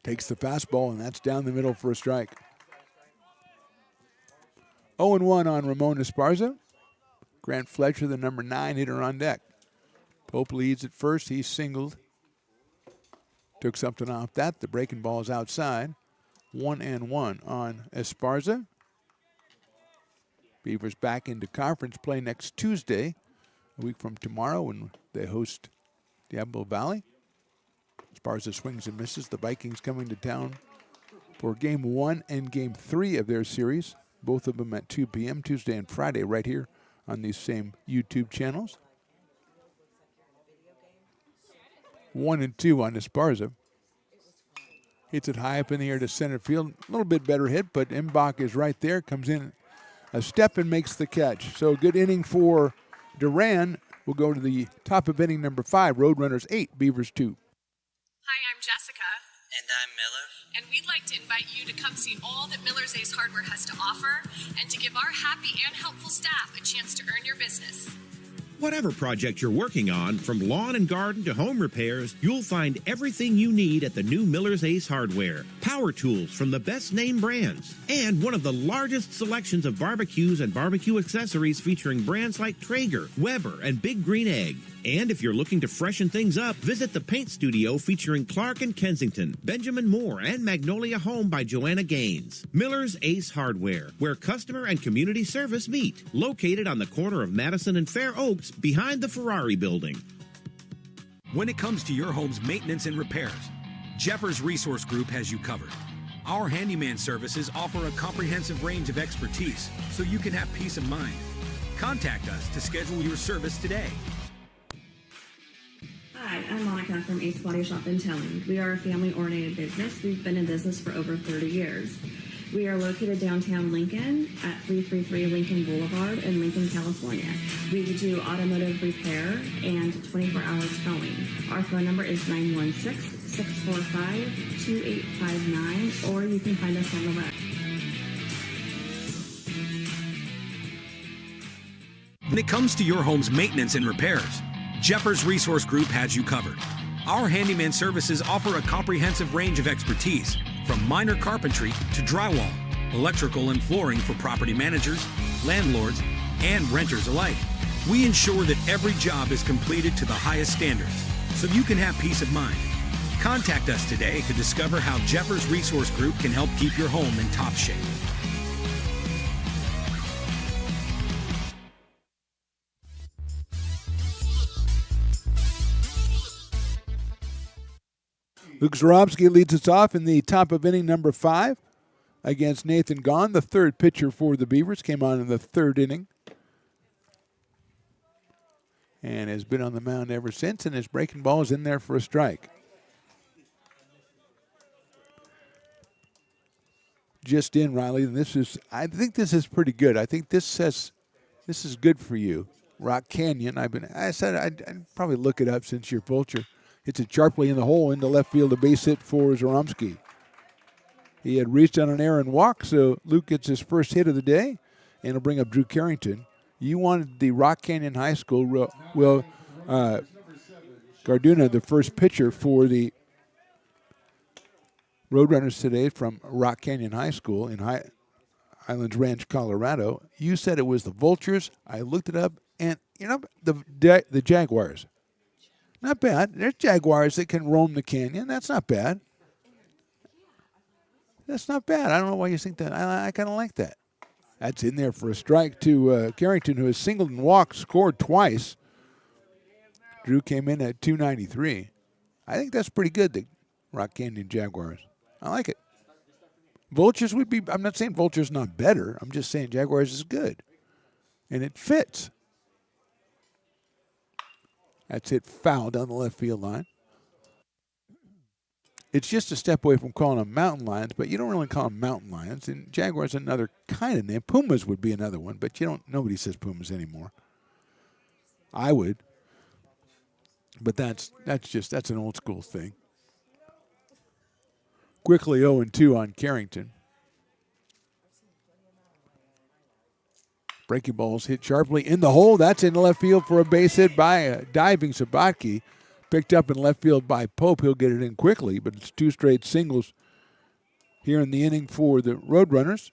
Takes the fastball, and that's down the middle for a strike. 0-1 on Ramon Esparza. Grant Fletcher, the number 9 hitter on deck. Pope leads at first. He's singled. Took something off that. The breaking ball is outside. 1-1 on Esparza. Beavers back into conference play next Tuesday, a week from tomorrow, when they host Diablo Valley. Esparza swings and misses. The Vikings coming to town for Game 1 and Game 3 of their series, both of them at 2 p.m. Tuesday and Friday right here on these same YouTube channels. 1-2 on Esparza. Hits it high up in the air to center field. A little bit better hit, but Mbach is right there. Comes in a step and makes the catch. So good inning for Duran. We'll go to the top of inning number 5. Roadrunners 8, Beavers 2. Hi, I'm Jessica. And I'm Miller. And we'd like to invite you to come see all that Miller's Ace Hardware has to offer and to give our happy and helpful staff a chance to earn your business. Whatever project you're working on, from lawn and garden to home repairs, you'll find everything you need at the new Miller's Ace Hardware. Power tools from the best name brands, and one of the largest selections of barbecues and barbecue accessories featuring brands like Traeger, Weber, and Big Green Egg. And if you're looking to freshen things up, visit the paint studio featuring Clark and Kensington, Benjamin Moore, and Magnolia Home by Joanna Gaines. Miller's Ace Hardware, where customer and community service meet. Located on the corner of Madison and Fair Oaks, behind the Ferrari building. When it comes to your home's maintenance and repairs, Jeffers Resource Group has you covered. Our handyman services offer a comprehensive range of expertise, so you can have peace of mind. Contact us to schedule your service today. Hi, I'm Monica from Ace Body Shop and Towing. We are a family-oriented business. We've been in business for over 30 years. We are located downtown Lincoln at 333 Lincoln Boulevard in Lincoln, California. We do automotive repair and 24-hour towing. Our phone number is 916-645-2859, or you can find us on the web. When it comes to your home's maintenance and repairs, Jeffers Resource Group has you covered. Our handyman services offer a comprehensive range of expertise, from minor carpentry to drywall, electrical and flooring for property managers, landlords, and renters alike. We ensure that every job is completed to the highest standards, so you can have peace of mind. Contact us today to discover how Jeffers Resource Group can help keep your home in top shape. Luke Zarobski leads us off in the top of inning number 5 against Nathan Gahn, the third pitcher for the Beavers. Came on in the third inning and has been on the mound ever since, and his breaking ball is in there for a strike. Just in, Riley, and I think this is pretty good. I think this is good for you. Rock Canyon, I said I'd probably look it up since you're Vulture. Hits it sharply in the hole into left field, a base hit for Zaromsky. He had reached on an errant walk, so Luke gets his first hit of the day, and he'll bring up Drew Carrington. You wanted the Rock Canyon High School, Will Garduna, the first pitcher for the Roadrunners today from Rock Canyon High School in Highlands Ranch, Colorado. You said it was the Vultures. I looked it up, and the Jaguars. Not bad. There's Jaguars that can roam the canyon. That's not bad. That's not bad. I don't know why you think that. I kind of like that. That's in there for a strike to Carrington, who has singled and walked, scored twice. Drew came in at 293. I think that's pretty good, the Rock Canyon Jaguars. I like it. Vultures would be, I'm not saying Vultures not better. I'm just saying Jaguars is good. And it fits. That's hit foul down the left field line. It's just a step away from calling them mountain lions, but you don't really call them mountain lions. And Jaguars is another kind of name. Pumas would be another one, but nobody says Pumas anymore. I would. But that's an old school thing. Quickly 0-2 on Carrington. Breaking balls hit sharply in the hole. That's in the left field for a base hit by a diving Sabatke. Picked up in left field by Pope. He'll get it in quickly, but it's 2 straight singles here in the inning for the Roadrunners.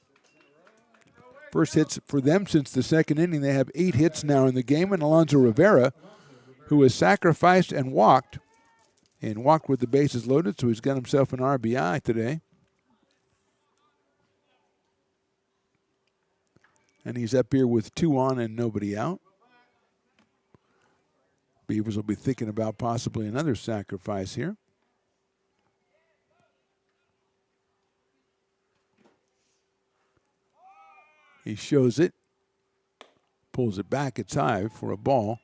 First hits for them since the second inning. They have 8 hits now in the game, and Alonzo Rivera, who has sacrificed and walked with the bases loaded, so he's got himself an RBI today. And he's up here with 2 on and nobody out. Beavers will be thinking about possibly another sacrifice here. He shows it, pulls it back. It's high for a ball.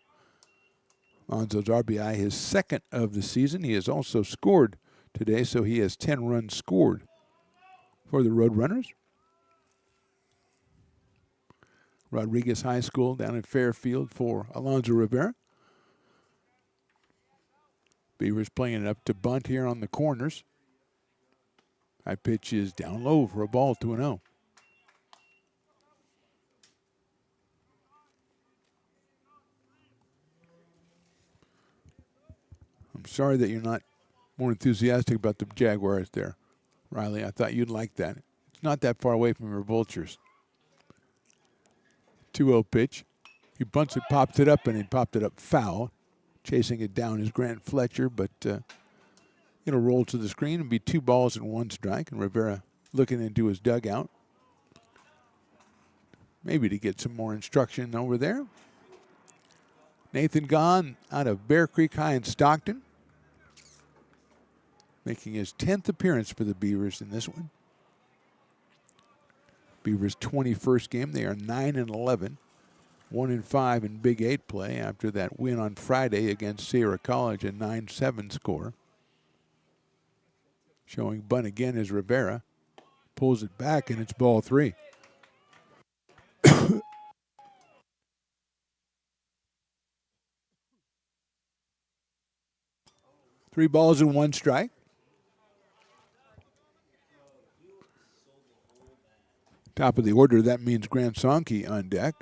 Alonzo's RBI, his second of the season. He has also scored today, so he has 10 runs scored for the Roadrunners. Rodriguez High School down in Fairfield for Alonzo Rivera. Beavers playing it up to bunt here on the corners. High pitch is down low for a ball, 2-0. I'm sorry that you're not more enthusiastic about the Jaguars there, Riley. I thought you'd like that. It's not that far away from your Vultures. 2-0 pitch. He bunts it, pops it up, and he popped it up foul. Chasing it down is Grant Fletcher, but it'll roll to the screen and be 2 balls and 1 strike. And Rivera looking into his dugout. Maybe to get some more instruction over there. Nathan Gahn out of Bear Creek High in Stockton, making his 10th appearance for the Beavers in this one. Beavers' 21st game. They are 9-11, 1-5 in Big 8 play after that win on Friday against Sierra College, a 9-7 score. Showing bunt again is Rivera. Pulls it back, and it's ball 3. 3 balls and 1 strike. Top of the order, that means Grant Sonke on deck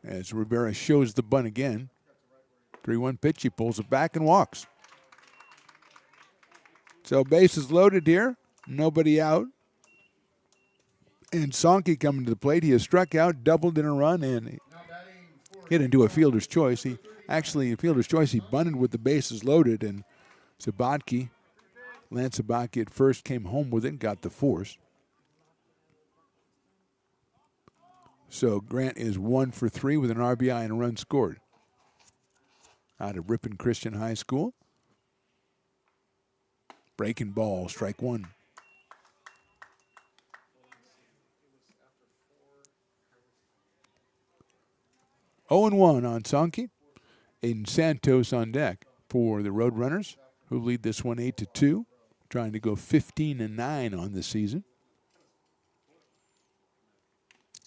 as Rivera shows the bunt again. 3-1 pitch, he pulls it back and walks. So bases loaded here, nobody out. And Sonke coming to the plate. He has struck out, doubled in a run, and hit into a fielder's choice. He bunted with the bases loaded, and Lance Sabatke at first came home with it and got the force. So Grant is 1 for 3 with an RBI and a run scored. Out of Ripon Christian High School. Breaking ball, strike 1. Oh and 1 on Sonke. Aiden Santos on deck for the Roadrunners, who lead this one 8-2, trying to go 15-9 on the season.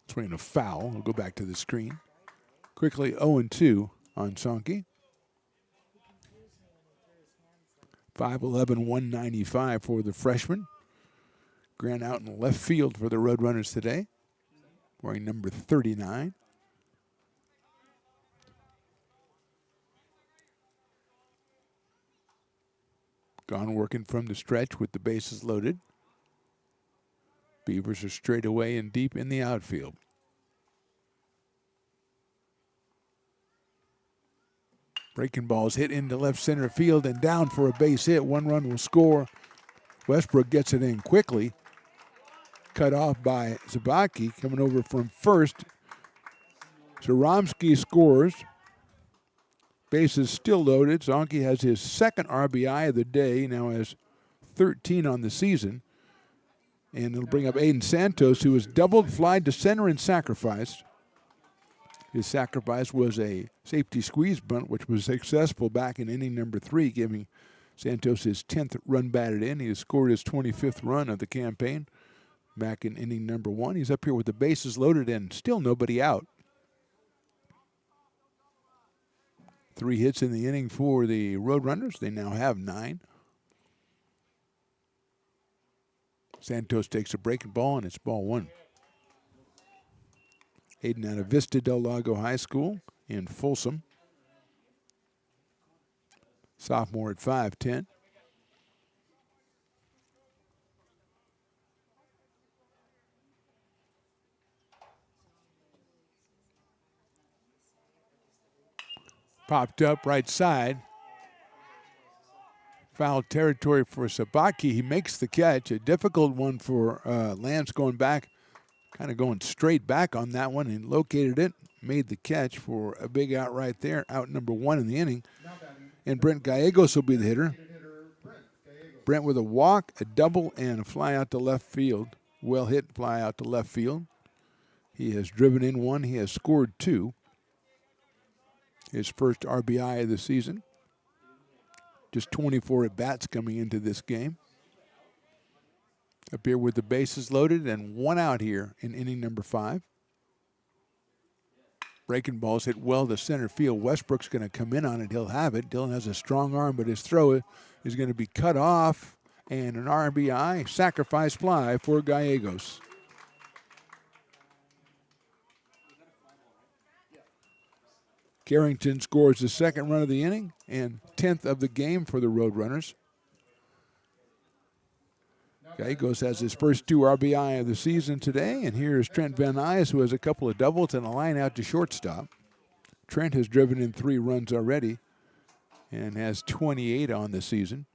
Swinging a foul. We'll go back to the screen. Quickly 0-2 on Sonke. 5'11", 195 for the freshman. Grant out in left field for the Roadrunners today, wearing number 39. Gone working from the stretch with the bases loaded. Beavers are straight away and deep in the outfield. Breaking balls hit into left center field and down for a base hit. 1 run will score. Westbrook gets it in quickly. Cut off by Sabatke coming over from first. Zaromsky scores. Bases still loaded. Sonke has his second RBI of the day. Now has 13 on the season. And it'll bring up Aiden Santos, who was doubled, flied to center, and sacrificed. His sacrifice was a safety squeeze bunt, which was successful back in inning number 3, giving Santos his 10th run batted in. He has scored his 25th run of the campaign back in inning number 1. He's up here with the bases loaded and still nobody out. 3 hits in the inning for the Roadrunners. They now have 9. Santos takes a breaking ball, and it's ball 1. Aiden out of Vista Del Lago High School in Folsom. Sophomore at 5'10". Popped up right side. Foul territory for Sabaki. He makes the catch. A difficult one for Lance going back, kind of going straight back on that one, and located it, made the catch for a big out right there, out number 1 in the inning. And Brent Gallegos will be the hitter. Brent with a walk, a double, and a fly out to left field. Well hit fly out to left field. He has driven in 1. He has scored 2. His first RBI of the season. Just 24 at-bats coming into this game. Up here with the bases loaded and 1 out here in inning number 5. Breaking balls hit well to center field. Westbrook's going to come in on it. He'll have it. Dillon has a strong arm, but his throw is going to be cut off. And an RBI sacrifice fly for Gallegos. Carrington scores the second run of the inning and 10th of the game for the Roadrunners. Gallegos has his first 2 RBI of the season today, and here's Trent Van Nuys, who has a couple of doubles and a line out to shortstop. Trent has driven in 3 runs already and has 28 on the season.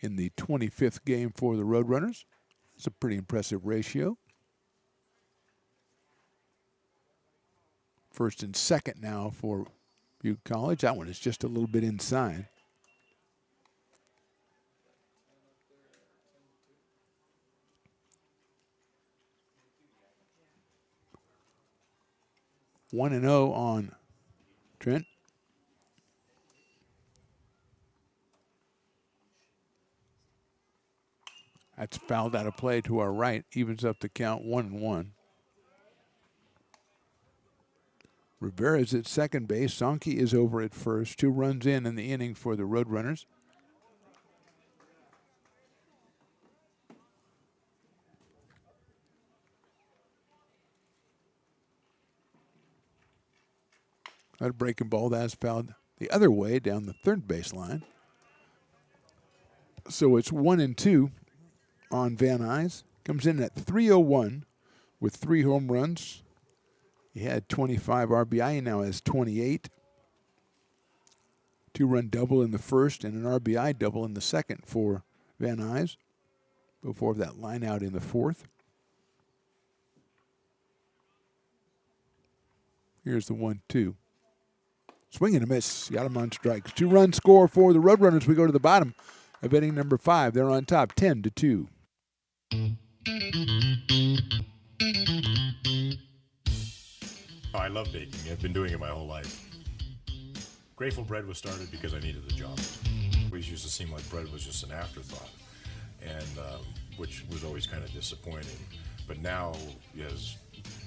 In the 25th game for the Roadrunners. It's a pretty impressive ratio. First and second now for Butte College. That one is just a little bit inside. One and 0 on Trent. That's fouled out of play to our right. Evens up the count 1-1. Rivera's at second base. Sankey is over at first. 2 runs in the inning for the Roadrunners. That breaking ball that's fouled the other way down the third baseline. So it's 1-2 on Van Nuys. Comes in at .301 with 3 home runs. He had 25 RBI. He now has 28. 2-run double in the first and an RBI double in the second for Van Nuys before that line out in the fourth. Here's the 1-2. Swing and a miss. Got him on strikes. 2-run score for the Roadrunners. We go to the bottom of inning number 5. They're on top 10-2. Oh, I love baking. I've been doing it my whole life. Grateful Bread was started because I needed the job. It always used to seem like bread was just an afterthought, and which was always kind of disappointing. But now, as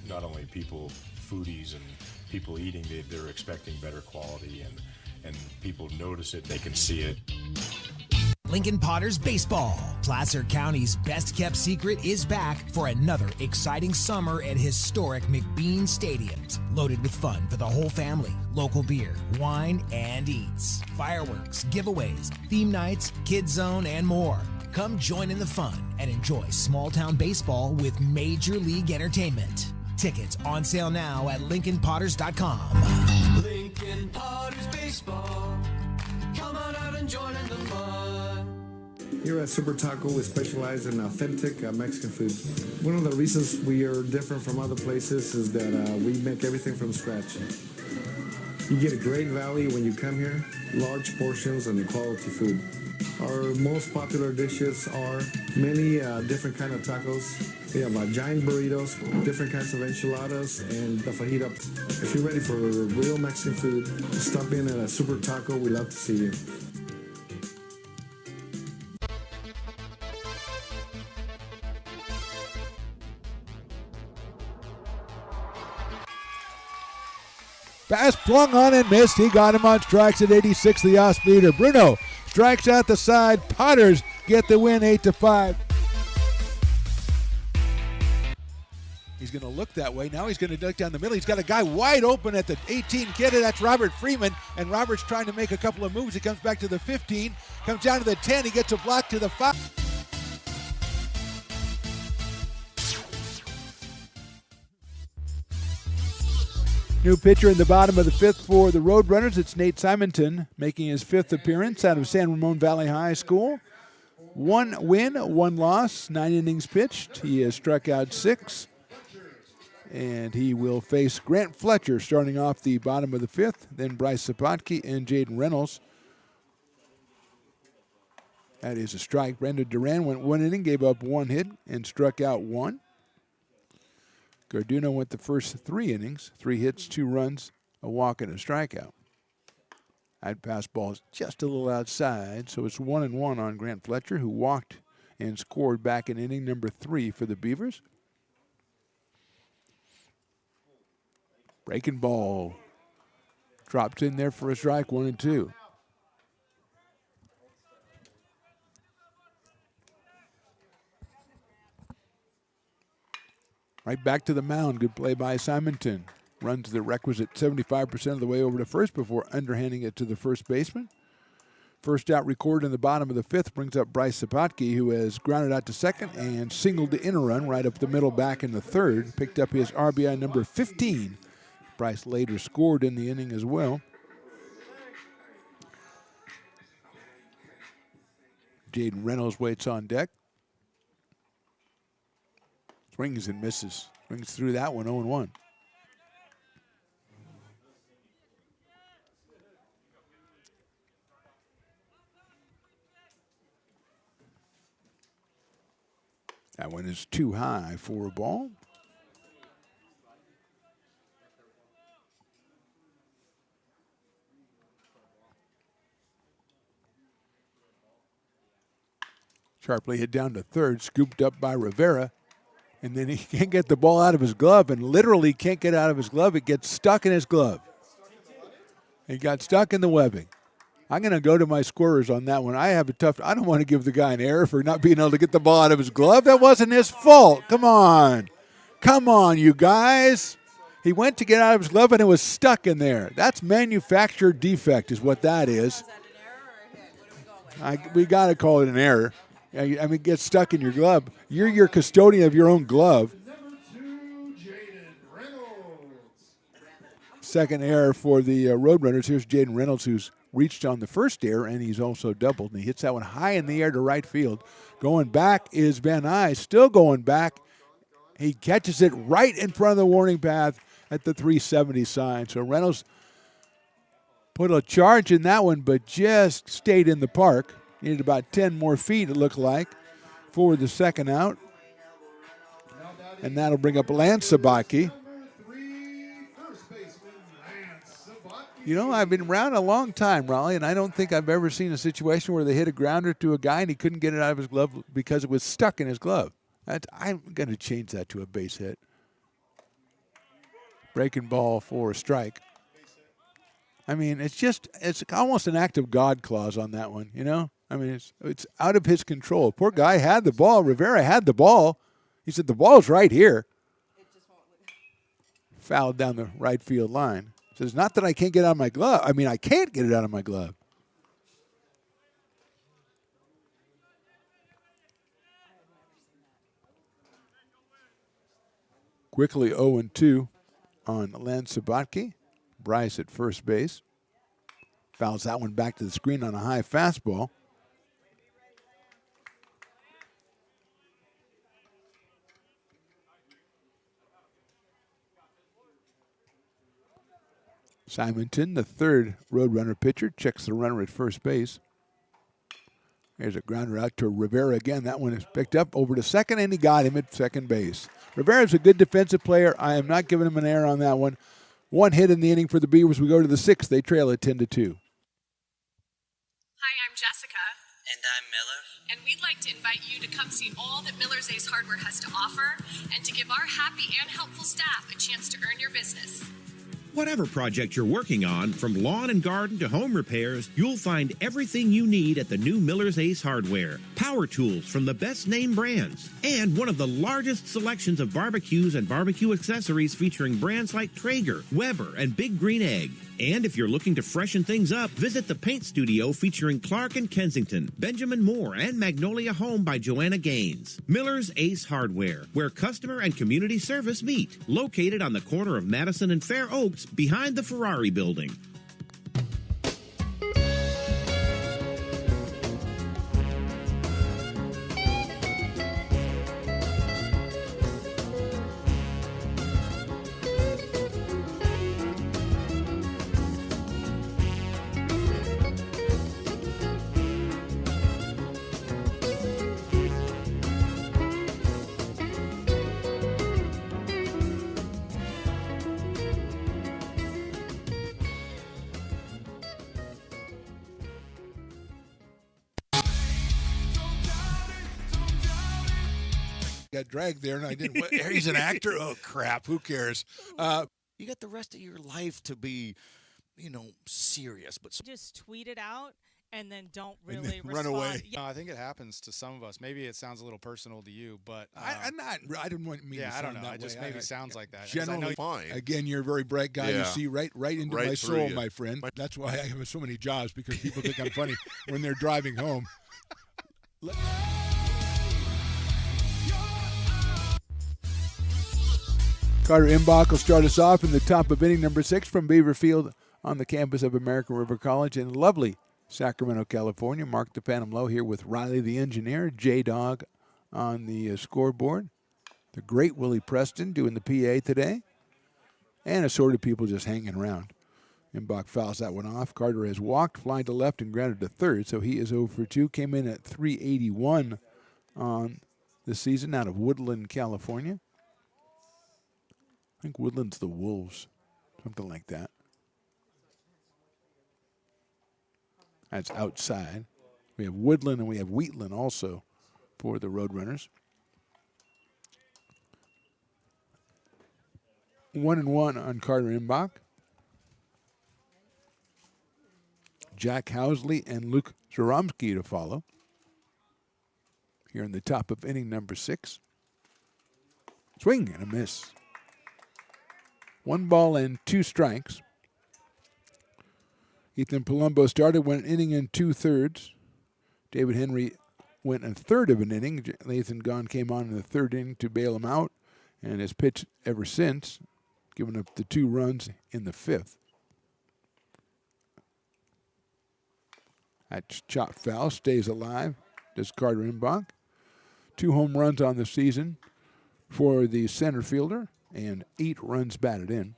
not only people, foodies and people eating, they're expecting better quality, and people notice it, they can see it. Lincoln Potters Baseball. Placer County's best-kept secret is back for another exciting summer at historic McBean Stadiums. Loaded with fun for the whole family, local beer, wine, and eats. Fireworks, giveaways, theme nights, kids zone, and more. Come join in the fun and enjoy small-town baseball with Major League Entertainment. Tickets on sale now at LincolnPotters.com. Lincoln Potters Baseball. Come on out and join in the fun. Here at Super Taco, we specialize in authentic Mexican food. One of the reasons we are different from other places is that we make everything from scratch. You get a great value when you come here, large portions and quality food. Our most popular dishes are many different kind of tacos. We have giant burritos, different kinds of enchiladas, and the fajita. If you're ready for real Mexican food, stop in at a Super Taco. We'd love to see you. Pass flung on and missed. He got him on strikes at 86, the off-speeder. Bruno strikes out the side. Potters get the win 8-5. He's going to look that way. Now he's going to duck down the middle. He's got a guy wide open at the 18 kid. That's Robert Freeman. And Robert's trying to make a couple of moves. He comes back to the 15, comes down to the 10. He gets a block to the 5. New pitcher in the bottom of the fifth for the Roadrunners. It's Nate Simonton making his fifth appearance out of San Ramon Valley High School. 1 win, 1 loss, 9 innings pitched. He has struck out 6. And he will face Grant Fletcher starting off the bottom of the fifth, then Bryce Sapotke and Jaden Reynolds. That is a strike. Brandon Duran went 1 inning, gave up 1 hit, and struck out 1. Garduno went the first 3 innings, 3 hits, 2 runs, a walk, and a strikeout. That pass ball is just a little outside, so it's 1-1 on Grant Fletcher, who walked and scored back in inning number 3 for the Beavers. Breaking ball. Dropped in there for a strike, 1-2. Right back to the mound. Good play by Simonton. Runs the requisite 75% of the way over to first before underhanding it to the first baseman. First out recorded in the bottom of the fifth brings up Bryce Sapotke, who has grounded out to second and singled in a run right up the middle back in the third. Picked up his RBI number 15. Bryce later scored in the inning as well. Jaden Reynolds waits on deck. Swings and misses. Swings through that one, 0-1. That one is too high for a ball. Sharply hit down to third, scooped up by Rivera. And then he can't get the ball out of his glove, and literally can't get out of his glove. It gets stuck in his glove. It got stuck in the webbing. I'm going to go to my scorers on that one. I don't want to give the guy an error for not being able to get the ball out of his glove. That wasn't his fault. Come on. Come on, you guys. He went to get out of his glove, and it was stuck in there. That's manufactured defect is what that is. We got to call it an error. I mean, it gets stuck in your glove. You're your custodian of your own glove. Second error for the Roadrunners. Here's Jaden Reynolds, who's reached on the first error, and he's also doubled. And he hits that one high in the air to right field. Going back is Van Nuys, still going back. He catches it right in front of the warning path at the 370 sign. So Reynolds put a charge in that one, but just stayed in the park. Needed about 10 more feet, it looked like, for the second out. And that'll bring up Lance Sabaki. You know, I've been around a long time, Raleigh, and I don't think I've ever seen a situation where they hit a grounder to a guy and he couldn't get it out of his glove because it was stuck in his glove. I'm going to change that to a base hit. Breaking ball for a strike. I mean, it's almost an act of God clause on that one, you know? I mean, it's out of his control. Poor guy had the ball. Rivera had the ball. He said, the ball's right here. Fouled down the right field line. Says, not that I can't get it out of my glove. I mean, I can't get it out of my glove. Quickly 0-2 on Lance Sabotke. Bryce at first base. Fouls that one back to the screen on a high fastball. Simonton, the third Roadrunner pitcher, checks the runner at first base. There's a grounder out to Rivera again. That one is picked up over to second, and he got him at second base. Rivera's a good defensive player. I am not giving him an error on that one. 1 hit in the inning for the Beavers. We go to the sixth. They trail at 10-2. Hi, I'm Jessica. And I'm Miller. And we'd like to invite you to come see all that Miller's Ace Hardware has to offer and to give our happy and helpful staff a chance to earn your business. Whatever project you're working on, from lawn and garden to home repairs, you'll find everything you need at the new Miller's Ace Hardware. Power tools from the best name brands, and one of the largest selections of barbecues and barbecue accessories featuring brands like Traeger, Weber, and Big Green Egg. And if you're looking to freshen things up, visit the paint studio featuring Clark and Kensington, Benjamin Moore, and Magnolia Home by Joanna Gaines. Miller's Ace Hardware, where customer and community service meet. Located on the corner of Madison and Fair Oaks Ford's behind the Ferrari building. Got dragged there, and I didn't. He's an actor. Oh crap! Who cares? You got the rest of your life to be, serious. But just tweet it out and then don't And really then run respond. away. Yeah. No, I think it happens to some of us. Maybe it sounds a little personal to you, but I'm not. I didn't want me. yeah, to I don't sound know. that It just way. maybe sounds like that. 'Cause I Generally, know fine. Again, you're a very bright guy. You Yeah. see right into Right my through soul, you. my friend. That's why I have so many jobs, because people think I'm funny when they're driving home. Carter Imbach will start us off in the top of inning number 6 from Beaver Field on the campus of American River College in lovely Sacramento, California. Mark the Phantom Low here with Riley the engineer, J-Dog on the scoreboard. The great Willie Preston doing the PA today. And assorted people just hanging around. Imbach fouls that one off. Carter has walked, flying to left, and grounded to third, so he is 0 for 2. Came in at 381 on the season out of Woodland, California. I think Woodland's the Wolves, something like that. That's outside. We have Woodland and we have Wheatland also for the Roadrunners. 1-1 on Carter Imbach. Jack Housley and Luke Zaromsky to follow. Here in the top of inning number 6. Swing and a miss. 1 ball and 2 strikes. Ethan Palumbo started, went an inning and 2/3. David Henry went a third of an inning. Nathan Gahn came on in the 3rd inning to bail him out, and has pitched ever since, giving up the 2 runs in the 5th. That chop foul stays alive. Does Carter Imbach. 2 home runs on the season for the center fielder, and 8 runs batted in.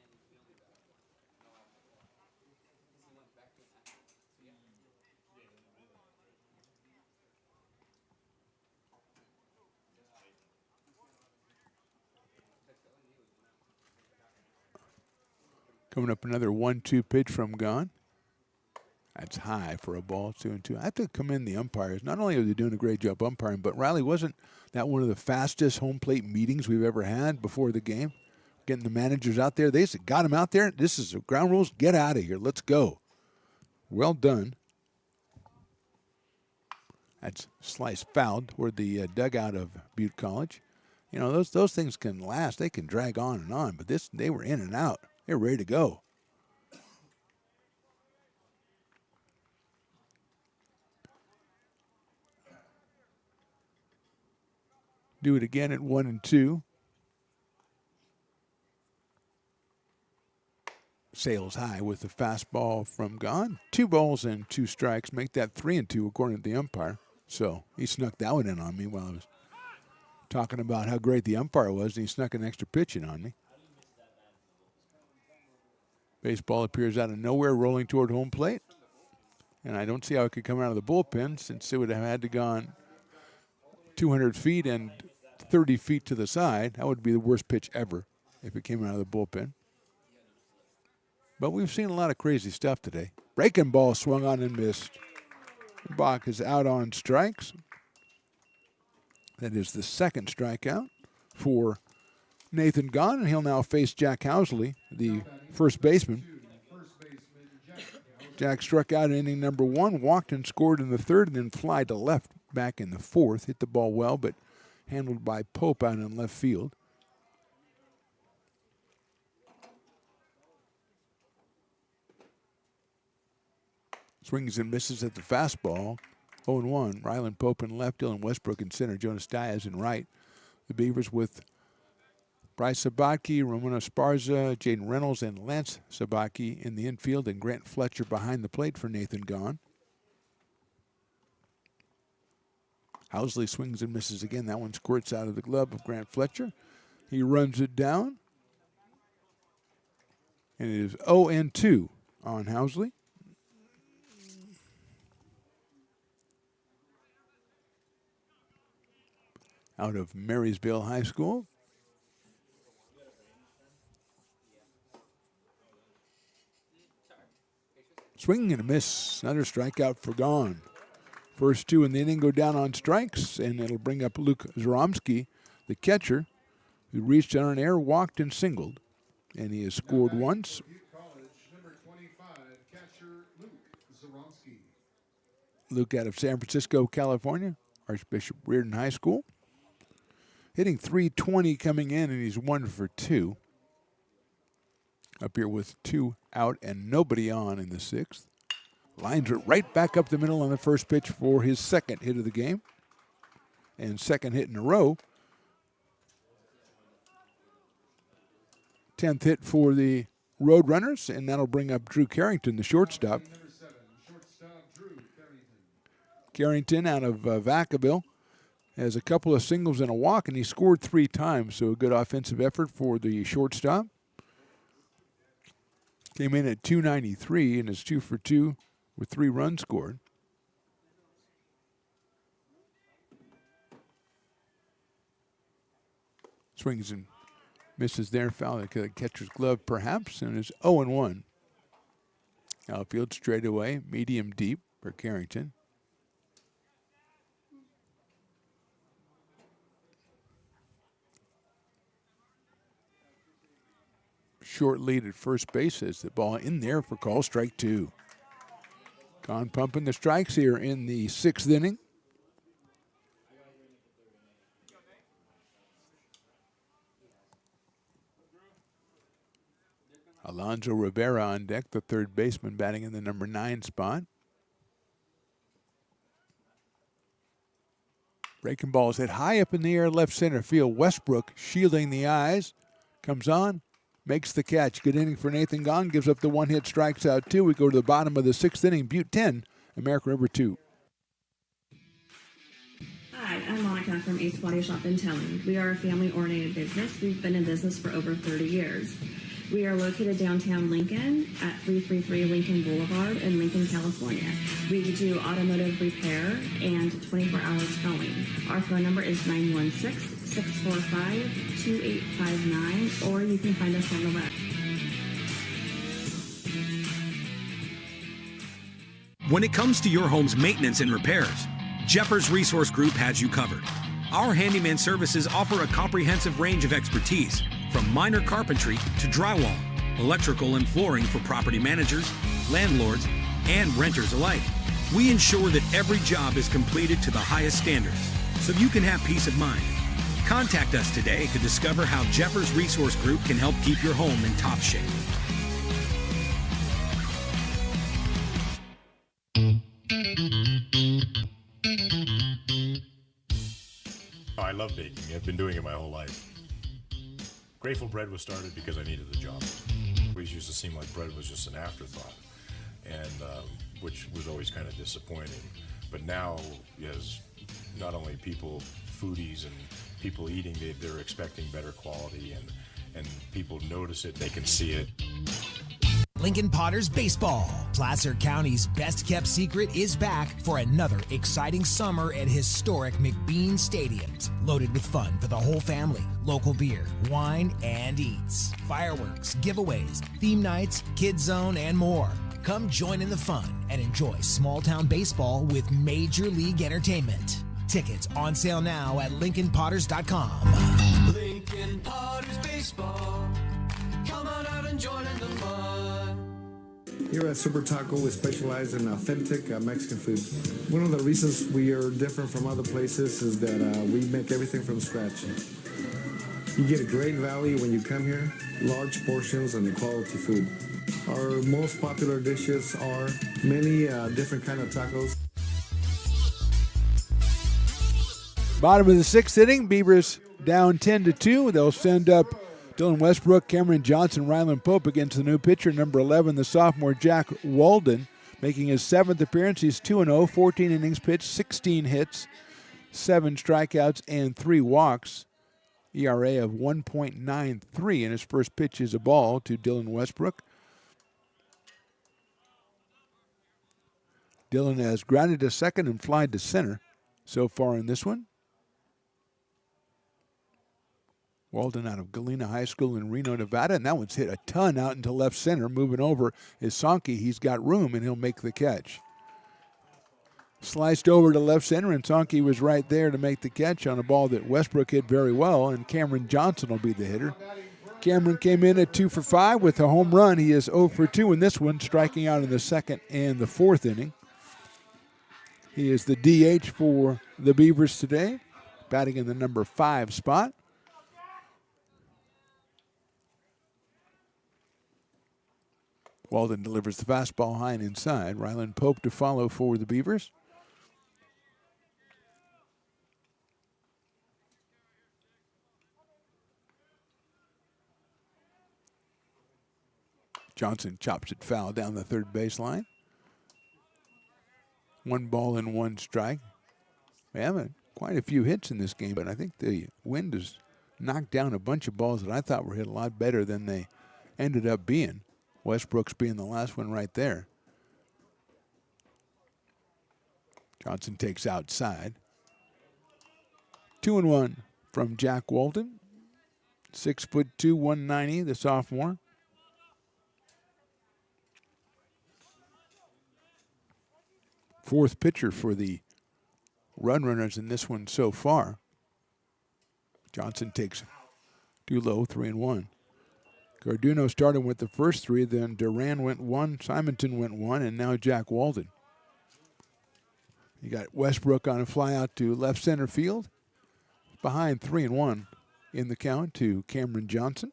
Coming up, another 1-2 pitch from Gahn. That's high for a ball, 2-2. I have to commend the umpires. Not only are they doing a great job umpiring, but Riley, wasn't that one of the fastest home plate meetings we've ever had before the game? Getting the managers out there. They said, got him out there. This is the ground rules. Get out of here. Let's go. Well done. That's slice fouled toward the dugout of Butte College. You know, those things can last. They can drag on and on. But they were in and out. They're ready to go. Do it again at 1-2. Sails high with the fastball from Gahn. 2 balls and 2 strikes. Make that 3-2 according to the umpire. So he snuck that one in on me while I was talking about how great the umpire was, and he snuck an extra pitch in on me. Baseball appears out of nowhere, rolling toward home plate. And I don't see how it could come out of the bullpen, since it would have had to gone 200 feet and 30 feet to the side. That would be the worst pitch ever if it came out of the bullpen. But we've seen a lot of crazy stuff today. Breaking ball swung on and missed. Bach is out on strikes. That is the 2nd strikeout for Nathan Gahn, and he'll now face Jack Housley, the first baseman. Jack struck out in inning number 1, walked and scored in the 3rd, and then fly to left back in the 4th. Hit the ball well, but handled by Pope out in left field. Swings and misses at the fastball. 0-1. Ryland Pope in left, Dylan Westbrook in center, Jonas Diaz in right. The Beavers with Bryce Sabaki, Ramona Sparza, Jaden Reynolds, and Lance Sabaki in the infield, and Grant Fletcher behind the plate for Nathan Gahn. Housley swings and misses again. That one squirts out of the glove of Grant Fletcher. He runs it down. And it is 0-2 on Housley. Out of Marysville High School. Swing and a miss. Another strikeout for Gahn. First two in the inning go down on strikes, and it'll bring up Luke Zaromsky, the catcher, who reached on an air, walked, and singled. And he has scored once. Number 25, catcher Luke Zaromsky. Luke out of San Francisco, California, Archbishop Reardon High School. Hitting .320 coming in, and he's 1 for 2. Up here with 2 out and nobody on in the 6th. Lines it right back up the middle on the first pitch for his second hit of the game. And second hit in a row. 10th hit for the Roadrunners, and that'll bring up Drew Carrington, the shortstop. Carrington out of Vacaville has a couple of singles and a walk, and he scored 3 times, so a good offensive effort for the shortstop. Came in at .293 and is 2 for 2 with 3 runs scored. Swings and misses there, foul the catcher's glove perhaps, and is 0-1. Outfield straightaway, medium deep for Carrington. Short lead at first base as the ball in there for call, strike 2. Gahn pumping the strikes here in the 6th inning. Alonzo Rivera on deck, the third baseman, batting in the number 9 spot. Breaking ball is hit high up in the air, left center field. Westbrook shielding the eyes, comes on, makes the catch. Good inning for Nathan Gahn, gives up the 1-hit, strikes out 2. We go to the bottom of the 6th inning. Butte 10, American River 2. Hi, I'm Monica from Ace Body Shop and Towing. We are a family-oriented business. We've been in business for over 30 years. We are located downtown Lincoln at 333 Lincoln Boulevard in Lincoln, California. We do automotive repair and 24-hour towing. Our phone number is 916-645-2859, or you can find us on the web. When it comes to your home's maintenance and repairs, Jeffers Resource Group has you covered. Our handyman services offer a comprehensive range of expertise, from minor carpentry to drywall, electrical and flooring for property managers, landlords, and renters alike. We ensure that every job is completed to the highest standards, so you can have peace of mind. Contact us today to discover how Jeffers Resource Group can help keep your home in top shape. Oh, I love baking. I've been doing it my whole life. Grateful Bread was started because I needed the job. It always used to seem like bread was just an afterthought, and which was always kind of disappointing. But now, as not only people, foodies and people eating, they're expecting better quality, and people notice it, they can see it. Lincoln Potters Baseball. Placer County's best-kept secret is back for another exciting summer at historic McBean Stadiums. Loaded with fun for the whole family, local beer, wine, and eats. Fireworks, giveaways, theme nights, kids zone, and more. Come join in the fun and enjoy small-town baseball with Major League Entertainment. Tickets on sale now at LincolnPotters.com. Lincoln Potters Baseball. Come on out and join in the fun. Here at Super Taco, we specialize in authentic Mexican food. One of the reasons we are different from other places is that we make everything from scratch. You get a great value when you come here, large portions and quality food. Our most popular dishes are many different kind of tacos. Bottom of the 6th inning, Beavers down 10-2. They'll send up Dylan Westbrook, Cameron Johnson, Ryland Pope against the new pitcher, number 11, the sophomore Jack Walden, making his 7th appearance. He's 2-0, 14 innings pitched, 16 hits, 7 strikeouts, and 3 walks. ERA of 1.93, and his first pitch is a ball to Dylan Westbrook. Dylan has grounded to second and flied to center so far in this one. Walden out of Galena High School in Reno, Nevada, and that one's hit a ton out into left center. Moving over is Sankey. He's got room, and he'll make the catch. Sliced over to left center, and Sankey was right there to make the catch on a ball that Westbrook hit very well, and Cameron Johnson will be the hitter. Cameron came in at 2 for 5 with a home run. He is 0 for 2 in this one, striking out in the 2nd and the 4th inning. He is the DH for the Beavers today, batting in the number 5 spot. Walden delivers the fastball high and inside. Ryland Pope to follow for the Beavers. Johnson chops it foul down the third baseline. 1 ball and 1 strike. We have quite a few hits in this game, but I think the wind has knocked down a bunch of balls that I thought were hit a lot better than they ended up being. Westbrook's being the last one right there. Johnson takes outside. 2-1 from Jack Walden. 6'2", 190, the sophomore. Fourth pitcher for the run runners in this one so far. Johnson takes too low, 3-1. Garduno started with the first 3, then Duran went 1, Simonton went 1, and now Jack Walden. You got Westbrook on a fly out to left center field. Behind 3-1 in the count to Cameron Johnson,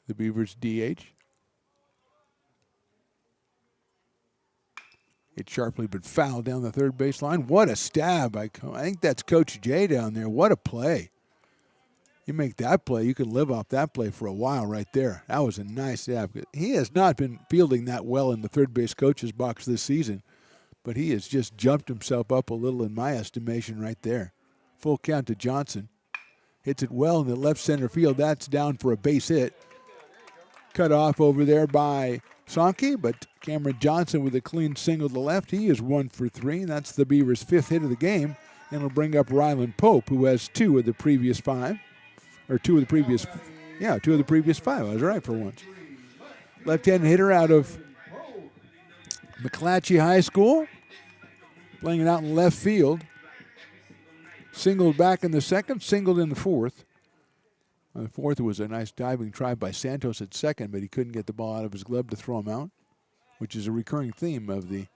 the Beavers DH. Hit sharply but foul down the third baseline. What a stab. I think that's Coach Jay down there. What a play. You make that play, you can live off that play for a while right there. That was a nice stab. He has not been fielding that well in the third base coach's box this season, but he has just jumped himself up a little in my estimation right there. Full count to Johnson. Hits it well in the left center field. That's down for a base hit. Cut off over there by Sankey, but Cameron Johnson with a clean single to left. He is 1 for 3. That's the Beavers' 5th hit of the game, and it'll bring up Ryland Pope, who has 2 of the previous 5. Or 2 of the previous 5. I was right for once. Left-handed hitter out of McClatchy High School, playing it out in left field. Singled back in the 2nd, singled in the 4th. On the 4th, it was a nice diving try by Santos at 2nd, but he couldn't get the ball out of his glove to throw him out, which is a recurring theme of the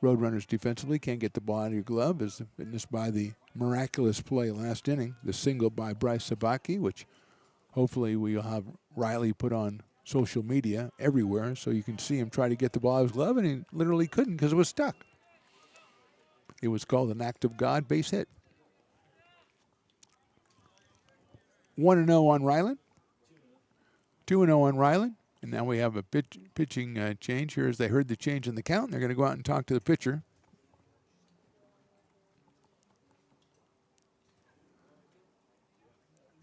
Roadrunners defensively. Can't get the ball out of your glove, as witnessed by the miraculous play last inning, the single by Bryce Sabaki, which hopefully we'll have Riley put on social media everywhere so you can see him try to get the ball out of his glove, and he literally couldn't because it was stuck. It was called an act of God base hit. 1-0 on Ryland. 2-0 on Ryland. And now we have a pitching change here as they heard the change in the count. They're going to go out and talk to the pitcher.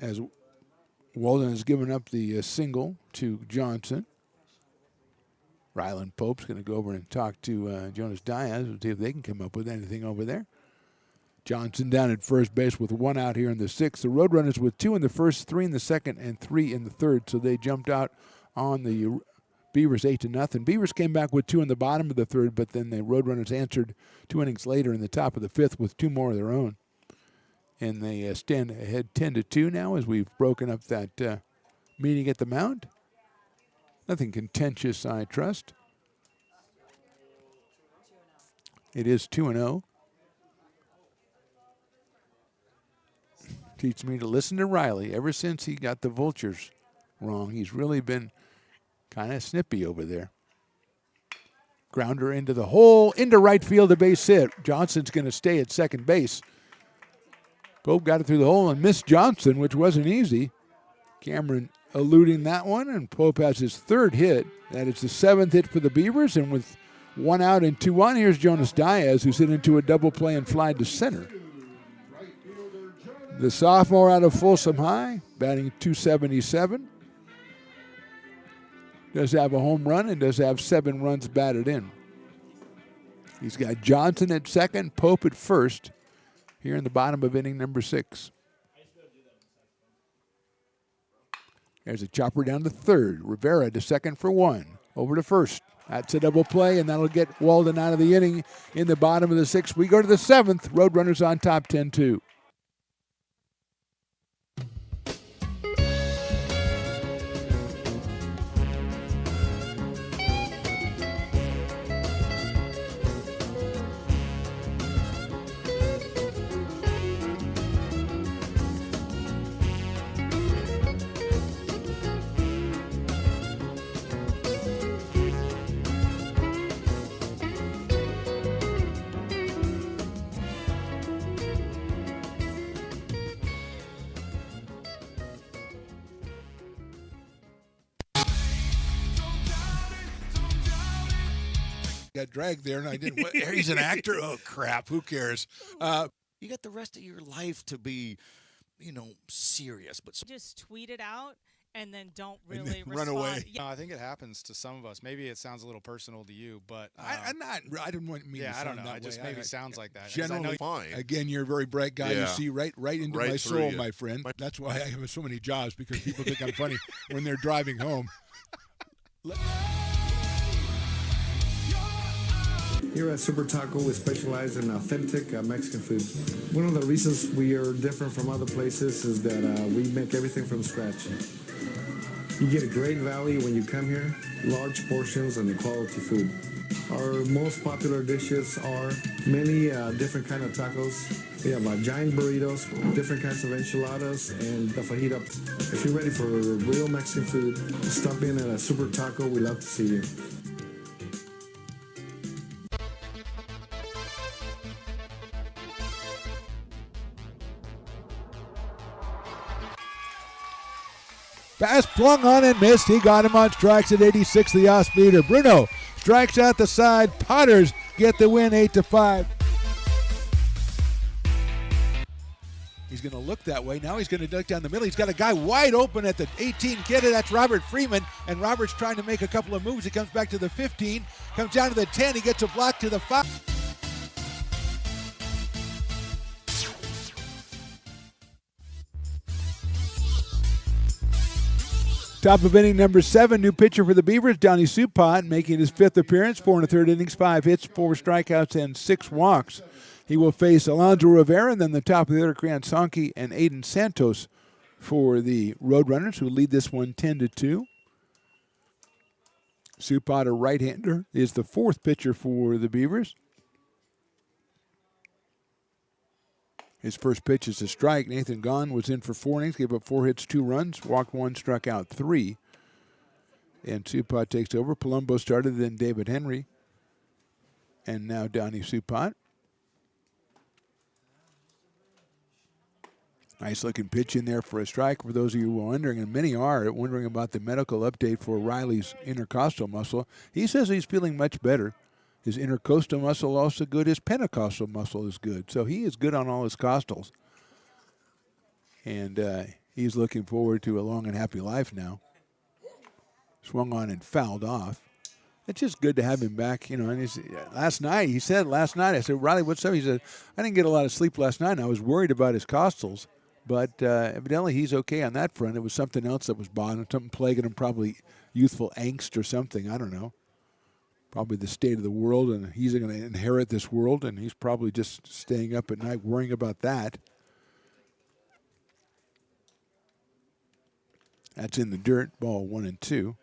As Walden has given up the single to Johnson. Ryland Pope's going to go over and talk to Jonas Diaz and see if they can come up with anything over there. Johnson down at first base with 1 out here in the 6th. The Roadrunners with 2 in the 1st, 3 in the 2nd, and 3 in the 3rd. So they jumped out on the Beavers 8-0. Beavers came back with 2 in the bottom of the 3rd, but then the Roadrunners answered 2 innings later in the top of the 5th with 2 more of their own. And they stand ahead 10-2 now as we've broken up that meeting at the mound. Nothing contentious, I trust. It is 2-0. Teach me to listen to Riley. Ever since he got the Vultures wrong, he's really been kind of snippy over there. Grounder into the hole, into right field, a base hit. Johnson's going to stay at second base. Pope got it through the hole and missed Johnson, which wasn't easy. Cameron eluding that one, and Pope has his third hit. That is the 7th hit for the Beavers, and with 1 out and 2 on, here's Jonas Diaz, who's hit into a double play and fly to center. The sophomore out of Folsom High, batting .277. Does have a home run and does have 7 runs batted in. He's got Johnson at second, Pope at first, here in the bottom of inning number 6. There's a chopper down to third. Rivera to second for 1. Over to first. That's a double play, and that'll get Walden out of the inning in the bottom of the 6th. We go to the 7th. Roadrunners on top 10-2. Got dragged there, and I didn't. He's an actor? Oh, crap. Who cares? You got the rest of your life to be, serious. But Just tweet it out and then don't really run respond. away. Yeah. I think it happens to some of us. Maybe it sounds a little personal to you, but I didn't want me to yeah, I sound don't know. that It just way. maybe sounds like that. 'Cause Generally, fine. Again, you're a very bright guy. Yeah. You see right into Right my through soul, you. my friend. That's why I have so many jobs, because people think I'm funny when they're driving home. Here at Super Taco, we specialize in authentic Mexican food. One of the reasons we are different from other places is that we make everything from scratch. You get a great value when you come here, large portions and quality food. Our most popular dishes are many different kind of tacos. We have giant burritos, different kinds of enchiladas, and the fajita. If you're ready for real Mexican food, stop in at a Super Taco. We love to see you. Pass flung on and missed. He got him on strikes at 86, the off-speeder. Bruno strikes out the side. Potters get the win 8-5. He's going to look that way. Now he's going to duck down the middle. He's got a guy wide open at the 18 kidder. That's Robert Freeman. And Robert's trying to make a couple of moves. He comes back to the 15, comes down to the 10. He gets a block to the 5. Top of inning number 7, new pitcher for the Beavers, Donnie Supot, making his 5th appearance, 4 1/3 innings, 5 hits, 4 strikeouts, and 6 walks. He will face Alonzo Rivera, and then the top of the order, Crean Sankey and Aiden Santos for the Roadrunners, who lead this one 10-2. Supot, a right-hander, is the 4th pitcher for the Beavers. His first pitch is a strike. Nathan Gahn was in for 4 innings, gave up 4 hits, 2 runs, walked 1, struck out 3. And Supot takes over. Palumbo started, then David Henry. And now Donnie Supot. Nice looking pitch in there for a strike. For those of you who are wondering, and many are wondering about the medical update for Riley's intercostal muscle, he says he's feeling much better. His intercostal muscle also good. His pentacostal muscle is good. So he is good on all his costals. And he's looking forward to a long and happy life now. Swung on and fouled off. It's just good to have him back, And he said, I said, Riley, what's up? He said, I didn't get a lot of sleep last night, and I was worried about his costals. But evidently he's okay on that front. It was something else that was bothering him, something plaguing him, probably youthful angst or something. I don't know. Probably the state of the world, and he's going to inherit this world, and he's probably just staying up at night worrying about that. That's in the dirt, ball 1-2.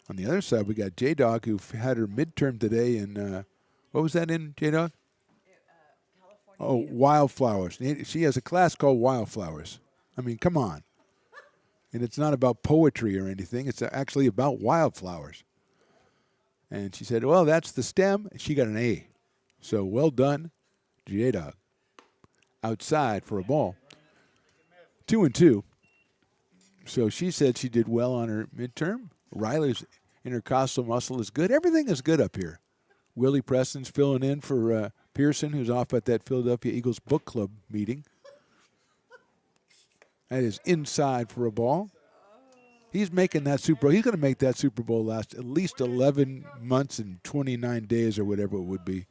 On the other side, we got J-Dog, who had her midterm today in, what was that in, J-Dog? Oh, Wildflowers. She has a class called Wildflowers. I mean, come on. And it's not about poetry or anything. It's actually about wildflowers. And she said, well, that's the stem. She got an A. So well done, J-Dog. Outside for a ball. 2-2. So she said she did well on her midterm. Riley's intercostal muscle is good. Everything is good up here. Willie Preston's filling in for Pearson, who's off at that Philadelphia Eagles book club meeting. That is inside for a ball. He's making that Super Bowl. He's going to make that Super Bowl last at least 11 months and 29 days or whatever it would be.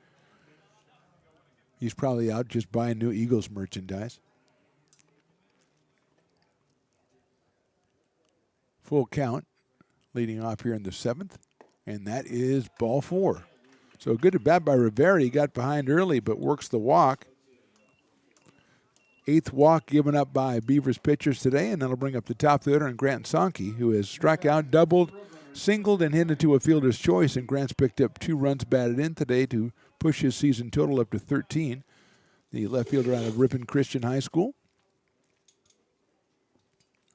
He's probably out just buying new Eagles merchandise. Full count, leading off here in the 7th, and that is ball 4. So good at bat by Rivera. He got behind early, but works the walk. 8th walk given up by Beavers pitchers today, and that'll bring up the top of the order and Grant Sonke, who has struck out, doubled, singled, and hit into a fielder's choice, and Grant's picked up 2 runs batted in today to push his season total up to 13. The left fielder out of Ripon Christian High School.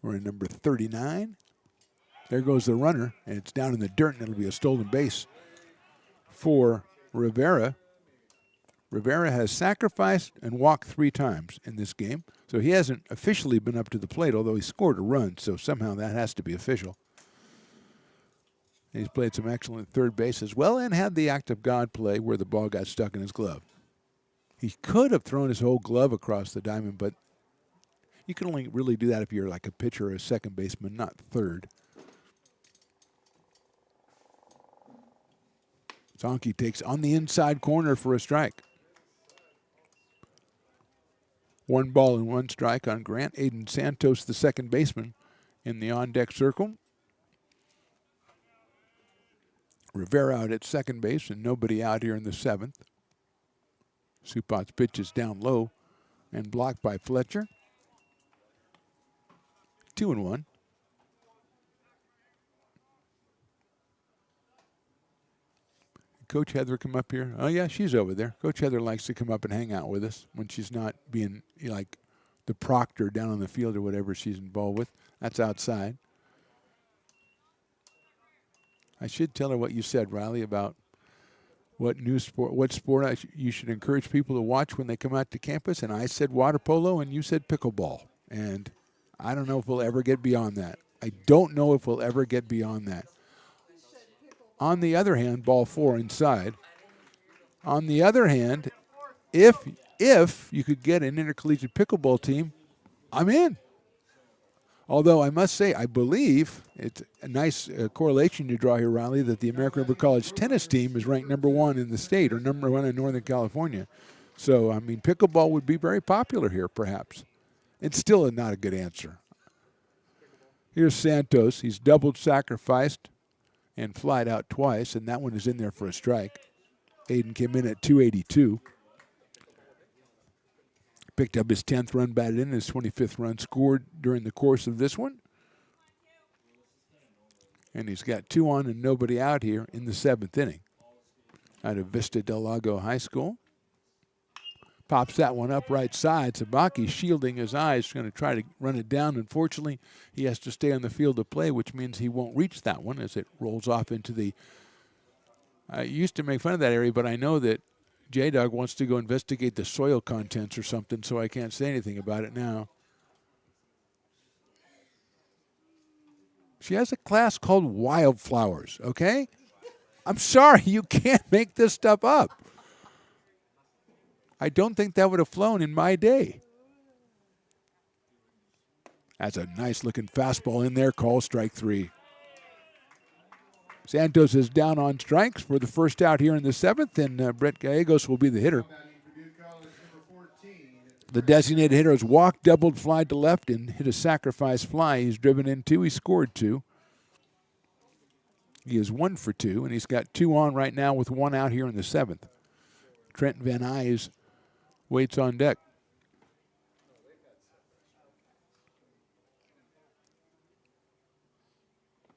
We're in number 39. There goes the runner, and it's down in the dirt, and it'll be a stolen base for Rivera. Rivera has sacrificed and walked 3 times in this game, so he hasn't officially been up to the plate, although he scored a run, so somehow that has to be official. He's played some excellent third base as well and had the act of God play where the ball got stuck in his glove. He could have thrown his whole glove across the diamond, but you can only really do that if you're like a pitcher or a second baseman, not third. Sonke takes on the inside corner for a strike. 1 ball and 1 strike on Grant. Aiden Santos, the second baseman, in the on-deck circle. Rivera out at second base and nobody out here in the 7th. Supot's pitch is down low and blocked by Fletcher. 2-1. Coach Heather come up here? Oh, yeah, she's over there. Coach Heather likes to come up and hang out with us when she's not being like the proctor down on the field or whatever she's involved with. That's outside. I should tell her what you said, Riley, about what sport you should encourage people to watch when they come out to campus. And I said water polo, and you said pickleball. And I don't know if we'll ever get beyond that. I don't know if we'll ever get beyond that. On the other hand, ball 4 inside. On the other hand, if you could get an intercollegiate pickleball team, I'm in. Although I must say, I believe it's a nice correlation you draw here, Riley, that the American River College tennis team is ranked number 1 in the state or number 1 in Northern California. So, I mean, pickleball would be very popular here, perhaps. It's still not a good answer. Here's Santos. He's doubled, sacrificed, and flied out twice, and that one is in there for a strike. Aiden came in at 282. Picked up his 10th run batted in, his 25th run scored during the course of this one. And he's got 2 on and nobody out here in the 7th inning. Out of Vista Del Lago High School. Pops that one up right side. Sabaki shielding his eyes, going to try to run it down. Unfortunately, he has to stay on the field of play, which means he won't reach that one as it rolls off into the... I used to make fun of that area, but I know that J-Dog wants to go investigate the soil contents or something, so I can't say anything about it now. She has a class called Wildflowers, okay? I'm sorry, you can't make this stuff up. I don't think that would have flown in my day. That's a nice-looking fastball in there. Call strike 3. Santos is down on strikes for the first out here in the 7th, and Brett Gallegos will be the hitter. The designated hitter has walked, doubled, fly to left, and hit a sacrifice fly. He's driven in 2. He scored 2. He is 1 for 2, and he's got 2 on right now with 1 out here in the 7th. Trent Van Nuys waits on deck.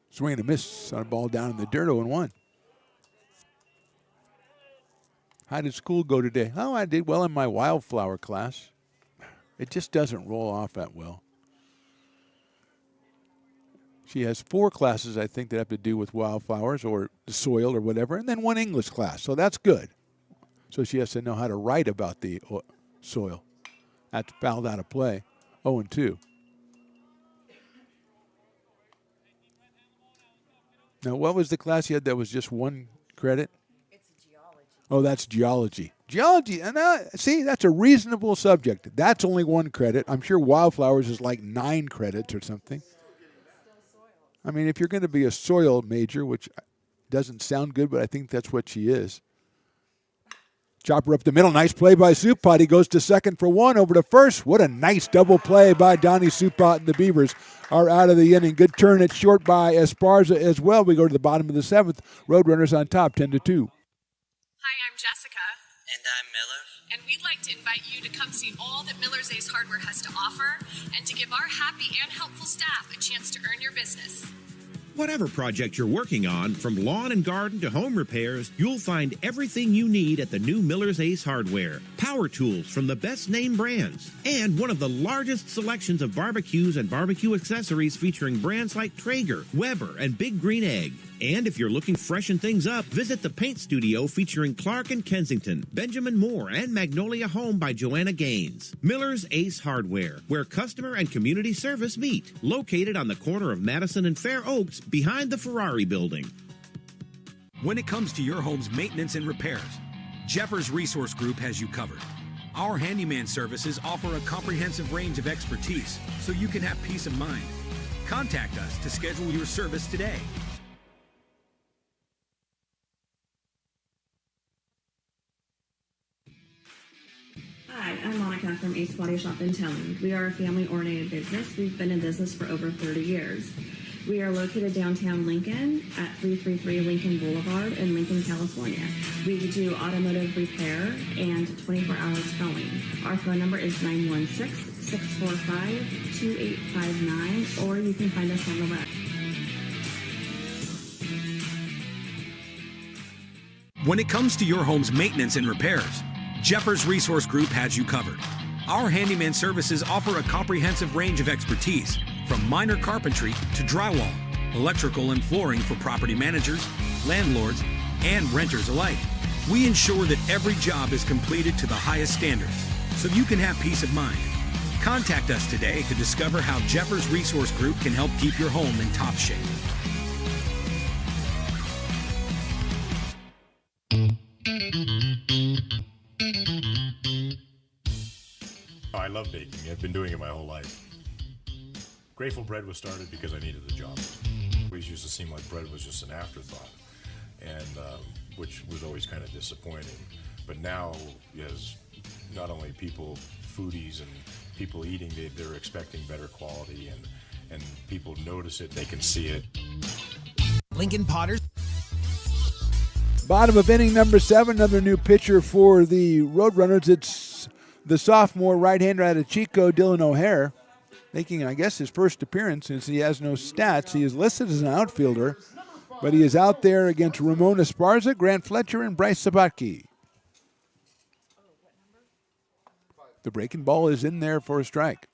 Swing and a miss on a ball down in the dirt, 0-1. How did school go today? Oh, I did well in my wildflower class. It just doesn't roll off that well. She has 4 classes, I think, that have to do with wildflowers or the soil or whatever, and then 1 English class, so that's good. So she has to know how to write about the soil. That's fouled out of play. 0-2. Now, what was the class you had that was just one credit? It's geology. Oh, that's geology. Geology, and see, that's a reasonable subject. That's only one credit. I'm sure wildflowers is like 9 credits or something. I mean, if you're going to be a soil major, which doesn't sound good, but I think that's what she is. Chopper up the middle. Nice play by Supot. He goes to second for 1, over to first. What a nice double play by Donnie Supot, and the Beavers are out of the inning. Good turn at short by Esparza as well. We go to the bottom of the 7th. Roadrunners on top, 10-2. Hi, I'm Jessica. And I'm Miller. And we'd like to invite you to come see all that Miller's Ace Hardware has to offer and to give our happy and helpful staff a chance to earn your business. Whatever project you're working on, from lawn and garden to home repairs, you'll find everything you need at the new Miller's Ace Hardware. Power tools from the best name brands, and one of the largest selections of barbecues and barbecue accessories featuring brands like Traeger, Weber, and Big Green Egg. And if you're looking to freshen things up, visit the paint studio featuring Clark and Kensington, Benjamin Moore, and Magnolia Home by Joanna Gaines. Miller's Ace Hardware, where customer and community service meet. Located on the corner of Madison and Fair Oaks, behind the Ferrari building. When it comes to your home's maintenance and repairs, Jeffers Resource Group has you covered. Our handyman services offer a comprehensive range of expertise, so you can have peace of mind. Contact us to schedule your service today. Hi, I'm Monica from Ace Body Shop in Telling. We are a family-oriented business. We've been in business for over 30 years. We are located downtown Lincoln at 333 Lincoln Boulevard in Lincoln, California. We do automotive repair and 24-hour towing. Our phone number is 916-645-2859, or you can find us on the web. When it comes to your home's maintenance and repairs, Jeffers Resource Group has you covered. Our handyman services offer a comprehensive range of expertise, from minor carpentry to drywall, electrical and flooring for property managers, landlords, and renters alike. We ensure that every job is completed to the highest standards, so you can have peace of mind. Contact us today to discover how Jeffers Resource Group can help keep your home in top shape. I love baking. I've been doing it my whole life. Grateful Bread was started because I needed the job. It always used to seem like bread was just an afterthought, and which was always kind of disappointing. But now, as not only people, foodies and people eating, they're expecting better quality, and people notice it, they can see it. Lincoln Potters. Bottom of inning number 7, another new pitcher for the Roadrunners. It's the sophomore right-hander out of Chico, Dylan O'Hare, making, I guess, his first appearance since he has no stats. He is listed as an outfielder, but he is out there against Ramon Esparza, Grant Fletcher, and Bryce Sabatke. The breaking ball is in there for a strike.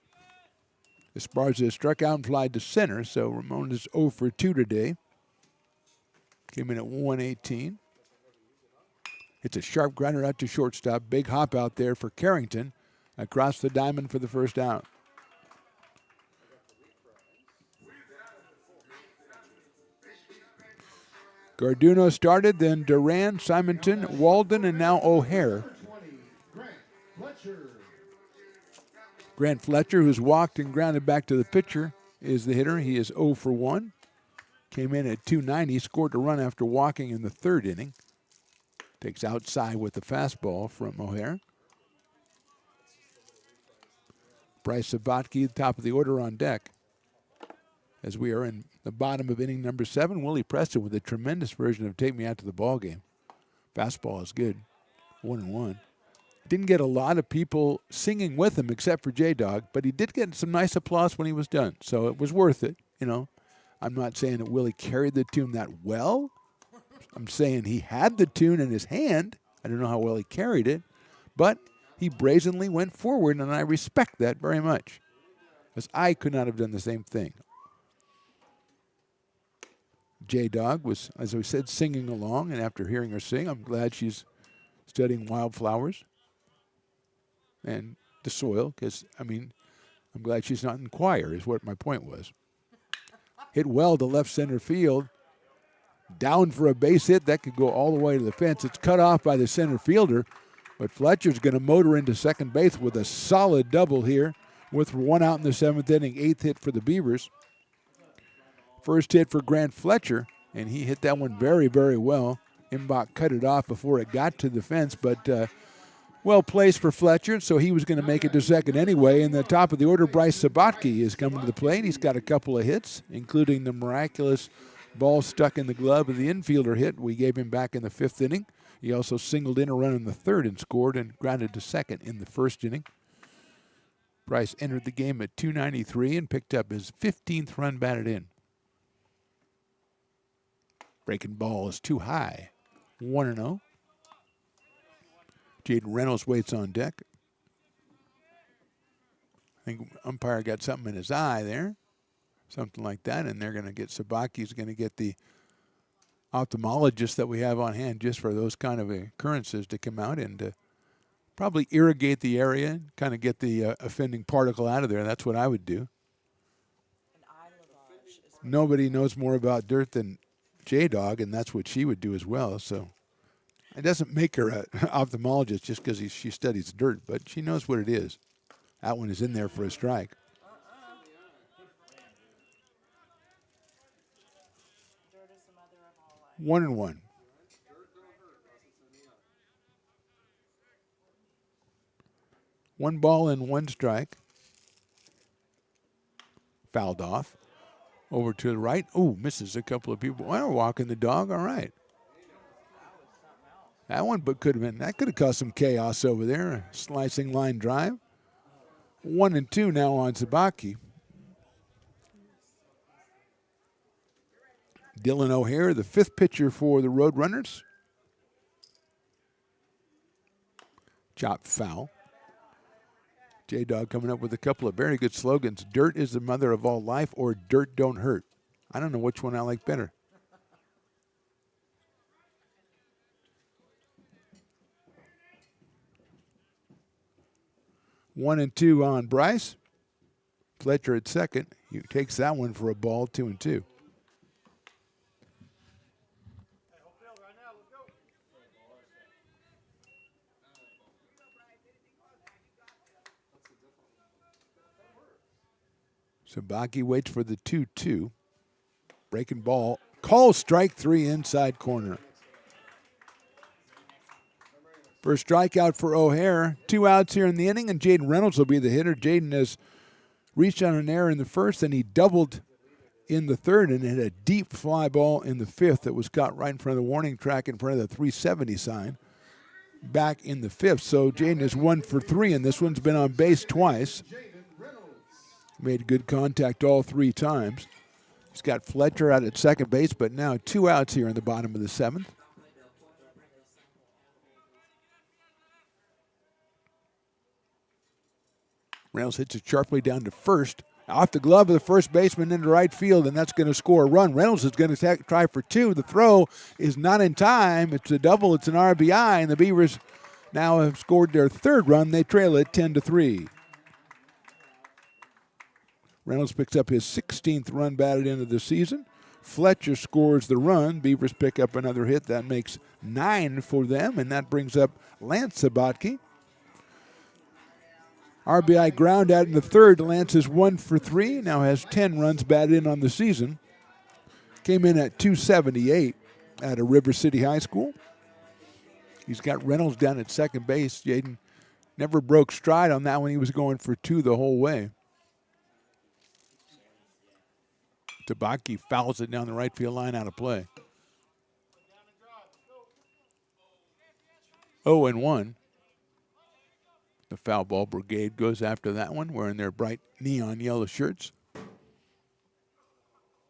Esparza is struck out and flied to center, so Ramon is 0 for 2 today. Came in at 118. It's a sharp grinder out to shortstop. Big hop out there for Carrington. Across the diamond for the first out. Garduno started, then Duran, Simonton, Walden, and now O'Hare. Grant Fletcher, who's walked and grounded back to the pitcher, is the hitter. He is 0 for 1. Came in at 290, scored a run after walking in the 3rd inning. Takes outside with the fastball from O'Hare. Bryce Sabatke, top of the order on deck. As we are in the bottom of inning number 7, Willie Preston with a tremendous version of Take Me Out to the Ball Game. Fastball is good, 1-1. Didn't get a lot of people singing with him except for J-Dog, but he did get some nice applause when he was done, so it was worth it, you know. I'm not saying that Willie carried the tune that well. I'm saying he had the tune in his hand. I don't know how well he carried it, but he brazenly went forward, and I respect that very much, because I could not have done the same thing. J-Dog was, as we said, singing along, and after hearing her sing, I'm glad she's studying wildflowers and the soil, because, I mean, I'm glad she's not in choir, is what my point was. Hit well to left center field. Down for a base hit. That could go all the way to the fence. It's cut off by the center fielder, but Fletcher's going to motor into second base with a solid double here with one out in the 7th inning. 8th hit for the Beavers. First hit for Grant Fletcher, and he hit that one very, very well. Imbach cut it off before it got to the fence, but well placed for Fletcher, so he was going to make it to second anyway. In the top of the order, Bryce Sabatke is coming to the plate. He's got a couple of hits, including the miraculous ball stuck in the glove of the infielder hit we gave him back in the 5th inning. He also singled in a run in the 3rd and scored and grounded to second in the 1st inning. Bryce entered the game at 293 and picked up his 15th run batted in. Breaking ball is too high. 1-0. Jaden Reynolds waits on deck. I think umpire got something in his eye there. Something like that, and they're going to get Sabaki's going to get the ophthalmologist that we have on hand just for those kind of occurrences to come out and probably irrigate the area, kind of get the offending particle out of there. That's what I would do. Nobody knows more about dirt than J-Dog, and that's what she would do as well. So it doesn't make her an ophthalmologist just because she studies dirt, but she knows what it is. That one is in there for a strike. 1-1. One ball and one strike. Fouled off. Over to the right. Oh, misses a couple of people. Well, walking the dog. All right. That one but could have caused some chaos over there. A slicing line drive. 1-2 now on Sabaki. Dylan O'Hare, the 5th pitcher for the Roadrunners. Chop foul. J-Dog coming up with a couple of very good slogans. Dirt is the mother of all life, or dirt don't hurt. I don't know which one I like better. One and two on Bryce. Fletcher at second. He takes that one for a ball, 2-2. Sabaki waits for the 2-2. Breaking ball. Call strike 3 inside corner. First strikeout for O'Hare. 2 outs here in the inning, and Jaden Reynolds will be the hitter. Jaden has reached on an error in the 1st, and he doubled in the 3rd and hit a deep fly ball in the 5th that was caught right in front of the warning track in front of the 370 sign back in the 5th. So Jaden is 1 for 3, and this one's been on base twice. Made good contact all 3 times. He's got Fletcher out at second base, but now 2 outs here in the bottom of the 7th. Reynolds hits it sharply down to first. Off the glove of the first baseman into right field, and that's going to score a run. Reynolds is going to try for 2. The throw is not in time. It's a double. It's an RBI, and the Beavers now have scored their 3rd run. They trail it 10-3. Reynolds picks up his 16th run batted into the season. Fletcher scores the run. Beavers pick up another hit. That makes 9 for them, and that brings up Lance Sabatke. RBI ground out in the 3rd. Lance is 1 for 3. Now has 10 runs batted in on the season. Came in at 278 at a River City High School. He's got Reynolds down at second base. Jaden never broke stride on that one. He was going for 2 the whole way. Tabaki fouls it down the right field line, out of play. 0-1. The foul ball brigade goes after that one, wearing their bright neon yellow shirts.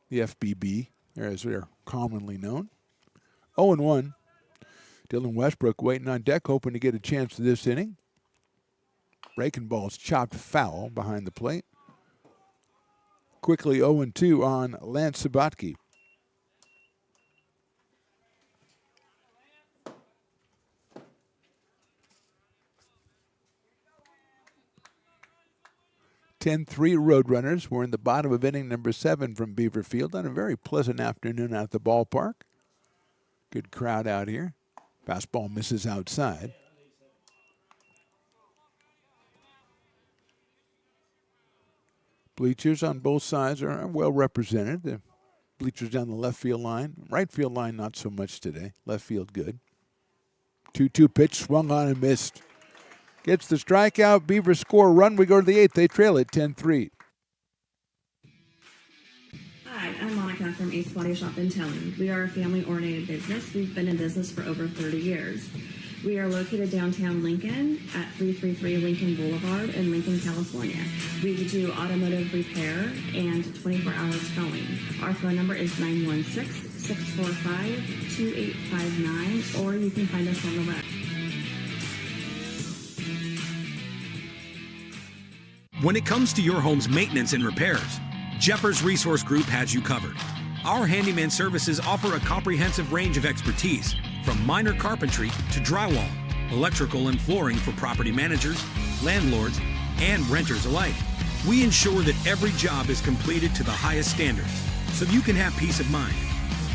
The FBB, as they're commonly known. 0-1. Dylan Westbrook waiting on deck, hoping to get a chance to this inning. Breaking ball's chopped foul behind the plate. Quickly 0-2 on Lance Sabatke. (10-3) Roadrunners. We're in the bottom of inning number 7 from Beaver Field on a very pleasant afternoon at the ballpark. Good crowd out here. Fastball misses outside. Bleachers on both sides are well represented. The bleachers down the left field line. Right field line, not so much today. Left field, good. 2-2 pitch, swung on and missed. Gets the strikeout. Beavers score a run. We go to the 8th. They trail it 10-3. Hi, I'm Monica from Ace Body Shop in Telling. We are a family-oriented business. We've been in business for over 30 years. We are located downtown Lincoln at 333 Lincoln Boulevard in Lincoln, California. We do automotive repair and 24-hour towing. Our phone number is 916-645-2859, or you can find us on the web. When it comes to your home's maintenance and repairs, Jeffers Resource Group has you covered. Our handyman services offer a comprehensive range of expertise, from minor carpentry to drywall, electrical and flooring for property managers, landlords, and renters alike. We ensure that every job is completed to the highest standards, so you can have peace of mind.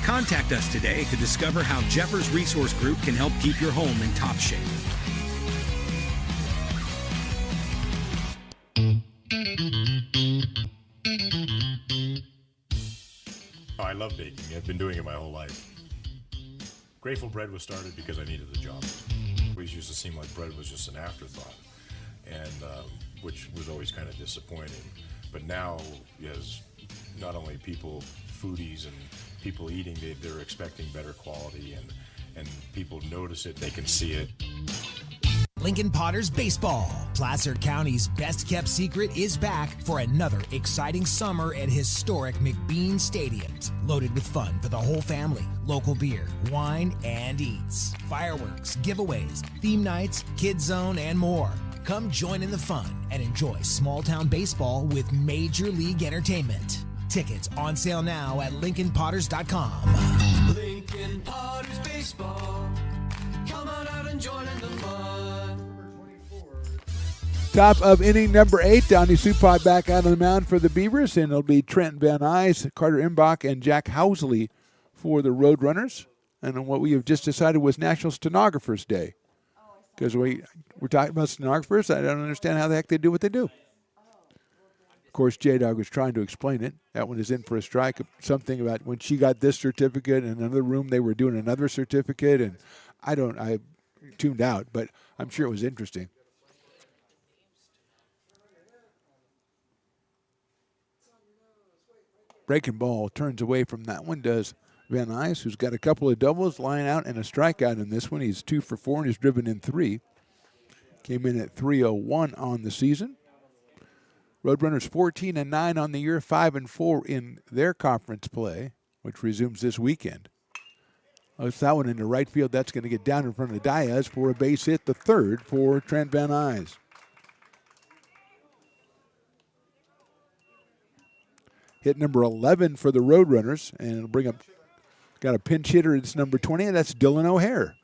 Contact us today to discover how Jeffers Resource Group can help keep your home in top shape. Oh, I love baking. I've been doing it my whole life. Grateful Bread was started because I needed the job. It always used to seem like bread was just an afterthought, and which was always kind of disappointing. But now, as not only people, foodies, and people eating, they're expecting better quality, and people notice it, they can see it. Lincoln Potters Baseball. Placer County's best-kept secret is back for another exciting summer at historic McBean Stadiums. Loaded with fun for the whole family, local beer, wine, and eats. Fireworks, giveaways, theme nights, kids zone, and more. Come join in the fun and enjoy small-town baseball with Major League Entertainment. Tickets on sale now at LincolnPotters.com. Lincoln Potters Baseball. Come on out and join in the fun. Top of inning number 8. Donnie Supot back out on the mound for the Beavers, and it'll be Trent Van Nuys, Carter Imbach, and Jack Housley for the Roadrunners. And what we have just decided was National Stenographers Day. Because we're talking about stenographers, I don't understand how the heck they do what they do. Of course, J-Dog was trying to explain it. That one is in for a strike. Something about when she got this certificate, in another room they were doing another certificate, and I tuned out, but I'm sure it was interesting. Breaking ball turns away from that one, does Van Nuys, who's got a couple of doubles, line out, and a strikeout in this one. He's 2 for 4 and he's driven in 3. Came in at 301 on the season. Roadrunners 14-9 on the year, 5-4 in their conference play, which resumes this weekend. That's that one into right field. That's going to get down in front of Diaz for a base hit, the third for Trent Van Nuys. Hit number 11 for the Roadrunners, and it'll bring up, got a pinch hitter, it's number 20, and that's Dylan O'Hare.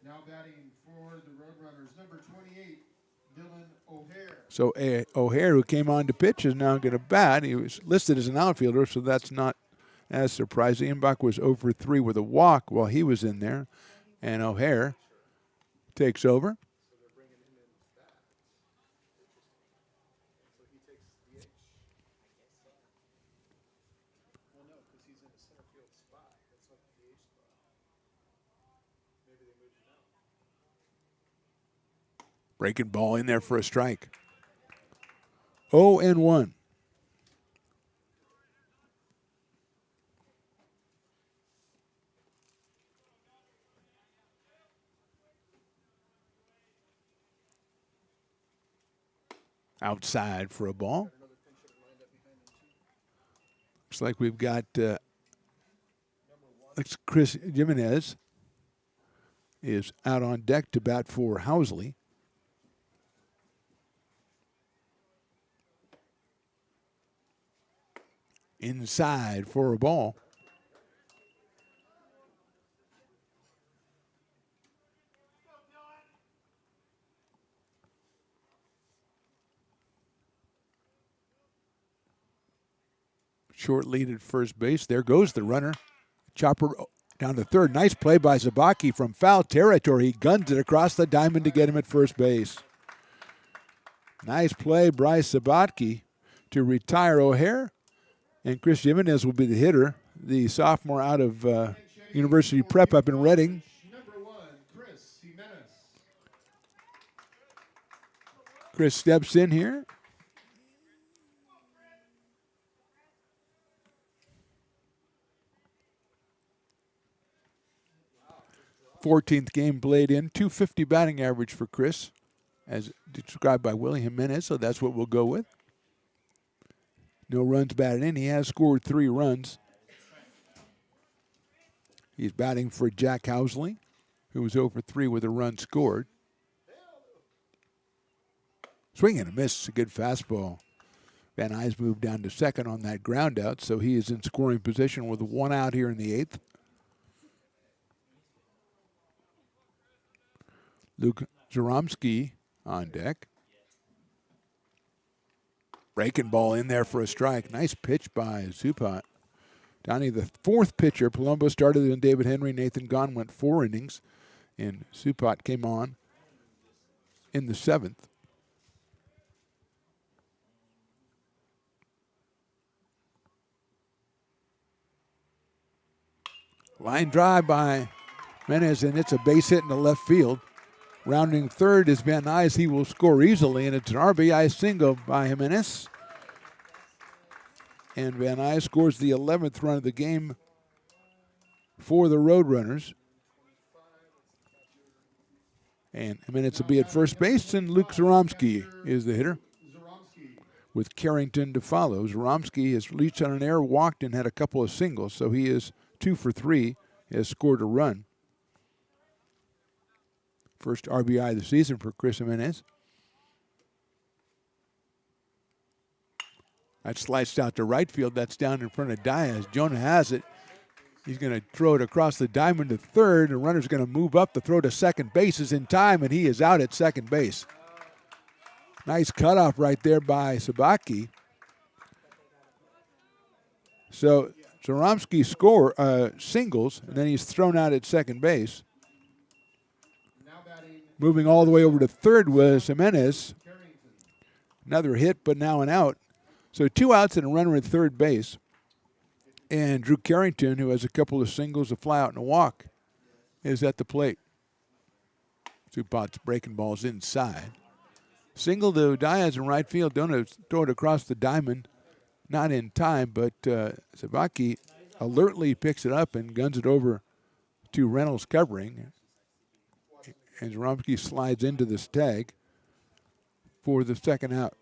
Now batting for the Roadrunners, number 28, Dylan O'Hare. So O'Hare, who came on to pitch, is now going to bat. He was listed as an outfielder, so that's not as surprising. Imbach was 0 for 3 with a walk while he was in there, and O'Hare takes over. Breaking ball in there for a strike. 0-1. Outside for a ball. Looks like we've got Chris Jimenez is out on deck to bat for Housley. Inside for a ball. Short lead at first base. There goes the runner. Chopper down to third. Nice play by Zabaki from foul territory. He guns it across the diamond to get him at first base. Nice play, Bryce Sabatke, to retire O'Hare. And Chris Jimenez will be the hitter, the sophomore out of University Prep up in Reading. Number 1, Chris Jimenez. Chris steps in here. Fourteenth game played in, .250 batting average for Chris, as described by Willie Jimenez, so that's what we'll go with. No runs batted in. He has scored 3 runs. He's batting for Jack Housley, who was 0 for 3 with a run scored. Swing and a miss, a good fastball. Van Nuys moved down to second on that ground out, so he is in scoring position with 1 out here in the 8th. Luke Zaromski on deck. Breaking ball in there for a strike. Nice pitch by Zupat. Donnie, the 4th pitcher. Palumbo started in David Henry. Nathan Gahn went 4 innings. And Zupat came on in the 7th. Line drive by Menez, and it's a base hit in the left field. Rounding third is Van Nuys. He will score easily, and it's an RBI single by Jimenez. And Van Nuys scores the 11th run of the game for the Roadrunners. And Jimenez will be at first base, and Luke Zaromski is the hitter, with Carrington to follow. Zaromski has reached on an error, walked, and had a couple of singles, so he is 2 for 3, has scored a run. First RBI of the season for Chris Jimenez. That sliced out to right field. That's down in front of Diaz. Jonah has it. He's going to throw it across the diamond to third. The runner's going to move up. The throw to second base is in time, and he is out at second base. Nice cutoff right there by Sabaki. So Zaromski singles, and then he's thrown out at second base. Moving all the way over to third was Jimenez. Another hit, but now an out. So 2 outs and a runner at third base. And Drew Carrington, who has a couple of singles, a fly out, and a walk, is at the plate. Zupat's breaking balls inside. Single to Diaz in right field. Don't throw it across the diamond. Not in time, but Sabaki alertly picks it up and guns it over to Reynolds covering. And Zaromski slides into this tag for the second out.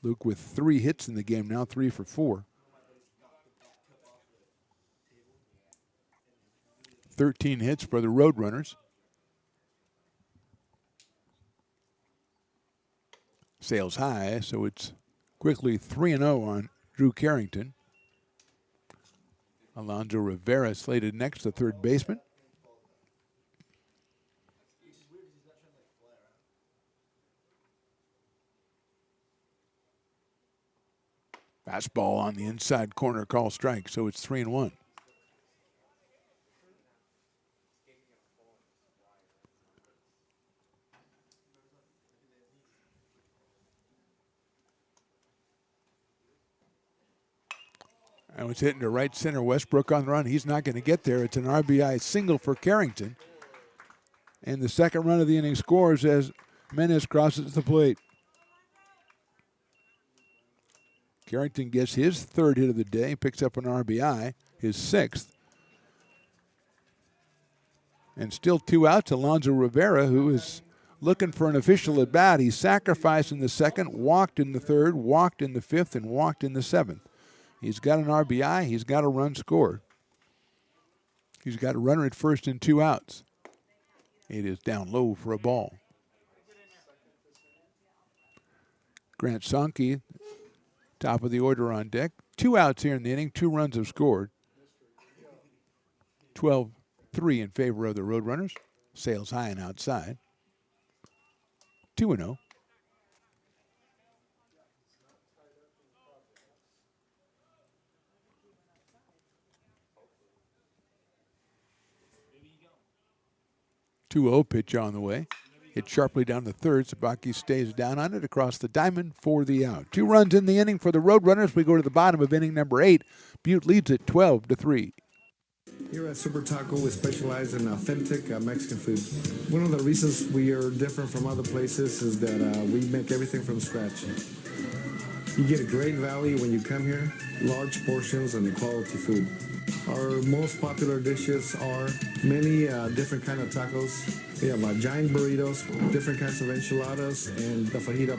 Luke with 3 hits in the game now, 3 for 4. 13 hits for the Roadrunners. Sails high, so it's quickly 3-0 on Drew Carrington. Alonzo Rivera slated next, the third baseman. Fastball on the inside corner, call strike, so it's 3-1. And it's hitting to right center. Westbrook on the run. He's not going to get there. It's an RBI single for Carrington. And the second run of the inning scores as Menez crosses the plate. Carrington gets his 3rd hit of the day, picks up an RBI, his 6th. And still 2 outs. Alonzo Rivera, who is looking for an official at bat. He sacrificed in the 2nd, walked in the 3rd, walked in the 5th, and walked in the 7th. He's got an RBI. He's got a run scored. He's got a runner at first and 2 outs. It is down low for a ball. Grant Sonke, top of the order on deck. 2 outs here in the inning. 2 runs have scored. 12-3 in favor of the Roadrunners. Sails high and outside. 2-0. 2-0 pitch on the way. Hit sharply down the third. Sabaki stays down on it across the diamond for the out. 2 runs in the inning for the Roadrunners. We go to the bottom of inning number 8. Butte leads it 12-3. Here at Super Taco, we specialize in authentic Mexican food. One of the reasons we are different from other places is that we make everything from scratch. You get a great value when you come here, large portions and quality food. Our most popular dishes are many different kind of tacos. We have giant burritos, different kinds of enchiladas, and the fajita.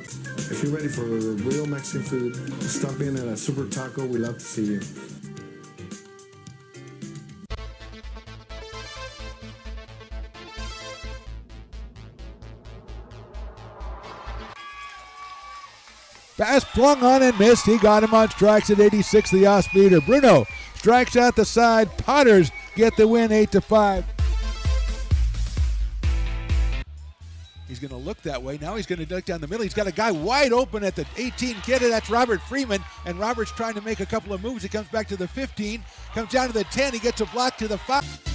If you're ready for real Mexican food, stop in at a Super Taco. We love to see you. Pass flung on and missed. He got him on strikes at 86, the off speeder. Bruno strikes out the side. Potters get the win 8-5. He's going to look that way. Now he's going to duck down the middle. He's got a guy wide open at the 18 kidder. That's Robert Freeman. And Robert's trying to make a couple of moves. He comes back to the 15, comes down to the 10. He gets a block to the 5.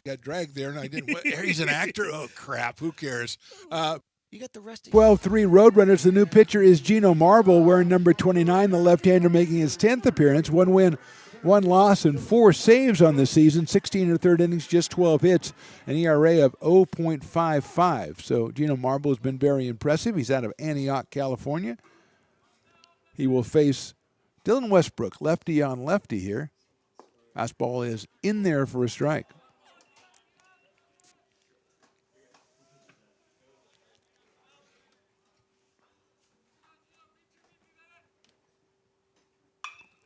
Got dragged there, and I didn't. He's an actor. Oh crap! Who cares? You got the rest of 12-3 Roadrunners. The new pitcher is Gino Marble, wearing number 29. The left-hander making his 10th appearance. 1 win, 1 loss, and 4 saves on the season. 16 1/3 innings, just 12 hits, an ERA of 0.55. So Gino Marble has been very impressive. He's out of Antioch, California. He will face Dylan Westbrook, lefty on lefty here. Fastball is in there for a strike.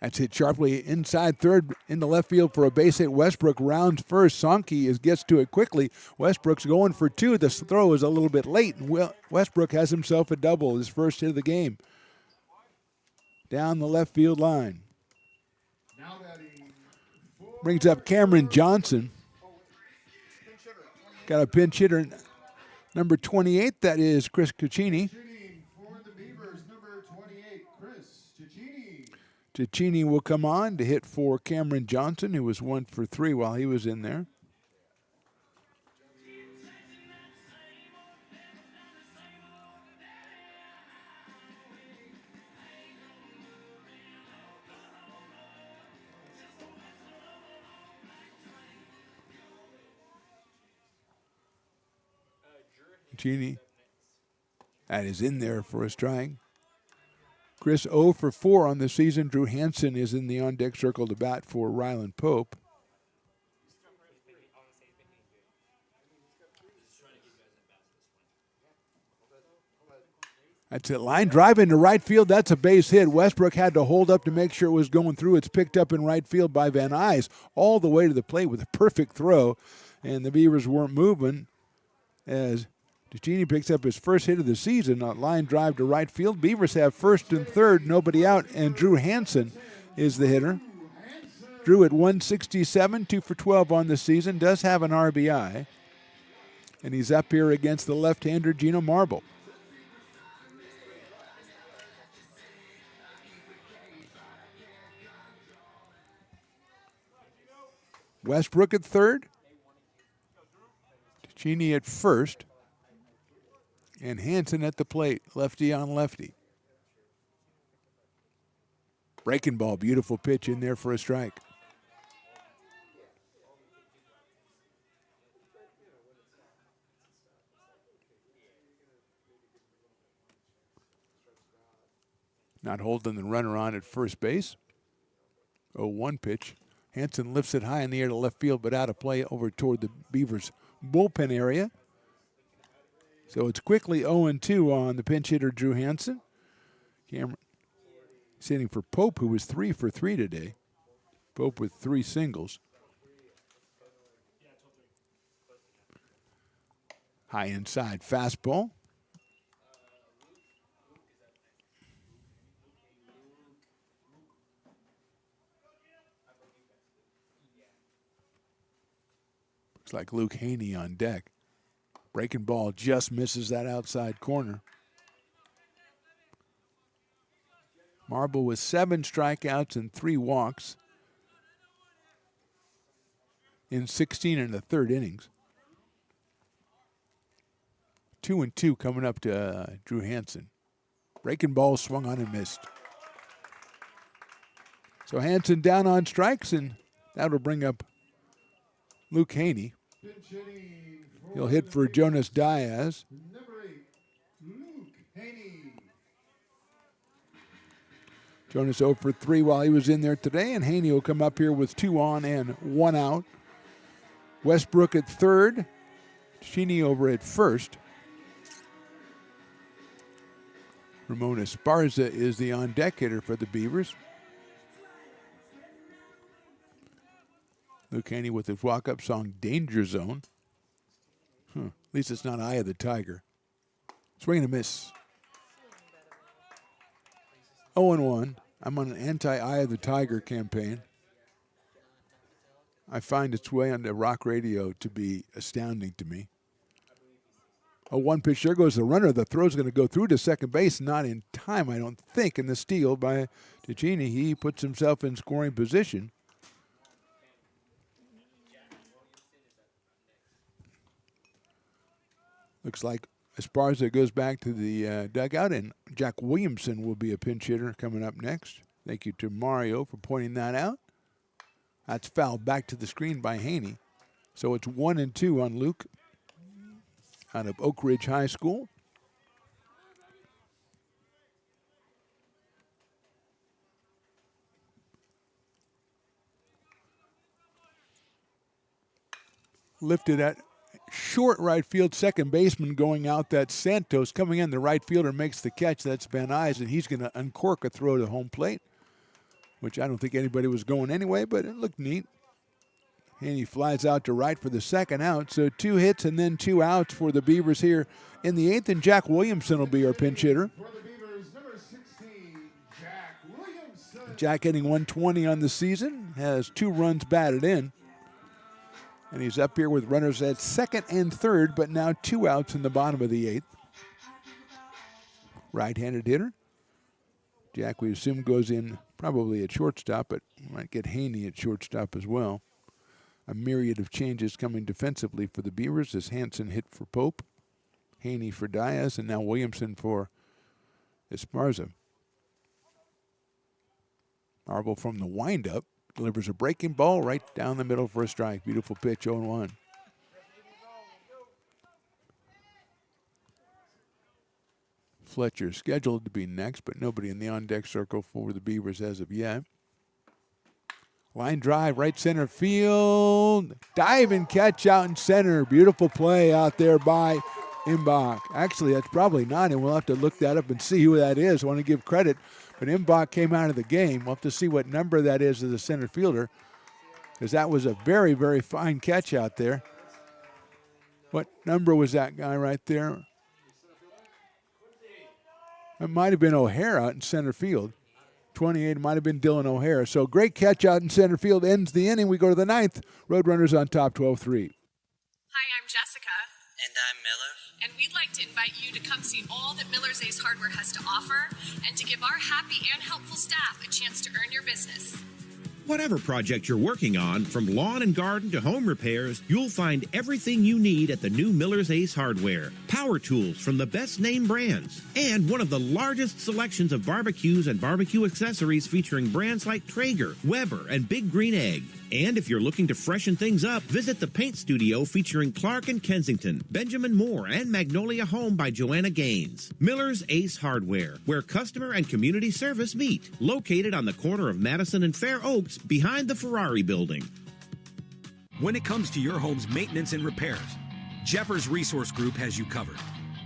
That's hit sharply inside third into left field for a base hit. Westbrook rounds first. Sonke gets to it quickly. Westbrook's going for 2. The throw is a little bit late. Westbrook has himself a double, his first hit of the game. Down the left field line. Brings up Cameron Johnson. Got a pinch hitter, number 28. That is Chris Cuccini. Cicchini will come on to hit for Cameron Johnson, who was 1 for 3 while he was in there. Cicchini, that is in there for a strike. Chris 0 for 4 on the season. Drew Hansen is in the on-deck circle to bat for Ryland Pope. That's it. Line drive into right field. That's a base hit. Westbrook had to hold up to make sure it was going through. It's picked up in right field by Van Nuys all the way to the plate with a perfect throw. And the Beavers weren't moving as Cicchini picks up his first hit of the season, a line drive to right field. Beavers have first and third, nobody out, and Drew Hansen is the hitter. Drew at 167, 2 for 12 on the season, does have an RBI. And he's up here against the left-hander Gino Marble. Westbrook at third. Cicchini at first. And Hansen at the plate, lefty on lefty. Breaking ball, beautiful pitch in there for a strike. Not holding the runner on at first base. 0-1 pitch. Hansen lifts it high in the air to left field, but out of play over toward the Beavers' bullpen area. So it's quickly 0-2 on the pinch hitter, Drew Hansen. Cameron sitting for Pope, who was 3 for 3 today. Pope with 3 singles. High inside fastball. Looks like Luke Haney on deck. Breaking ball just misses that outside corner. Marble with 7 strikeouts and 3 walks in 16 and a third innings. 2-2 coming up to Drew Hansen. Breaking ball swung on and missed. So Hansen down on strikes, and that'll bring up Luke Haney. He'll hit for Jonas Diaz. Number 8, Luke Haney. Jonas 0 for 3 while he was in there today, and Haney will come up here with 2 on and 1 out. Westbrook at third. Cheney over at first. Ramon Esparza is the on-deck hitter for the Beavers. Luke Haney with his walk-up song, Danger Zone. At least it's not Eye of the Tiger. Swing and a miss. 0-1. I'm on an anti-Eye of the Tiger campaign. I find its way on the rock radio to be astounding to me. A 1 pitch. There goes the runner. The throw's going to go through to second base. Not in time, I don't think. And the steal by Ticini. He puts himself in scoring position. Looks like Esparza goes back to the dugout, and Jack Williamson will be a pinch hitter coming up next. Thank you to Mario for pointing that out. That's fouled back to the screen by Haney. So it's 1-2 on Luke out of Oak Ridge High School. Lifted at short right field, second baseman going out. That's Santos coming in. The right fielder makes the catch. That's Van Nuys, and he's going to uncork a throw to home plate, which I don't think anybody was going anyway, but it looked neat. And he flies out to right for the second out. So 2 hits and then 2 outs for the Beavers here in the 8th, and Jack Williamson will be our pinch hitter. For the Beavers, number 16, Jack Williamson. Jack hitting 120 on the season, has 2 runs batted in. And he's up here with runners at second and third, but now 2 outs in the bottom of the 8th. Right-handed hitter. Jack, we assume, goes in probably at shortstop, but might get Haney at shortstop as well. A myriad of changes coming defensively for the Beavers as Hansen hit for Pope, Haney for Diaz, and now Williamson for Esparza. Marble from the windup delivers a breaking ball right down the middle for a strike. Beautiful pitch, 0-1. Fletcher scheduled to be next, but nobody in the on-deck circle for the Beavers as of yet. Line drive, right center field. Diving catch out in center. Beautiful play out there by Imbach. Actually, that's probably not him. We'll have to look that up and see who that is. I want to give credit. But Imbach came out of the game. We'll have to see what number that is as a center fielder, because that was a very, very fine catch out there. What number was that guy right there? It might have been O'Hara out in center field. 28 might have been Dylan O'Hara. So great catch out in center field ends the inning. We go to the 9th. Roadrunners on top, 12-3. Hi, I'm Jessica. And I'm Miller. And we'd like to invite you to come see all that Miller's Ace Hardware has to offer and to give our happy and helpful staff a chance to earn your business. Whatever project you're working on, from lawn and garden to home repairs, you'll find everything you need at the new Miller's Ace Hardware. Power tools from the best name brands, and one of the largest selections of barbecues and barbecue accessories featuring brands like Traeger, Weber, and Big Green Egg. And if you're looking to freshen things up, visit the paint studio featuring Clark and Kensington, Benjamin Moore, and Magnolia Home by Joanna Gaines. Miller's Ace Hardware, where customer and community service meet. Located on the corner of Madison and Fair Oaks, behind the Ferrari building. When it comes to your home's maintenance and repairs, Jeffers Resource Group has you covered.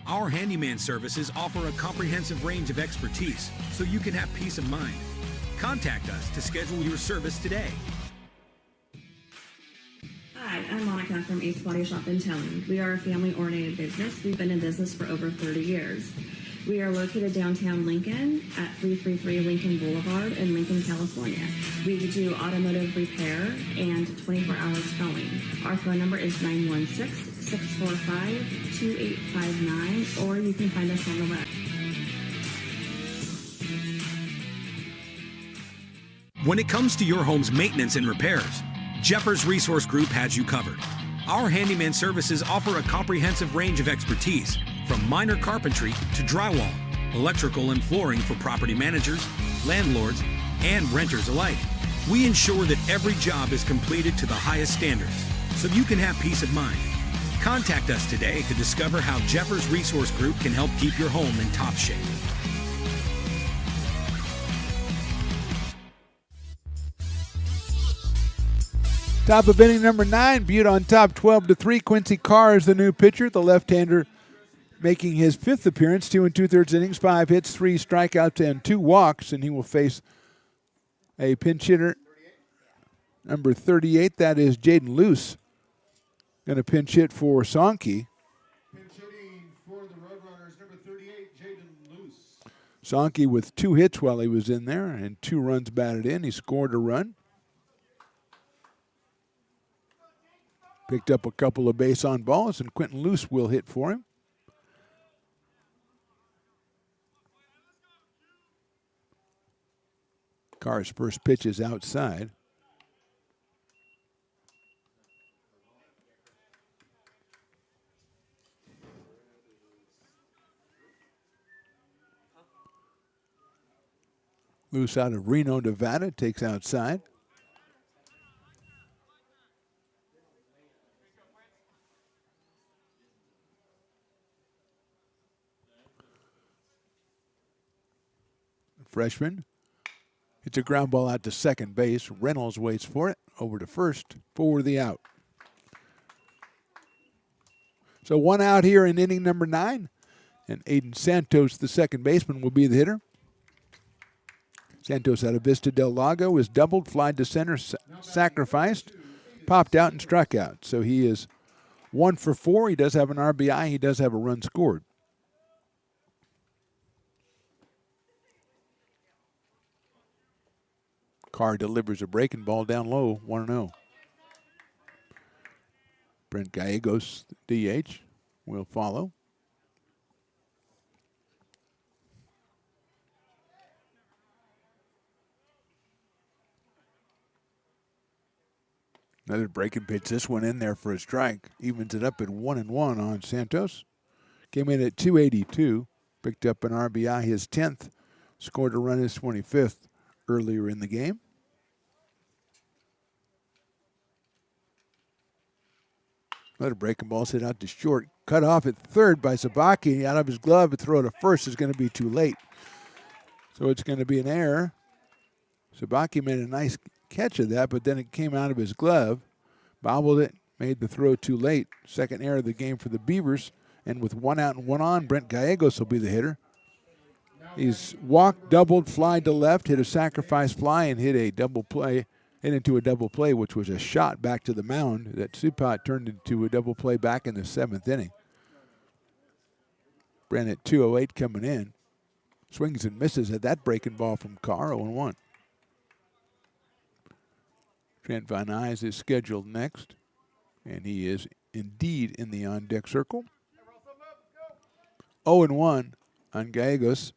Our handyman services offer a comprehensive range of expertise so you can have peace of mind. Contact us to schedule your service today. Hi, I'm Monica from Ace Body Shop in Telling. We are a family-oriented business. We've been in business for over 30 years. We are located downtown Lincoln at 333 Lincoln Boulevard in Lincoln, California. We do automotive repair and 24-hour towing. Our phone number is 916-645-2859, or you can find us on the web. When it comes to your home's maintenance and repairs, Jeffers Resource Group has you covered. Our handyman services offer a comprehensive range of expertise, from minor carpentry to drywall, electrical and flooring for property managers, landlords, and renters alike. We ensure that every job is completed to the highest standards, so you can have peace of mind. Contact us today to discover how Jeffers Resource Group can help keep your home in top shape. Top of inning number 9, Butte on top 12-3. Quincy Carr is the new pitcher, the left-hander making his 5th appearance, 2 2/3 innings, 5 hits, 3 strikeouts, and 2 walks, and he will face a pinch hitter, number 38. That is Jaden Luce, going to pinch hit for Sankey. Pinch hitting for the Roadrunners, number 38, Jaden Luce. Sankey with 2 hits while he was in there and 2 runs batted in. He scored a run. Picked up a couple of base on balls, and Quentin Luce will hit for him. Carr's first pitch is outside. Luce out of Reno, Nevada, takes outside. Freshman hits a ground ball out to second base. Reynolds waits for it. Over to first for the out. So 1 out here in inning number 9. And Aiden Santos, the second baseman, will be the hitter. Santos out of Vista Del Lago is doubled, flied to center, sacrificed, popped out, and struck out. So he is 1 for 4. He does have an RBI. He does have a run scored. Carr delivers a breaking ball down low, 1-0. Brent Gallegos, DH, will follow. Another breaking pitch. This one in there for a strike. Evens it up at 1-1 on Santos. Came in at 282. Picked up an RBI, his 10th. Scored a run, his 25th earlier in the game. Another breaking ball hit out to short. Cut off at third by Sabaki. Out of his glove, a throw to first is going to be too late. So it's going to be an error. Sabaki made a nice catch of that, but then it came out of his glove. Bobbled it, made the throw too late. Second error of the game for the Beavers. And with 1 out and 1 on, Brent Gallegos will be the hitter. He's walked, doubled, flied to left, hit a sacrifice fly, and hit a double play. Hit into a double play, which was a shot back to the mound that Supat turned into a double play back in the 7th inning. Brent at 2:08 coming in. Swings and misses at that breaking ball from Carr, 0-1. Trent Van Nuys is scheduled next, and he is indeed in the on-deck circle. 0-1 on Gallegos.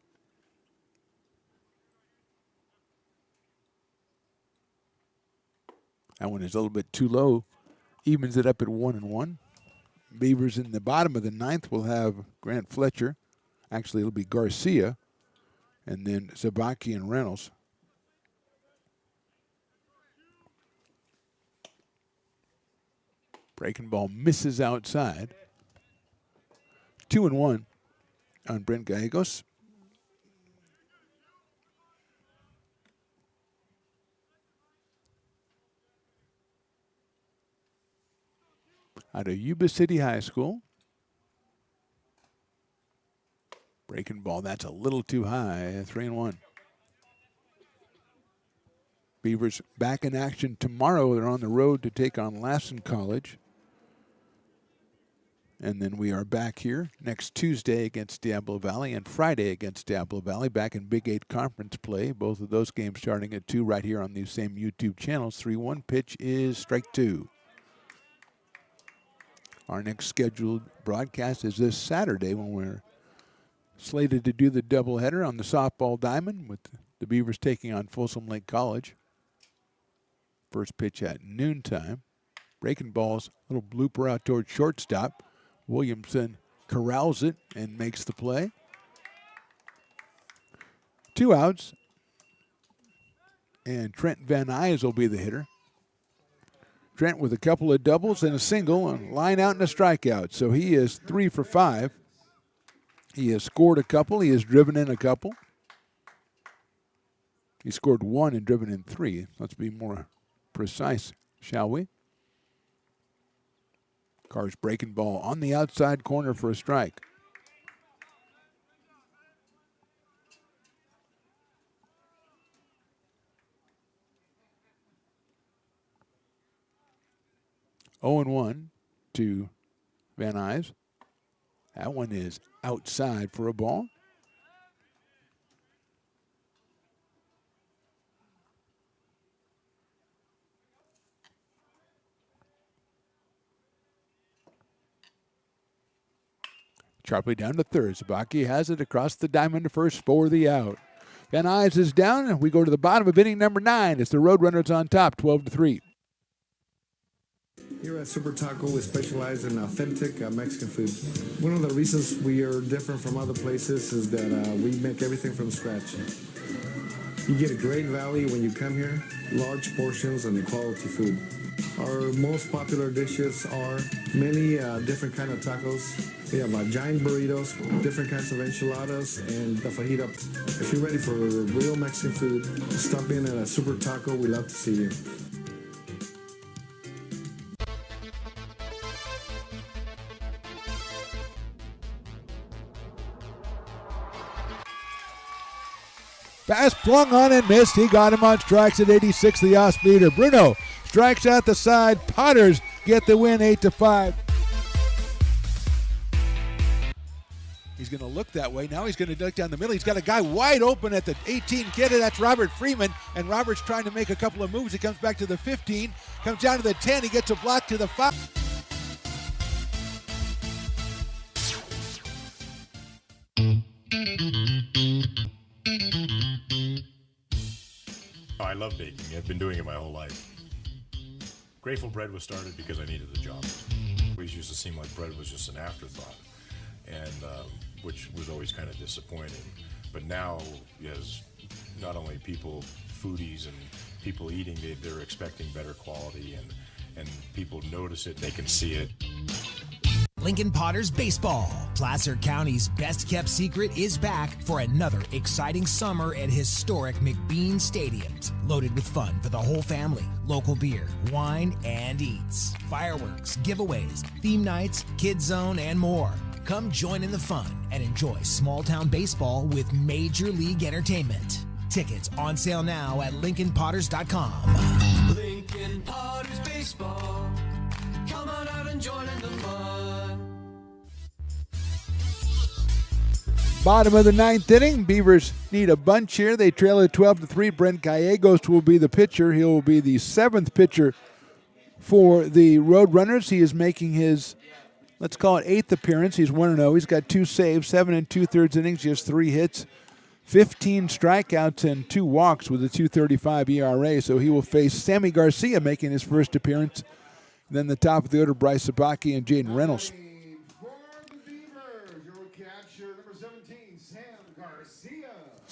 That one is a little bit too low. Evens it up at 1-1. Beavers in the bottom of the 9th will have Grant Fletcher. Actually, it'll be Garcia. And then Zabaki and Reynolds. Breaking ball misses outside. 2-1 on Brent Gallegos. Out of Yuba City High School. Breaking ball, that's a little too high. 3-1. Beavers back in action tomorrow. They're on the road to take on Lassen College. And then we are back here next Tuesday against Diablo Valley and Friday against Diablo Valley, back in Big 8 conference play. Both of those games starting at 2 right here on these same YouTube channels. 3-1 pitch is strike 2. Our next scheduled broadcast is this Saturday when we're slated to do the doubleheader on the softball diamond with the Beavers taking on Folsom Lake College. First pitch at noontime. Breaking balls, a little blooper out towards shortstop. Williamson corrals it and makes the play. 2 outs. And Trent Van Nuys will be the hitter. Trent with a couple of doubles and a single, and line out and a strikeout. So he is 3 for 5. He has scored a couple. He has driven in a couple. He scored 1 and driven in 3. Let's be more precise, shall we? Carr's breaking ball on the outside corner for a strike. Oh and 1 to Van Nuys. That one is outside for a ball. Sharply down to third. Sabaki has it across the diamond to first for the out. Van Nuys is down, and we go to the bottom of inning number 9 as the Roadrunners on top, 12-3. Here at Super Taco, we specialize in authentic Mexican food. One of the reasons we are different from other places is that we make everything from scratch. You get a great value when you come here, large portions and quality food. Our most popular dishes are many different kind of tacos. We have giant burritos, different kinds of enchiladas, and the fajita. If you're ready for real Mexican food, stop in at a Super Taco. We love to see you. Pass flung on and missed. He got him on strikes at 86, the off-speeder. Bruno strikes out the side. Potters get the win 8-5. He's going to look that way. Now he's going to duck down the middle. He's got a guy wide open at the 18 kid. That's Robert Freeman. And Robert's trying to make a couple of moves. He comes back to the 15, comes down to the 10. He gets a block to the 5. I love baking. I've been doing it my whole life. Grateful Bread was started because I needed the job. It always used to seem like bread was just an afterthought, and which was always kind of disappointing. But now, as not only people, foodies and people eating, they're expecting better quality, and people notice it, they can see it. Lincoln Potters Baseball. Placer County's best-kept secret is back for another exciting summer at historic McBean Stadiums. Loaded with fun for the whole family, local beer, wine, and eats. Fireworks, giveaways, theme nights, kids zone, and more. Come join in the fun and enjoy small-town baseball with Major League Entertainment. Tickets on sale now at LincolnPotters.com. Lincoln Potters Baseball. Come on out and join in the fun. Bottom of the 9th inning. Beavers need a bunch here. They trail at 12-3. Brent Gallegos will be the pitcher. He will be the 7th pitcher for the Roadrunners. He is making his, let's call it, 8th appearance. He's 1-0. He's got 2 saves, 7 2/3 innings, just 3 hits, 15 strikeouts, and 2 walks with a 2.35 ERA. So he will face Sammy Garcia making his first appearance. Then the top of the order, Bryce Sabaki and Jaden Reynolds.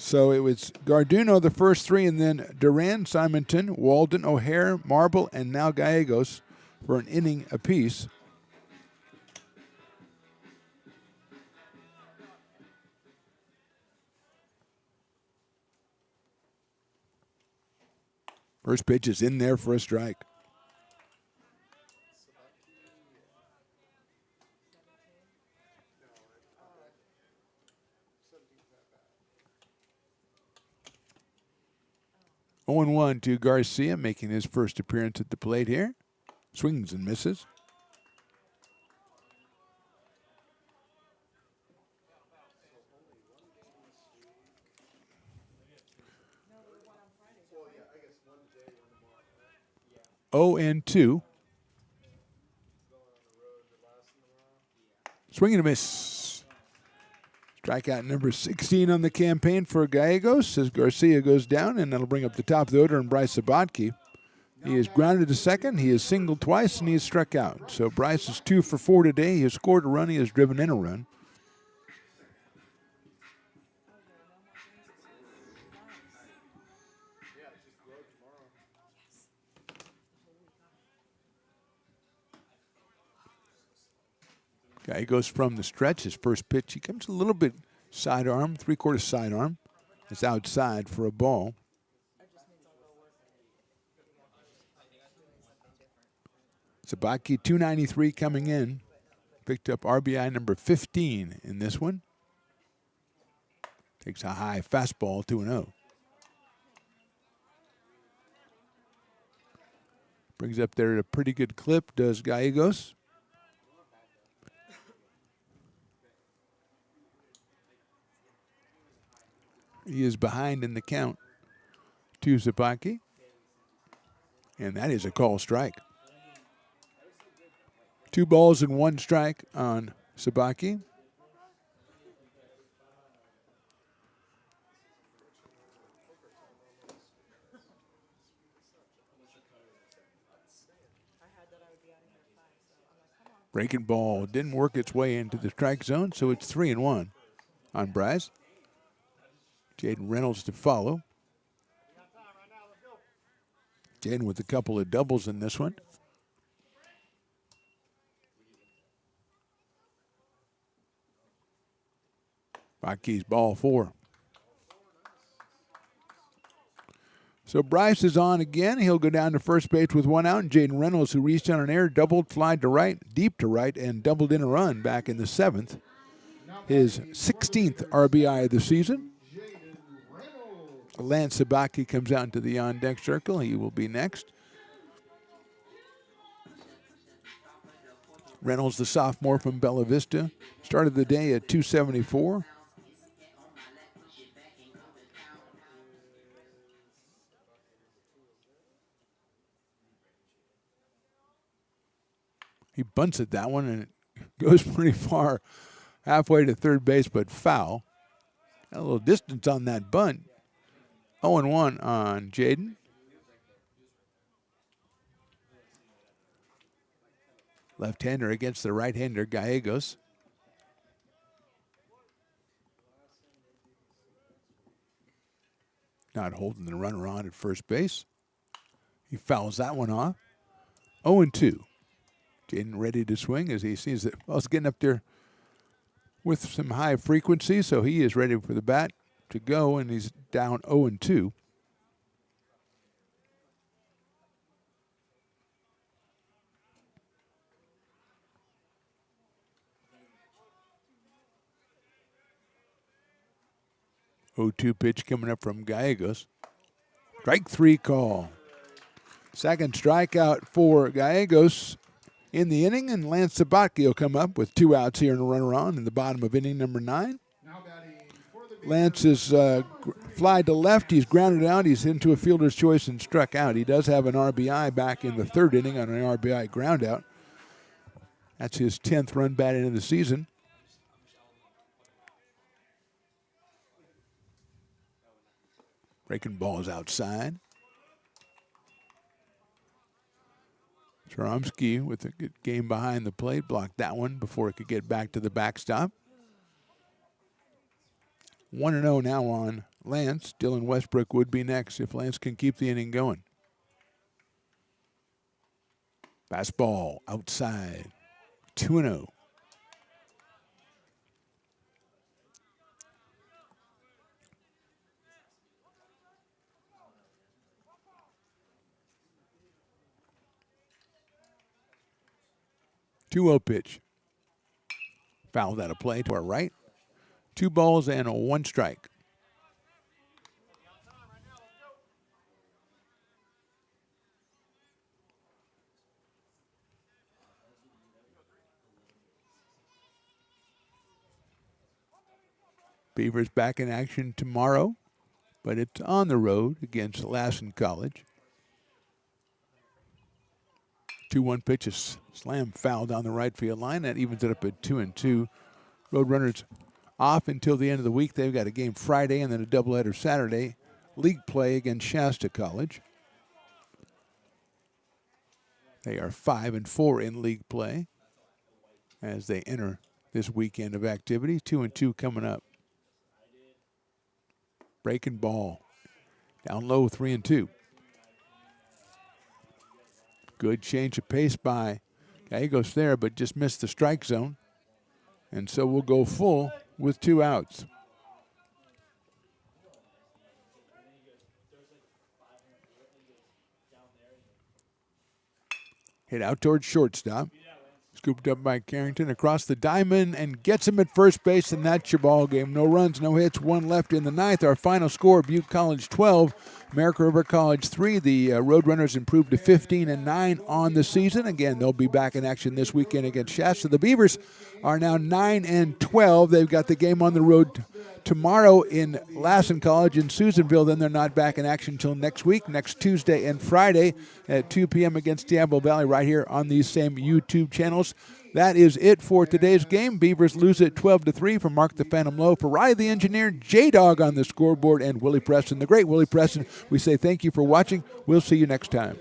So it was Garduno the first 3, and then Duran, Simonton, Walden, O'Hare, Marble, and now Gallegos for an inning apiece. First pitch is in there for a strike. 0-1 to Garcia, making his first appearance at the plate here. Swings and misses. Oh and 2. Swing and a miss. Strikeout number 16 on the campaign for Gallegos as Garcia goes down, and that'll bring up the top of the order and Bryce Sabatke. He is grounded to second, he has singled twice, and he has struck out. So Bryce is 2 for 4 today. He has scored a run, he has driven in a run. Guy goes from the stretch. His first pitch, he comes a little bit sidearm, 3/4 sidearm. It's outside for a ball. Sabaki, 293 coming in. Picked up RBI number 15 in this one. Takes a high fastball, 2-0. Brings up there at a pretty good clip, does Gallegos. He is behind in the count to Sabaki. And that is a call strike. 2 balls and 1 strike on Sabaki. Breaking ball didn't work its way into the strike zone, so it's 3-1 on Bryce. Jaden Reynolds to follow. Jaden with a couple of doubles in this one. Baki's ball 4. So Bryce is on again. He'll go down to first base with 1 out. And Jaden Reynolds, who reached on an air, doubled, flied to right, deep to right, and doubled in a run back in the 7th. His 16th RBI of the season. Lance Sabaki comes out into the on-deck circle. He will be next. Reynolds, the sophomore from Bella Vista, started the day at 274. He bunts at that one, and it goes pretty far, halfway to third base, but foul. Got a little distance on that bunt. 0-1 on Jaden. Left-hander against the right-hander, Gallegos. Not holding the runner on at first base. He fouls that one off. 0-2. Jaden ready to swing as he sees that ball's getting up there with some high frequency, so he is ready for the bat to go, and he's down 0-2. Pitch coming up from Gallegos. Strike 3 call. Second strikeout for Gallegos in the inning, and Lance Sabatke will come up with 2 outs here and a runner on in the bottom of inning number 9. Lance is fly to left. He's grounded out. He's into a fielder's choice and struck out. He does have an RBI back in the 3rd inning on an RBI ground out. That's his 10th run batted in the season. Breaking balls outside. Choromsky with a good game behind the plate. Blocked that one before it could get back to the backstop. 1-0 now on Lance. Dylan Westbrook would be next if Lance can keep the inning going. Fastball outside. 2-0. Pitch. Fouled out of play to our right. 2 balls and 1 strike. Beavers back in action tomorrow, but it's on the road against Lassen College. 2-1 pitch, a slam foul down the right field line. That evens it up at 2-2. Roadrunners off until the end of the week. They've got a game Friday and then a doubleheader Saturday. League play against Shasta College. They are 5-4 in league play as they enter this weekend of activity. 2-2 coming up. Breaking ball. Down low, 3-2. Good change of pace by Gallegos there, but just missed the strike zone. And so we'll go full with 2 outs. Hit out towards shortstop. Scooped up by Carrington across the diamond and gets him at first base, and that's your ball game. No runs, no hits, 1 left in the ninth. Our final score, Butte College 12, American River College 3. The Roadrunners improved to 15-9 on the season. Again, they'll be back in action this weekend against Shasta. The Beavers are now 9-12. They've got the game on the road tomorrow in Lassen College in Susanville. Then they're not back in action until next week, next Tuesday and Friday at 2 p.m. against Diablo Valley right here on these same YouTube channels. That is it for today's game. Beavers lose it 12-3 from Mark the Phantom Lowe. For Riley the Engineer, J-Dog on the scoreboard, and Willie Preston, the great Willie Preston, we say thank you for watching. We'll see you next time.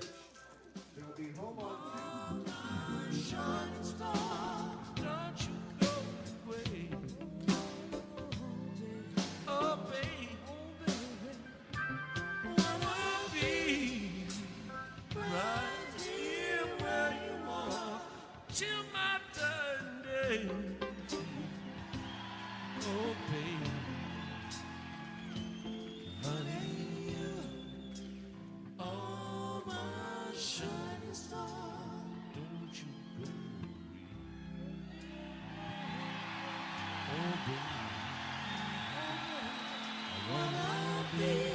I wanna be